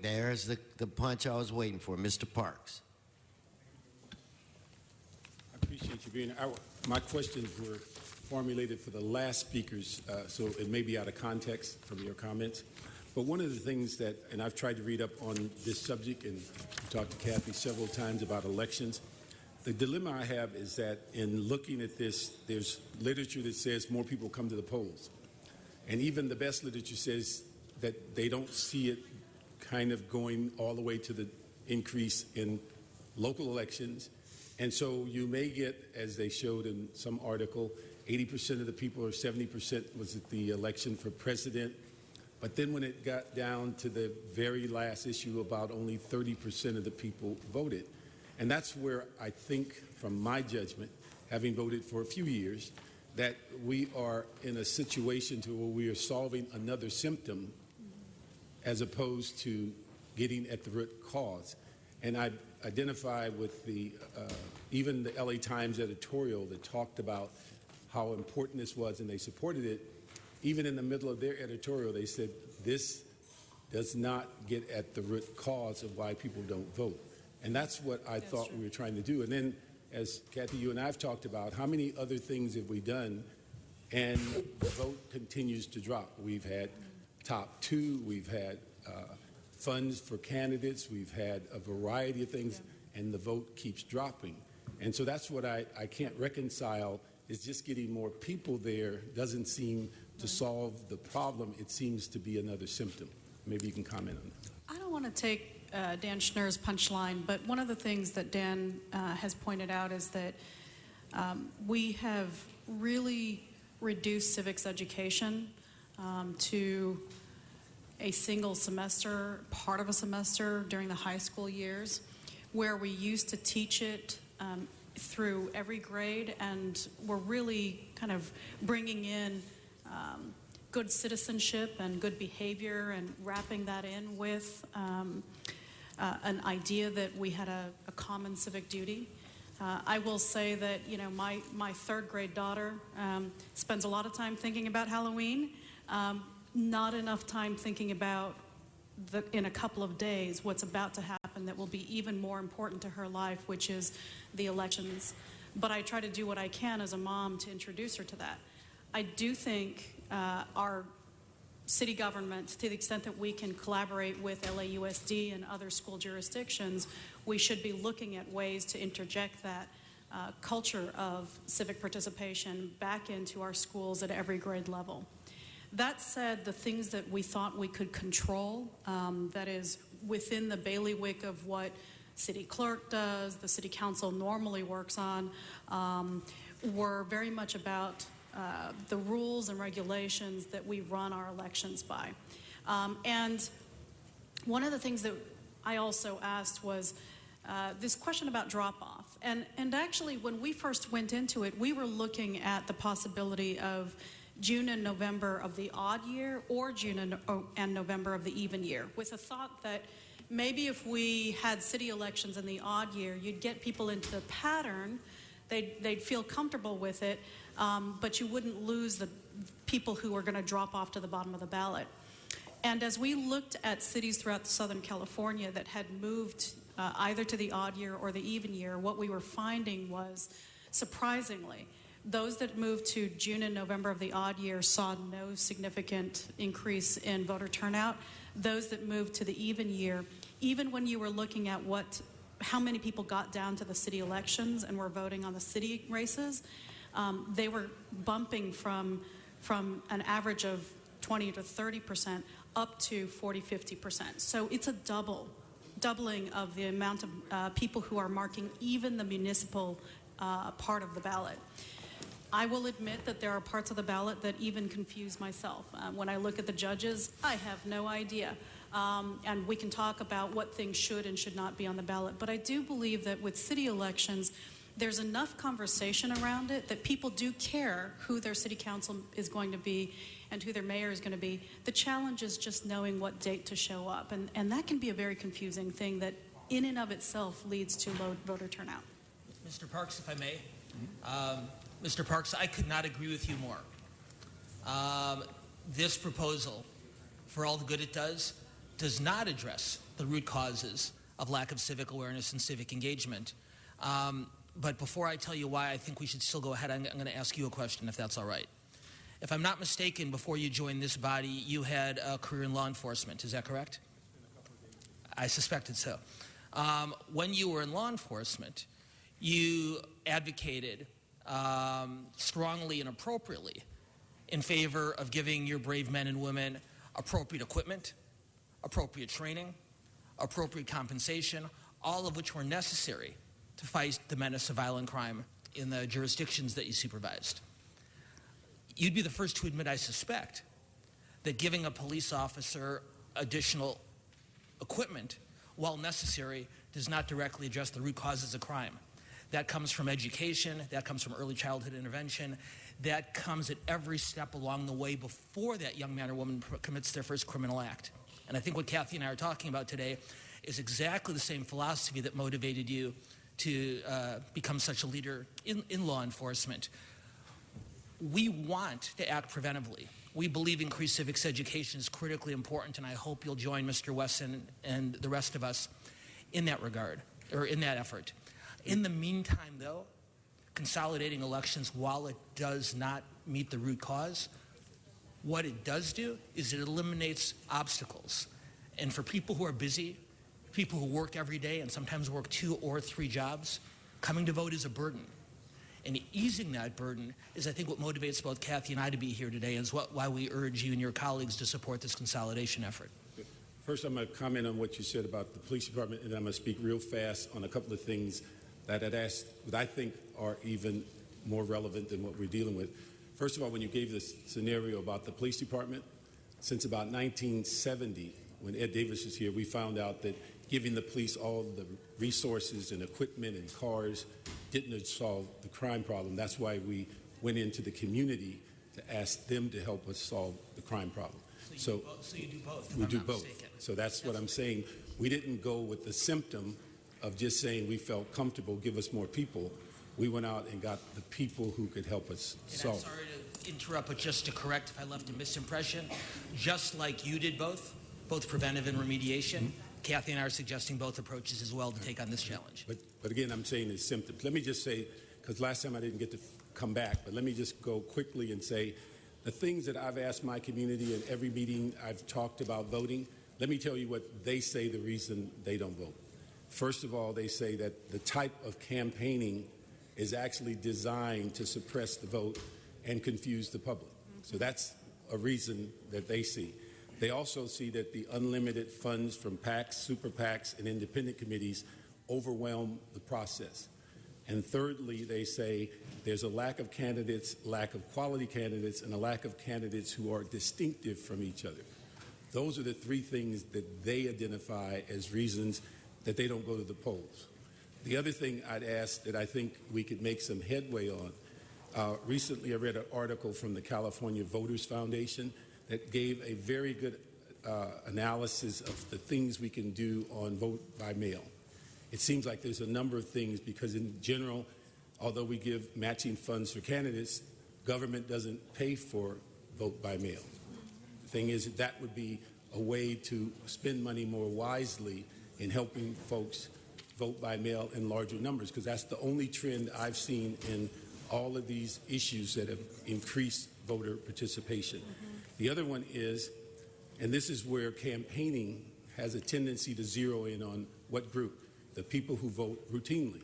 There's the punch I was waiting for, Mr. Parks. I appreciate you being here. My questions were formulated for the last speakers, so it may be out of context from your comments. But one of the things that, and I've tried to read up on this subject and talked to Kathy several times about elections, the dilemma I have is that in looking at this, there's literature that says more people come to the polls. And even the best literature says that they don't see it kind of going all the way to the increase in local elections. And so you may get, as they showed in some article, 80% of the people or 70% was at the election for president. But then when it got down to the very last issue, about only 30% of the people voted. And that's where I think, from my judgment, having voted for a few years, that we are in a situation to where we are solving another symptom as opposed to getting at the root cause. And I identify with even the LA Times editorial that talked about how important this was, and they supported it. Even in the middle of their editorial, they said this does not get at the root cause of why people don't vote. And that's what I thought we were trying to do. And then, as Kathy, you and I have talked about, how many other things have we done, and the vote continues to drop? We've had Top 2, we've had funds for candidates, we've had a variety of things, and the vote keeps dropping. And so that's what I can't reconcile is just getting more people there doesn't seem to solve the problem. It seems to be another symptom. Maybe you can comment on that. I don't want to take Dan Schnurr's punchline, but one of the things that Dan has pointed out is that we have really reduced civics education to a single semester, part of a semester during the high school years, where we used to teach it through every grade, and we're really kind of bringing in good citizenship and good behavior and wrapping that in with an idea that we had a common civic duty. I will say that, you know, my third grade daughter spends a lot of time thinking about Halloween, not enough time thinking about in a couple of days what's about to happen that will be even more important to her life, which is the elections. But I try to do what I can as a mom to introduce her to that. I do think our city government, to the extent that we can collaborate with LAUSD and other school jurisdictions, we should be looking at ways to interject that culture of civic participation back into our schools at every grade level. That said, the things that we thought we could control, that is within the bailiwick of what city clerk does, the city council normally works on, were very much about the rules and regulations that we run our elections by. And one of the things that I also asked was this question about drop-off. And actually, when we first went into it, we were looking at the possibility of June and November of the odd year or June and November of the even year, with a thought that maybe if we had city elections in the odd year, you'd get people into the pattern, they'd feel comfortable with it, but you wouldn't lose the people who are going to drop off to the bottom of the ballot. And as we looked at cities throughout Southern California that had moved either to the odd year or the even year, what we were finding was, surprisingly, those that moved to June and November of the odd year saw no significant increase in voter turnout. Those that moved to the even year, even when you were looking at how many people got down to the city elections and were voting on the city races, they were bumping from an average of 20 to 30% up to 40, 50%. So it's a doubling of the amount of people who are marking even the municipal part of the ballot. I will admit that there are parts of the ballot that even confuse myself. When I look at the judges, I have no idea. And we can talk about what things should and should not be on the ballot. But I do believe that with city elections, there's enough conversation around it that people do care who their city council is going to be and who their mayor is going to be. The challenge is just knowing what date to show up. And that can be a very confusing thing that in and of itself leads to low voter turnout. Mr. Parks, if I may. Mr. Parks, I could not agree with you more. This proposal, for all the good it does not address the root causes of lack of civic awareness and civic engagement. But before I tell you why I think we should still go ahead, I'm going to ask you a question, if that's all right. If I'm not mistaken, before you joined this body, you had a career in law enforcement. Is that correct? I suspected so. When you were in law enforcement, you advocated strongly and appropriately in favor of giving your brave men and women appropriate equipment, appropriate training, appropriate compensation, all of which were necessary to fight the menace of violent crime in the jurisdictions that you supervised. You'd be the first to admit, I suspect, that giving a police officer additional equipment, while necessary, does not directly address the root causes of crime. That comes from education, that comes from early childhood intervention, that comes at every step along the way before that young man or woman commits their first criminal act. And I think what Kathy and I are talking about today is exactly the same philosophy that motivated you to become such a leader in law enforcement. We want to act preventively. We believe increased civics education is critically important, and I hope you'll join Mr. Wesson and the rest of us in that regard, or in that effort. In the meantime, though, consolidating elections, while it does not meet the root cause, what it does do is it eliminates obstacles. And for people who are busy, people who work every day and sometimes work 2 or 3 jobs, coming to vote is a burden. And easing that burden is, I think, what motivates both Kathy and I to be here today, and is why we urge you and your colleagues to support this consolidation effort. First, I'm going to comment on what you said about the police department, and I'm going to speak real fast on a couple of things that I think are even more relevant than what we're dealing with. First of all, when you gave this scenario about the police department, since about 1970, when Ed Davis was here, we found out that giving the police all the resources and equipment and cars didn't solve the crime problem. That's why we went into the community to ask them to help us solve the crime problem. So you do both? We do both. So that's what I'm saying. We didn't go with the symptom of just saying we felt comfortable, give us more people. We went out and got the people who could help us solve. I'm sorry to interrupt, but just to correct if I left a misimpression, just like you did both preventive and remediation, Kathy and I are suggesting both approaches as well to take on this challenge. But again, I'm saying it's symptoms. Let me just say, because last time I didn't get to come back, but let me just go quickly and say the things that I've asked my community in every meeting I've talked about voting, let me tell you what they say the reason they don't vote. First of all, they say that the type of campaigning is actually designed to suppress the vote and confuse the public. So that's a reason that they see. They also see that the unlimited funds from PACs, super PACs, and independent committees overwhelm the process. And thirdly, they say there's a lack of candidates, lack of quality candidates, and a lack of candidates who are distinctive from each other. Those are the three things that they identify as reasons that they don't go to the polls. The other thing I'd ask that I think we could make some headway on, recently I read an article from the California Voters Foundation that gave a very good analysis of the things we can do on vote by mail. It seems like there's a number of things because in general, although we give matching funds for candidates, government doesn't pay for vote by mail. The thing is that would be a way to spend money more wisely in helping folks vote by mail in larger numbers, because that's the only trend I've seen in all of these issues that have increased voter participation. The other one is, and this is where campaigning has a tendency to zero in on what group? The people who vote routinely.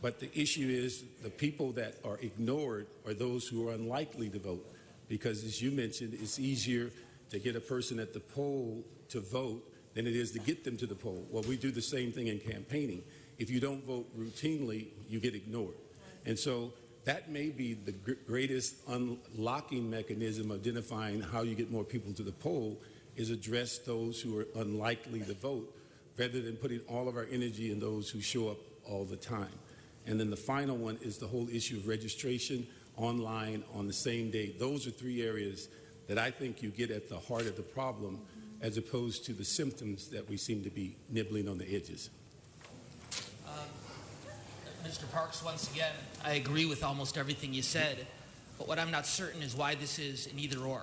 But the issue is the people that are ignored are those who are unlikely to vote, because as you mentioned, it's easier to get a person at the poll to vote than it is to get them to the poll. Well, we do the same thing in campaigning. If you don't vote routinely, you get ignored. And so that may be the greatest unlocking mechanism of identifying how you get more people to the poll is address those who are unlikely to vote rather than putting all of our energy in those who show up all the time. And then the final one is the whole issue of registration online on the same day. Those are three areas that I think you get at the heart of the problem as opposed to the symptoms that we seem to be nibbling on the edges. Mr. Parks, once again, I agree with almost everything you said, but what I'm not certain is why this is an either or.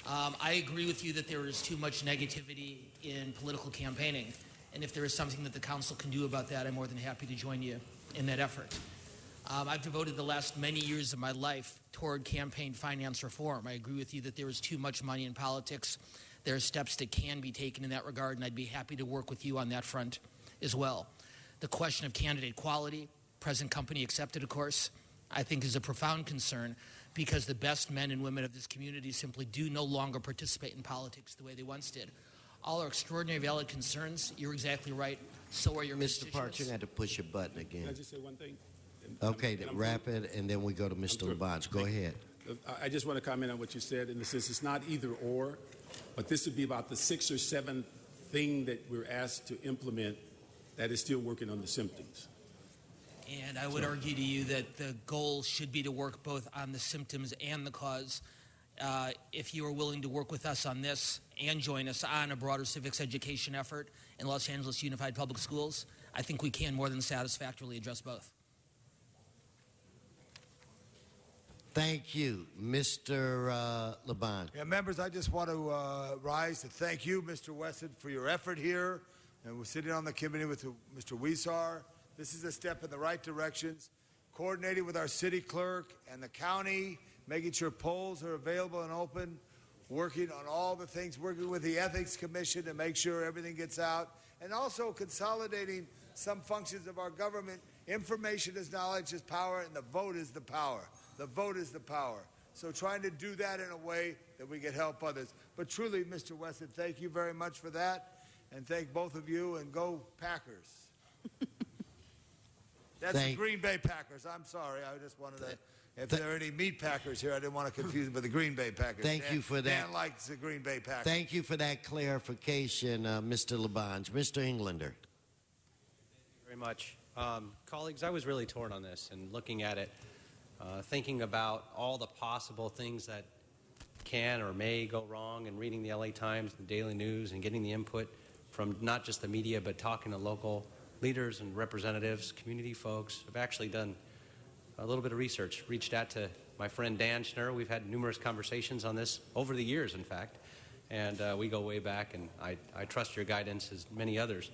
I agree with you that there is too much negativity in political campaigning, and if there is something that the council can do about that, I'm more than happy to join you in that effort. I've devoted the last many years of my life toward campaign finance reform. I agree with you that there is too much money in politics. There are steps that can be taken in that regard, and I'd be happy to work with you on that front as well. The question of candidate quality, present company accepted, of course, I think is a profound concern because the best men and women of this community simply do no longer participate in politics the way they once did. All are extraordinary valid concerns. You're exactly right. So are your Mr. Parks, you're going to have to push your button again. Can I just say one thing? Okay, wrap it, and then we go to Mr. Labange. Go ahead. I just want to comment on what you said in the sense it's not either or, but this would be about the 6th or 7th thing that we're asked to implement that is still working on the symptoms. And I would argue to you that the goal should be to work both on the symptoms and the cause. If you are willing to work with us on this and join us on a broader civics education effort in Los Angeles Unified Public Schools, I think we can more than satisfactorily address both. Thank you. Mr. Labange. Yeah, members, I just want to rise to thank you, Mr. Wesson, for your effort here. And we're sitting on the committee with Mr. Huizar. This is a step in the right directions. Coordinating with our city clerk and the county, making sure polls are available and open, working on all the things, working with the Ethics Commission to make sure everything gets out, and also consolidating some functions of our government Information is knowledge is power, and the vote is the power. The vote is the power. So trying to do that in a way that we can help others. But truly, Mr. Weston, thank you very much for that. And thank both of you, and go Packers. That's the Green Bay Packers. I'm sorry. I just wanted to, if there are any meat Packers here, I didn't want to confuse them with the Green Bay Packers. Thank you for that. Dan likes the Green Bay Packers. Thank you for that clarification, Mr. Labange. Mr. Englander. Very much. Colleagues, I was really torn on this and looking at it, thinking about all the possible things that can or may go wrong, and reading the LA Times, the Daily News, and getting the input from not just the media, but talking to local leaders and representatives, community folks. I've actually done a little bit of research, reached out to my friend Dan Schnur. We've had numerous conversations on this over the years, in fact, and we go way back, and I trust your guidance as many others.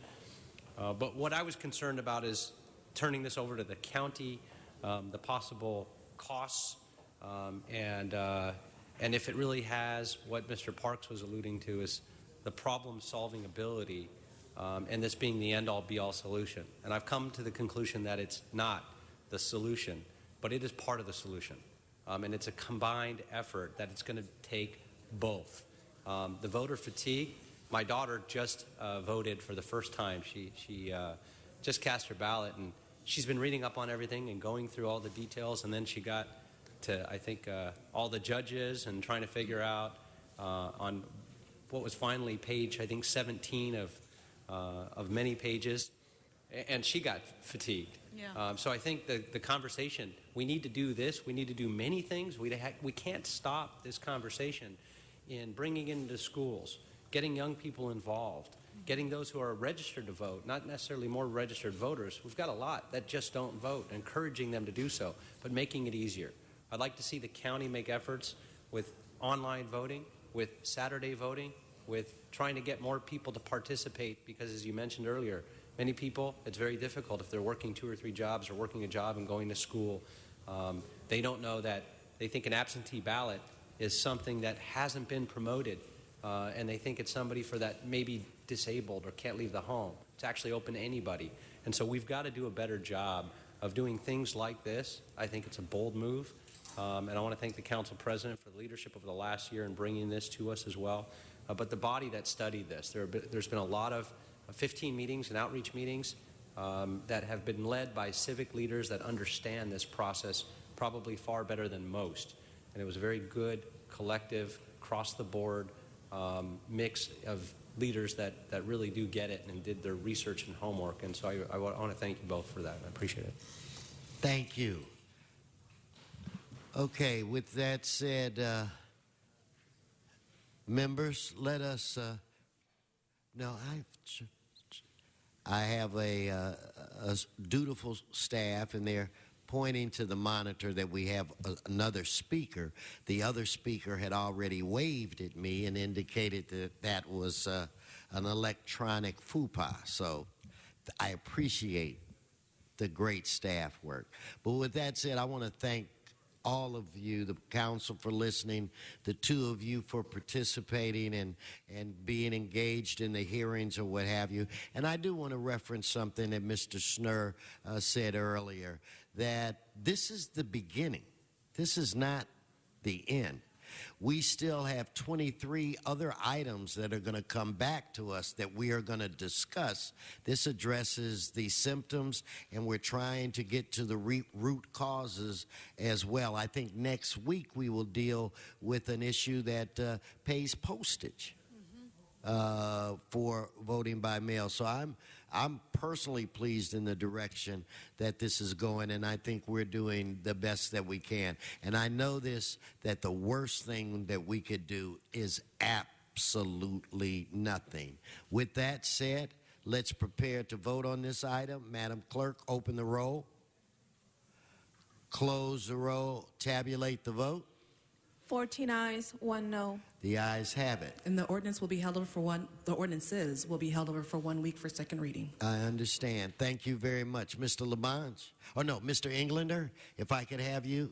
But what I was concerned about is turning this over to the county, the possible costs, and if it really has what Mr. Parks was alluding to is the problem-solving ability, and this being the end-all, be-all solution. And I've come to the conclusion that it's not the solution, but it is part of the solution. And it's a combined effort that it's going to take both. The voter fatigue, my daughter just voted for the first time. She just cast her ballot, and she's been reading up on everything and going through all the details, and then she got to, I think, all the judges and trying to figure out on what was finally page, I think, 17 of many pages, and she got fatigued. Yeah. So I think the conversation, we need to do this, we need to do many things. We can't stop this conversation in bringing it into schools, getting young people involved, getting those who are registered to vote, not necessarily more registered voters. We've got a lot that just don't vote, encouraging them to do so, but making it easier. I'd like to see the county make efforts with online voting, with Saturday voting, with trying to get more people to participate, because as you mentioned earlier, many people, it's very difficult if they're working 2 or 3 jobs or working a job and going to school. They don't know that, they think an absentee ballot is something that hasn't been promoted, and they think it's somebody for that maybe disabled or can't leave the home. It's actually open to anybody. And so we've got to do a better job of doing things like this. I think it's a bold move, and I want to thank the council president for the leadership over the last year in bringing this to us as well. But the body that studied this, there's been a lot of 15 meetings and outreach meetings that have been led by civic leaders that understand this process probably far better than most. And it was a very good, collective, across-the-board mix of leaders that really do get it and did their research and homework. And so I want to thank you both for that. I appreciate it. Thank you. Okay, with that said, members, let us. No, I have a dutiful staff, and they're pointing to the monitor that we have another speaker. The other speaker had already waved at me and indicated that that was an electronic faux-pas. So I appreciate the great staff work. But with that said, I want to thank all of you, the council, for listening, the 2 of you for participating and being engaged in the hearings or what have you. And I do want to reference something that Mr. Schnur said earlier, that this is the beginning. This is not the end. We still have 23 other items that are going to come back to us that we are going to discuss. This addresses the symptoms, and we're trying to get to the root causes as well. I think next week we will deal with an issue that pays postage for voting by mail. So I'm personally pleased in the direction that this is going, and I think we're doing the best that we can. And I know this, that the worst thing that we could do is absolutely nothing. With that said, let's prepare to vote on this item. Madam Clerk, open the roll. Close the roll. Tabulate the vote. 14 ayes, 1 no. The ayes have it. And the ordinance will be held over for the ordinances will be held over for 1 week for second reading. I understand. Thank you very much. Mr. Labange. Oh, no, Mr. Englander, if I could have you.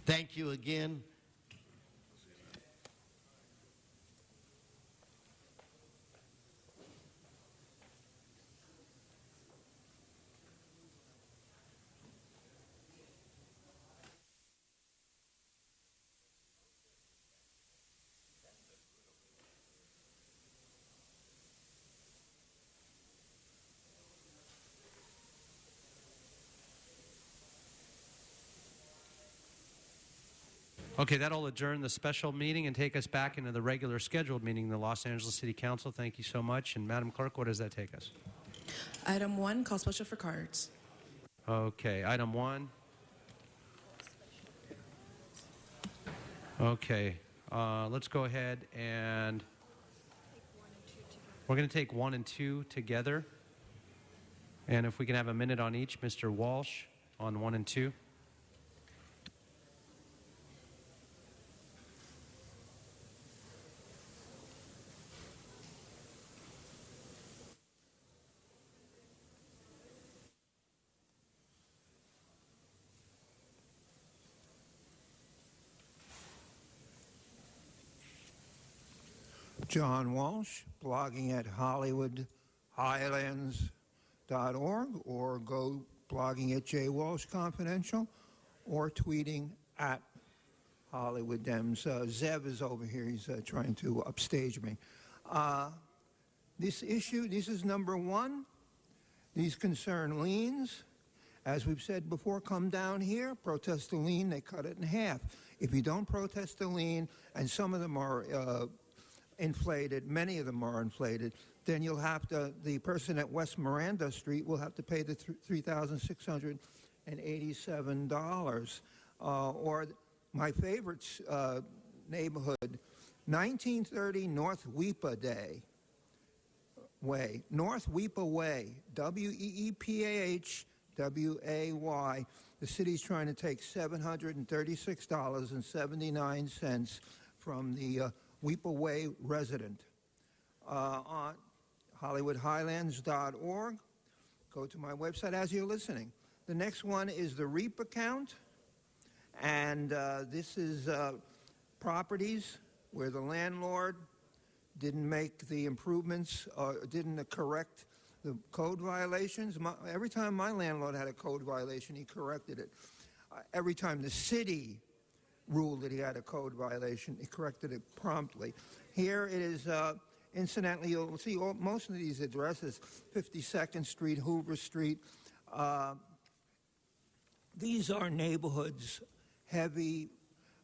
Thank you again. Okay, that'll adjourn the special meeting and take us back into the regular scheduled meeting, the Los Angeles City Council. Thank you so much. And Madam Clerk, what does that take us? Item 1, call special for cards. Okay, item 1. Okay, let's go ahead and we're going to take 1 and 2 together. And if we can have a minute on each, Mr. Walsh on 1 and 2. John Walsh, blogging at HollywoodHighlands.org, or go blogging at J. Walsh Confidential, or tweeting at Hollywood Dems. Zev is over here. He's trying to upstage me. This issue, this is number 1. These concern liens. As we've said before, come down here, protest a lien, they cut it in half. If you don't protest a lien, and some of them are inflated, many of them are inflated, then you'll have to, the person at West Miranda Street will have to pay the $3,687. Or my favorite neighborhood, 1930 North Weepa Way, North Weepa Way, WEEPAHWAY. The city's trying to take $736.79 from the Weepa Way resident. On HollywoodHighlands.org. Go to my website as you're listening. The next one is the REAP account. And this is properties where the landlord didn't make the improvements, didn't correct the code violations. Every time my landlord had a code violation, he corrected it. Every time the city ruled that he had a code violation, he corrected it promptly. Here it is, incidentally, you'll see most of these addresses, 52nd Street, Hoover Street. These are neighborhoods, heavy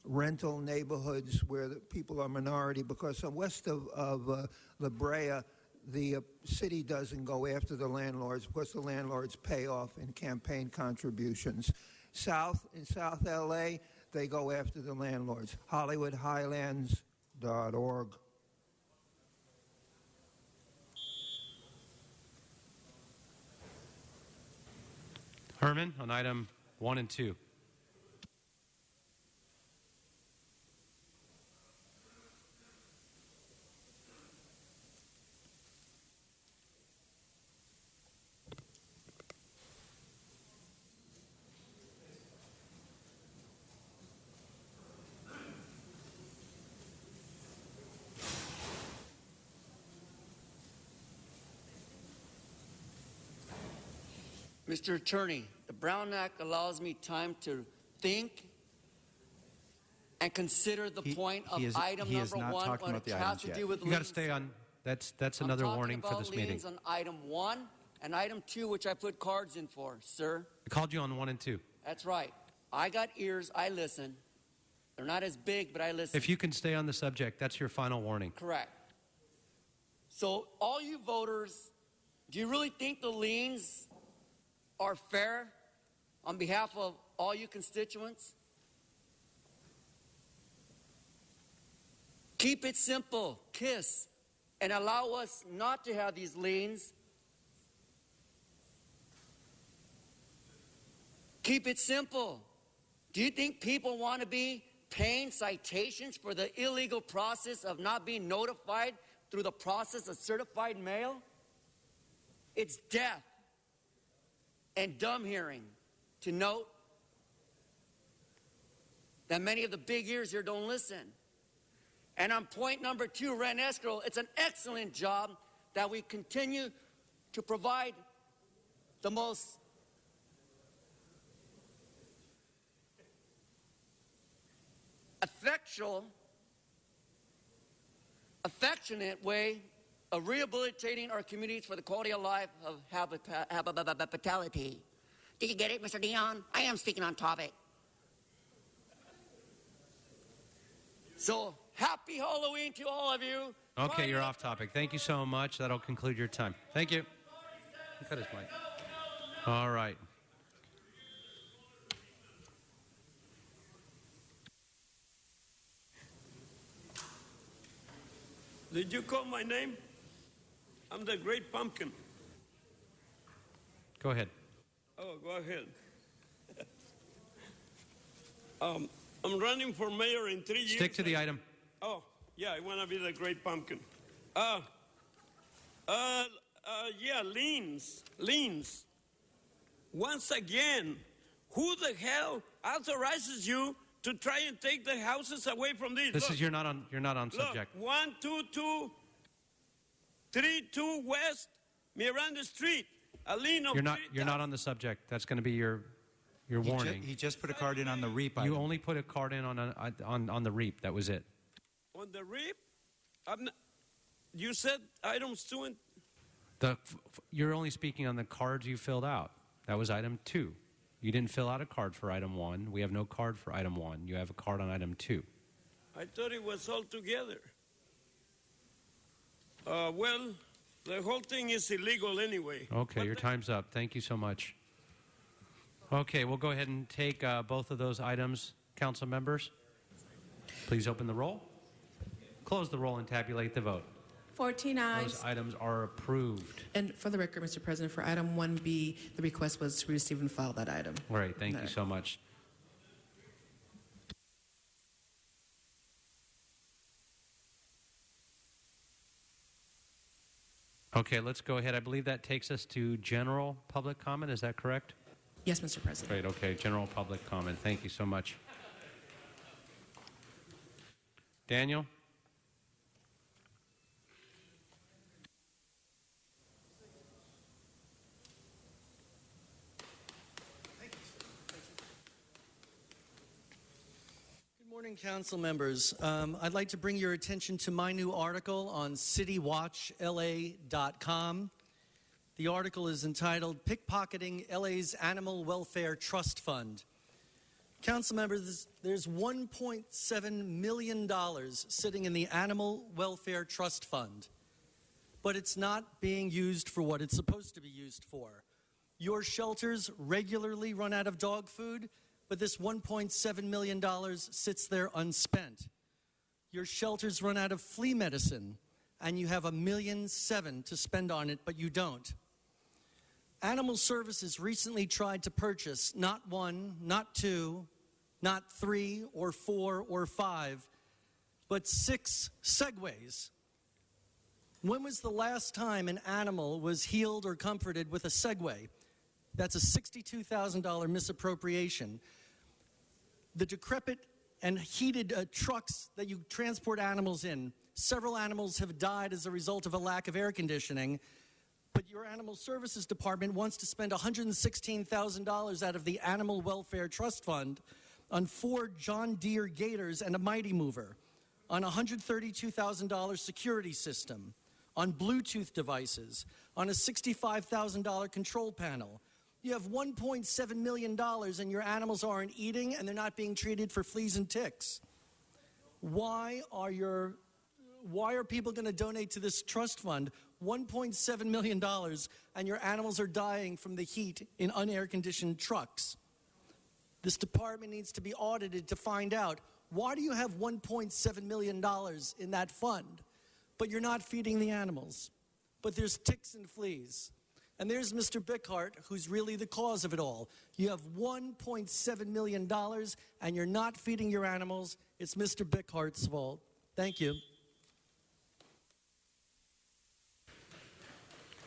rental neighborhoods where the people are minority, because west of La Brea, the city doesn't go after the landlords because the landlords pay off in campaign contributions. In South LA, they go after the landlords. HollywoodHighlands.org. Herman on item 1 and 2. Mr. Attorney, the Brown Act allows me time to think and consider the point of item number 1 when it has to do with You got to liens. stay on. That's another warning for this meeting. I'm talking about liens on item 1 and item 2, which I put cards in for, sir. I called you on 1 and 2. That's right. I got ears. I listen. They're not as big, but I listen. If you can stay on the subject, that's your final warning. Correct. So, all you voters, do you really think the liens are fair on behalf of all you constituents? Keep it simple, KISS, and allow us not to have these liens. Keep it simple. Do you think people want to be paying citations for the illegal process of not being notified through the process of certified mail? It's death and dumb hearing to note that many of the big ears here don't listen. And on point number 2, rent escrow, it's an excellent job that we continue to provide the most affectionate way of rehabilitating our communities for the quality of life of habitability. Did you get it, Mr. Dion? I am speaking on topic. So happy Halloween to all of you. Okay, you're off topic. Thank you so much. That'll conclude your time. Thank you. Cut his mic. All right. Did you call my name? I'm the Great Pumpkin. Go ahead. Oh, go ahead. I'm running for mayor in 3 years. Stick to the item. Oh, yeah, I want to be the Great Pumpkin. Yeah, liens. Once again, who the hell authorizes you to try and take the houses away from these? This Look, is you're not on subject. Look, 12232 West Miranda Street. A lien of You're not on the subject. That's going to be your warning. He just put a card in on the REAP You item. only put a card in on the REAP. That was it. on the REAP. You said items 2 and You're only speaking on the cards you filled out. That was item 2. You didn't fill out a card for item 1. We have no card for item 1. You have a card on item 2. I thought it was all together. Well, the whole thing is illegal anyway. Okay, your time's up. Thank you so much. Okay, we'll go ahead and take both of those items, council members. Please open the roll, close the roll, and tabulate the vote. 14 ayes. Those items are approved. And for the record, Mr. President, for item 1B, the request was to receive and file that item. All right, thank you so much. Okay, let's go ahead. I believe that takes us to general public comment. Is that correct? Yes, Mr. President. Great, okay. General public comment. Thank you so much. Daniel? Good morning, council members. I'd like to bring your attention to my new article on citywatchla.com. The article is entitled Pickpocketing LA's Animal Welfare Trust Fund. Council members, there's $1.7 million sitting in the Animal Welfare Trust Fund, but it's not being used for what it's supposed to be used for. Your shelters regularly run out of dog food, but this $1.7 million sits there unspent. Your shelters run out of flea medicine, and you have $1.7 million to spend on it, but you don't. Animal Services recently tried to purchase not 1, not 2, not 3 or 4 or 5, but 6 Segways. When was the last time an animal was healed or comforted with a Segway? That's a $62,000 misappropriation. The decrepit and heated trucks that you transport animals in, several animals have died as a result of a lack of air conditioning, but your Animal Services Department wants to spend $116,000 out of the Animal Welfare Trust Fund on 4 John Deere Gators and a Mighty Mover, on a $132,000 security system, on Bluetooth devices, on a $65,000 control panel. You have $1.7 million and your animals aren't eating and they're not being treated for fleas and ticks. Why are people going to donate to this trust fund $1.7 million and your animals are dying from the heat in unair-conditioned trucks? This department needs to be audited to find out, why do you have $1.7 million in that fund, but you're not feeding the animals? But there's ticks and fleas. And there's Mr. Bickhart, who's really the cause of it all. You have $1.7 million and you're not feeding your animals. It's Mr. Bickhart's fault. Thank you.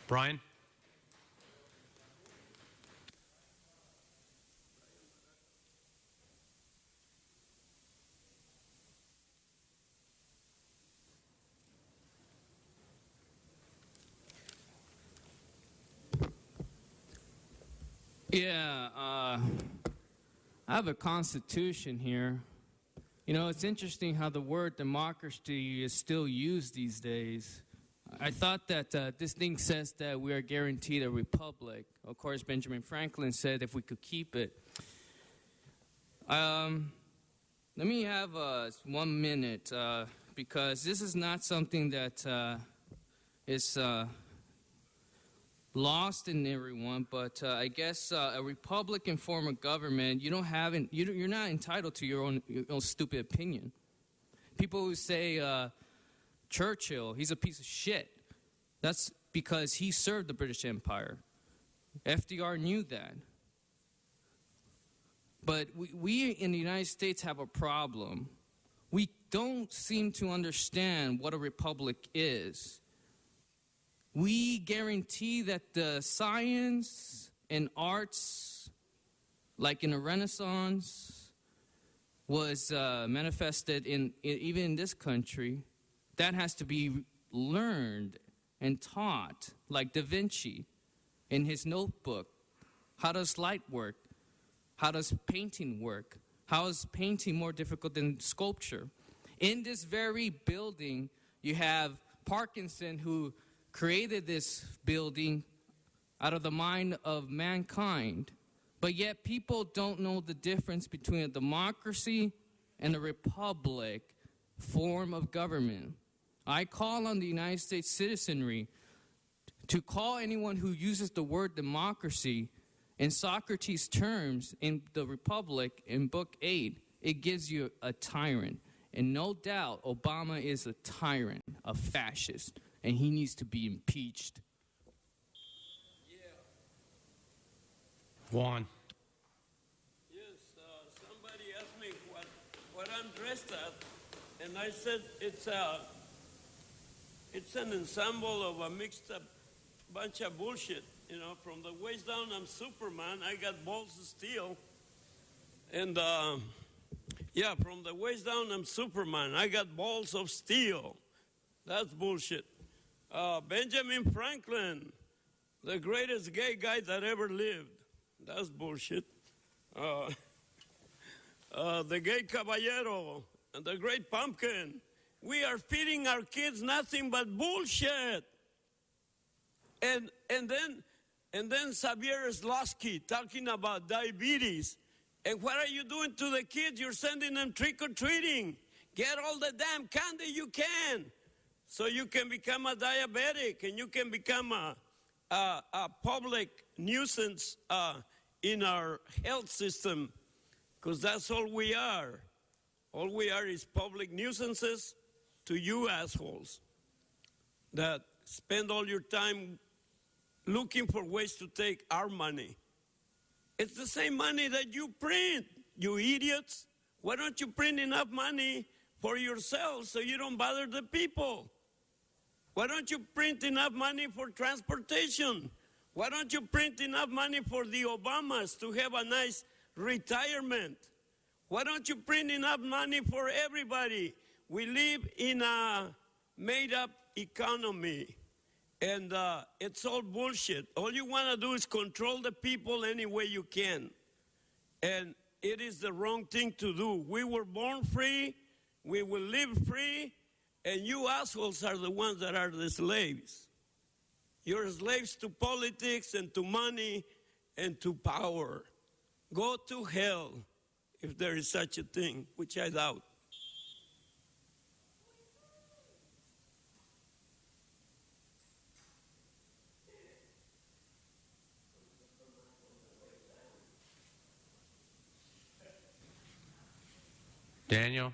Brian? Yeah, I have a constitution here. You know, it's interesting how the word democracy is still used these days. I thought that this thing says that we are guaranteed a republic. Of course, Benjamin Franklin said if we could keep it. Let me have 1 minute because this is not something that is lost in everyone. But I guess a Republican form of government, you're not entitled to your own stupid opinion. People who say Churchill, he's a piece of shit. That's because he served the British Empire. FDR knew that. But we in the United States have a problem. We don't seem to understand what a republic is. We guarantee that the science and arts, like in the Renaissance, was manifested even in this country. That has to be learned and taught, like Da Vinci in his notebook. How does light work? How does painting work? How is painting more difficult than sculpture? In this very building, you have Parkinson, who created this building out of the mind of mankind. But yet people don't know the difference between a democracy and a republic form of government. I call on the United States citizenry to call anyone who uses the word democracy in Socrates' terms in the Republic in Book 8. It gives you a tyrant. And no doubt, Obama is a tyrant, a fascist, and he needs to be impeached. Juan. Yes, somebody asked me what I'm dressed at, and I said it's an ensemble of a mixed up bunch of bullshit. You know, from the waist down, I'm Superman. I got balls of steel. And, from the waist down, I'm Superman. I got balls of steel. That's bullshit. Benjamin Franklin, the greatest gay guy that ever lived. That's bullshit. The gay caballero and the great pumpkin. We are feeding our kids nothing but bullshit. And then Xavier Slosky talking about diabetes. And what are you doing to the kids? You're sending them trick-or-treating. Get all the damn candy you can so you can become a diabetic and you can become a public nuisance in our health system, because that's all we are. All we are is public nuisances to you assholes that spend all your time looking for ways to take our money. It's the same money that you print, you idiots. Why don't you print enough money for yourselves so you don't bother the people? Why don't you print enough money for transportation? Why don't you print enough money for the Obamas to have a nice retirement? Why don't you print enough money for everybody? We live in a made-up economy. And it's all bullshit. All you want to do is control the people any way you can. And it is the wrong thing to do. We were born free. We will live free. And you assholes are the ones that are the slaves. You're slaves to politics and to money and to power. Go to hell if there is such a thing, which I doubt. Daniel.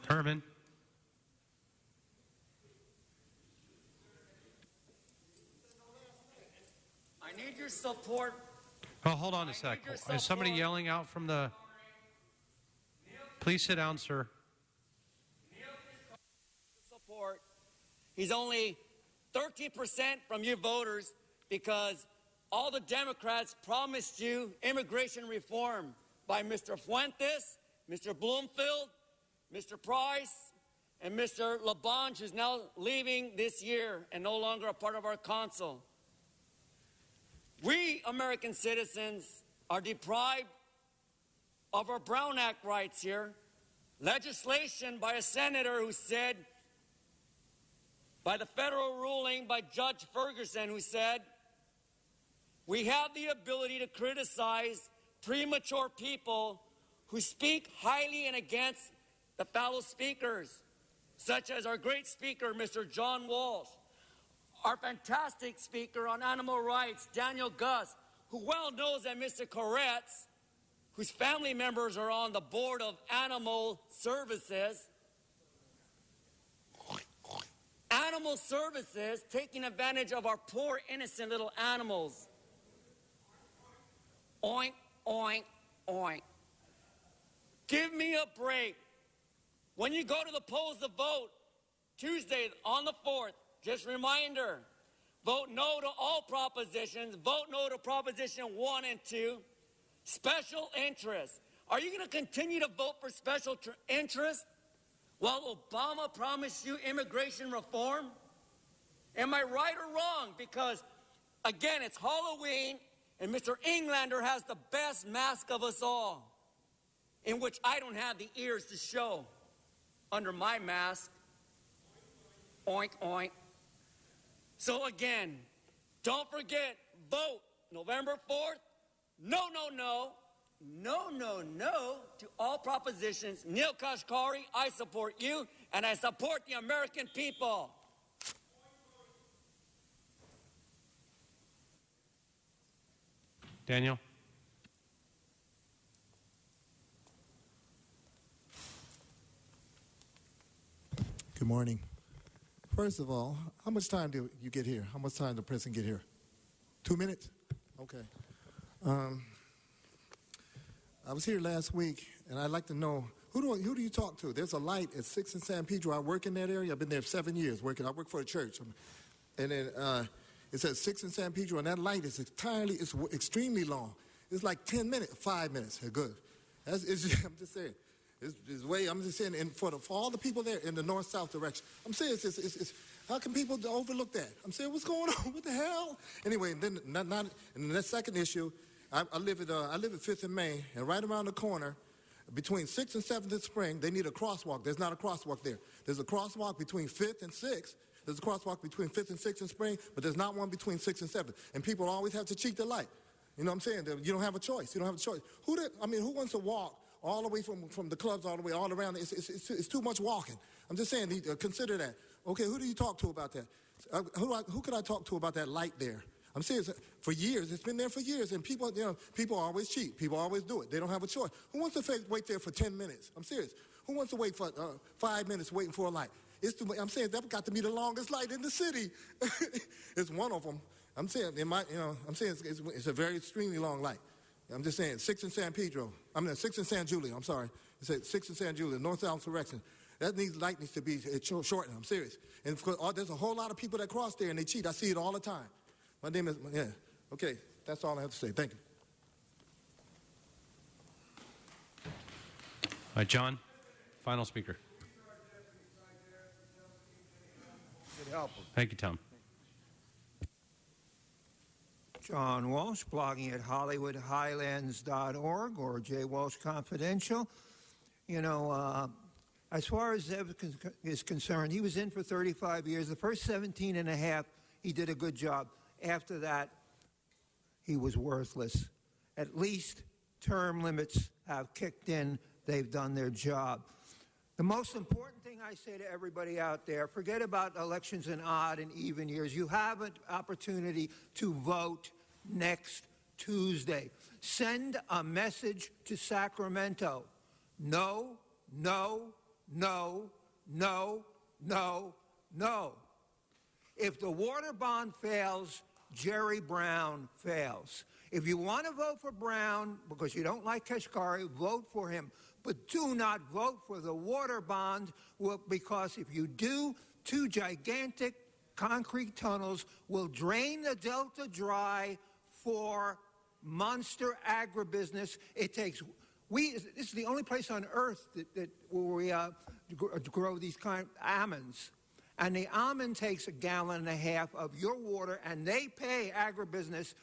Herman. I need your support. Oh, hold on a sec. Is somebody yelling out from the... Please sit down, sir. Support. He's only 13% from you voters because all the Democrats promised you immigration reform by Mr. Fuentes, Mr. Bloomfield, Mr. Price, and Mr. LaBonge, who's now leaving this year and no longer a part of our council. We, American citizens, are deprived of our Brown Act rights here. Legislation by a senator who said, by the federal ruling by Judge Ferguson, who said, we have the ability to criticize premature people who speak highly and against the fellow speakers, such as our great speaker, Mr. John Walsh, our fantastic speaker on animal rights, Daniel Gus, who well knows that Mr. Koretz, whose family members are on the board of Animal Services, taking advantage of our poor, innocent little animals. Oink, oink, oink. Give me a break. When you go to the polls to vote Tuesday on the 4th, just reminder, vote no to all propositions. Vote no to Proposition 1 and 2. Special interest. Are you going to continue to vote for special interest while Obama promised you immigration reform? Am I right or wrong? Because, again, it's Halloween, and Mr. Englander has the best mask of us all, in which I don't have the ears to show under my mask. Oink, oink. So again, don't forget, vote November 4th. No, no, no. No, no, no to all propositions. Neil Kashkari, I support you, and I support the American people. Daniel? Good morning. First of all, how much time do you get here? How much time does the president get here? 2 minutes? Okay. I was here last week, and I'd like to know, who do you talk to? There's a light at 6th and San Pedro. I work in that area. I've been there 7 years working. I work for a church. And then it's at 6th and San Pedro, and that light is extremely long. It's like 10 minutes, 5 minutes. Good. I'm just saying. I'm just saying, and for all the people there in the north-south direction, I'm saying, how can people overlook that? I'm saying, what's going on? What the hell? Anyway, and then and the second issue, I live at 5th and Main, and right around the corner, between 6th and 7th and Spring, they need a crosswalk. There's not a crosswalk there. There's a crosswalk between 5th and 6th. There's a crosswalk between 5th and 6th and Spring, but there's not one between 6th and 7th. And people always have to cheat the light. You know what I'm saying? You don't have a choice. You don't have a choice. Who wants to walk all the way from the clubs all the way all around? It's too much walking. I'm just saying, consider that. Okay, who do you talk to about that? Who could I talk to about that light there? I'm serious. For years, it's been there for years, and people always cheat. People always do it. They don't have a choice. Who wants to wait there for 10 minutes? I'm serious. Who wants to wait for 5 minutes waiting for a light? I'm saying that's got to be the longest light in the city. It's one of them. I'm saying it's a very extremely long light. I'm just saying 6th and San Pedro. 6th and San Julio. I'm sorry. It's at 6th and San Julio, north-south direction. That light needs to be shortened. I'm serious. And there's a whole lot of people that cross there and they cheat. I see it all the time. My name is, Okay, that's all I have to say. Thank you. All right, John, final speaker. Thank you, Tom. John Walsh, blogging at HollywoodHighlands.org or J. Walsh Confidential. As far as Zev is concerned, he was in for 35 years. The first 17 and a half, he did a good job. After that, he was worthless. At least term limits have kicked in. They've done their job. The most important thing I say to everybody out there, forget about elections in odd and even years. You have an opportunity to vote next Tuesday. Send a message to Sacramento. No, no, no, no, no, no. If the water bond fails, Jerry Brown fails. If you want to vote for Brown because you don't like Kashkari, vote for him. But do not vote for the water bond because if you do, 2 gigantic concrete tunnels will drain the Delta dry for monster agribusiness. This is the only place on earth where we grow these kind of almonds. And the almond takes 1.5 gallons of your water, and they pay agribusiness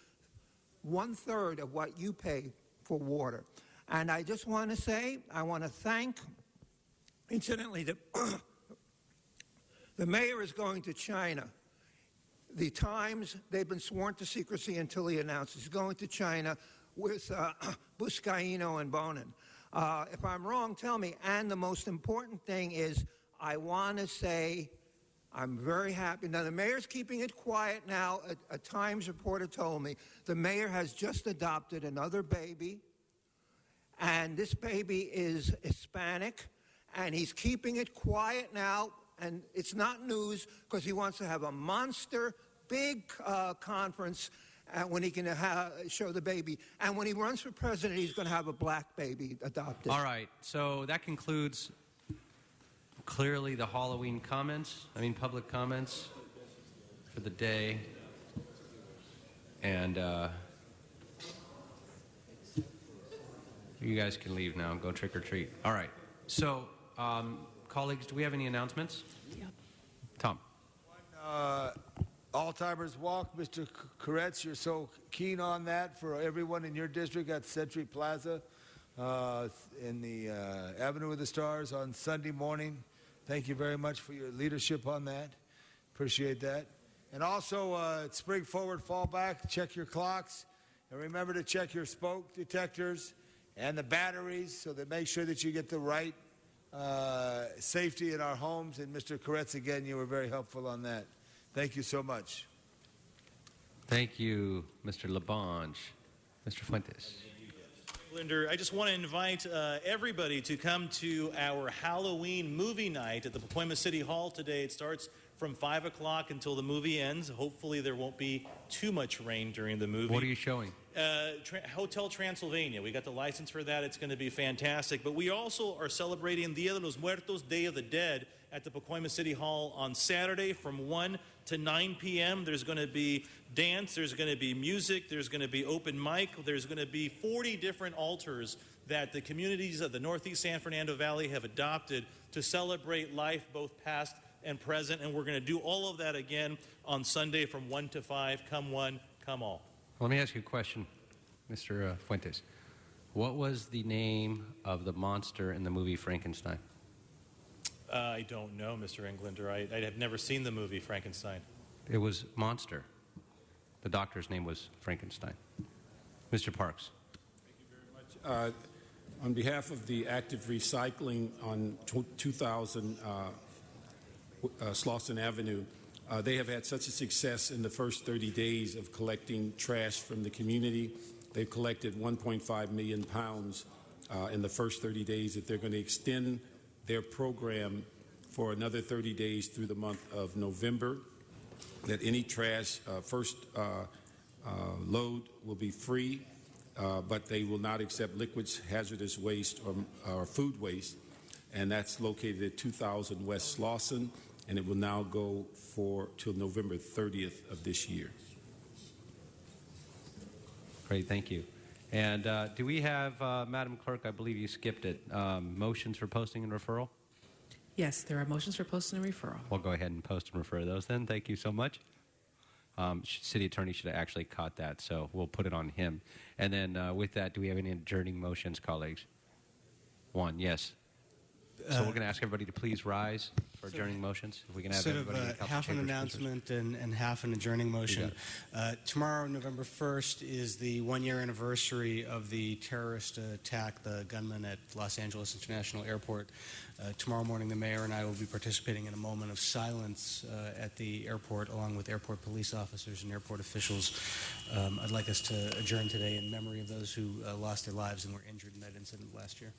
1/3 of what you pay for water. And I just want to say, I want to thank, incidentally, the mayor is going to China. The Times, they've been sworn to secrecy until he announces he's going to China. with Buscaino and Bonin. If I'm wrong, tell me. And the most important thing is, I want to say I'm very happy. Now, the mayor's keeping it quiet now. A Times reporter told me the mayor has just adopted another baby, and this baby is Hispanic, and he's keeping it quiet now, and it's not news because he wants to have a monster, big conference when he can show the baby. And when he runs for president, he's going to have a black baby adopted. All right, so that concludes clearly the Halloween public comments for the day. And you guys can leave now and go trick or treat. All right, so colleagues, do we have any announcements? Yep. Tom. Alzheimer's Walk, Mr. Koretz, you're so keen on that for everyone in your district at Century Plaza in the Avenue of the Stars on Sunday morning. Thank you very much for your leadership on that. Appreciate that. And also, spring forward, fall back, check your clocks, and remember to check your smoke detectors and the batteries so that make sure that you get the right safety in our homes. And Mr. Koretz, again, you were very helpful on that. Thank you so much. Thank you, Mr. Labange. Mr. Fuentes. Linder, I just want to invite everybody to come to our Halloween movie night at the Pacoima City Hall today. It starts from 5 o'clock until the movie ends. Hopefully there won't be too much rain during the movie. What are you showing? Hotel Transylvania. We got the license for that. It's going to be fantastic. But we also are celebrating Dia de los Muertos, Day of the Dead, at the Pacoima City Hall on Saturday from 1 to 9 p.m. There's going to be dance, there's going to be music, there's going to be open mic, there's going to be 40 different altars that the communities of the Northeast San Fernando Valley have adopted to celebrate life, both past and present. And we're going to do all of that again on Sunday from 1 to 5. Come one, come all. Let me ask you a question, Mr. Fuentes. What was the name of the monster in the movie Frankenstein? I don't know, Mr. Englander. I have never seen the movie Frankenstein. It was Monster. The doctor's name was Frankenstein. Mr. Parks. Thank you very much. On behalf of the Active Recycling on 2000 Slauson Avenue, they have had such a success in the first 30 days of collecting trash from the community. They've collected 1.5 million pounds in the first 30 days that they're going to extend their program for another 30 days through the month of November, that any trash first load will be free, but they will not accept liquids, hazardous waste, or food waste, and that's located at 2000 West Slauson, and it will now go till November 30th of this year. Great, thank you. And do we have, Madam Clerk, I believe you skipped it, motions for posting and referral? Yes, there are motions for posting and referral. We'll go ahead and post and refer those then. Thank you so much. City Attorney should have actually caught that, so we'll put it on him. And then with that, do we have any adjourning motions, colleagues? One, yes. So we're going to ask everybody to please rise for adjourning motions. If we can have sort everybody of half an announcement and half an adjourning motion. Tomorrow, November 1st, is the one-year anniversary of the terrorist attack, the gunman at Los Angeles International Airport. Tomorrow morning, the mayor and I will be participating in a moment of silence at the airport, along with airport police officers and airport officials. I'd like us to adjourn today in memory of those who lost their lives and were injured in that incident last year.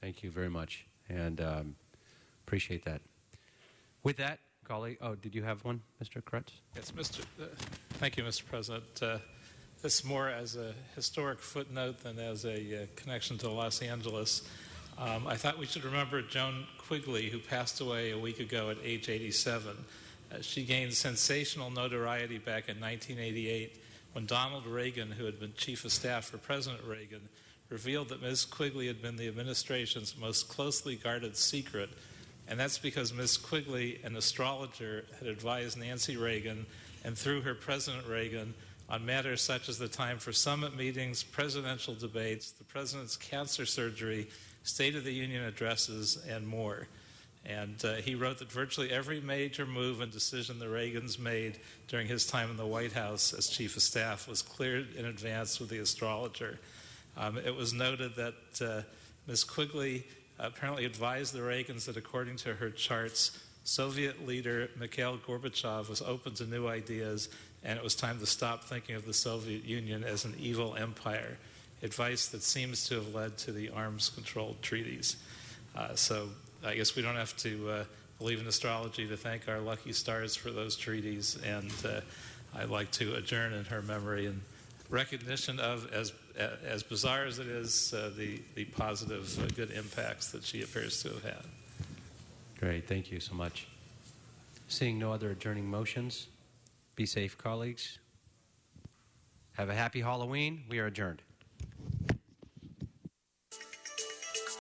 Thank you very much, and appreciate that. With that, colleague, did you have one, Mr. Kretz? Yes, thank you, Mr. President. This more as a historic footnote than as a connection to Los Angeles. I thought we should remember Joan Quigley, who passed away a week ago at age 87. She gained sensational notoriety back in 1988 when Donald Reagan, who had been chief of staff for President Reagan, revealed that Ms. Quigley had been the administration's most closely guarded secret, and that's because Ms. Quigley, an astrologer, had advised Nancy Reagan, and through her President Reagan, on matters such as the time for summit meetings, presidential debates, the president's cancer surgery, State of the Union addresses, and more. And he wrote that virtually every major move and decision the Reagans made during his time in the White House as chief of staff was cleared in advance with the astrologer. It was noted that Ms. Quigley apparently advised the Reagans that according to her charts, Soviet leader Mikhail Gorbachev was open to new ideas and it was time to stop thinking of the Soviet Union as an evil empire, advice that seems to have led to the arms-controlled treaties. So I guess we don't have to believe in astrology to thank our lucky stars for those treaties, and I'd like to adjourn in her memory in recognition of, as bizarre as it is, the positive, good impacts that she appears to have had. Great, thank you so much. Seeing no other adjourning motions, be safe, colleagues. Have a happy Halloween. We are adjourned.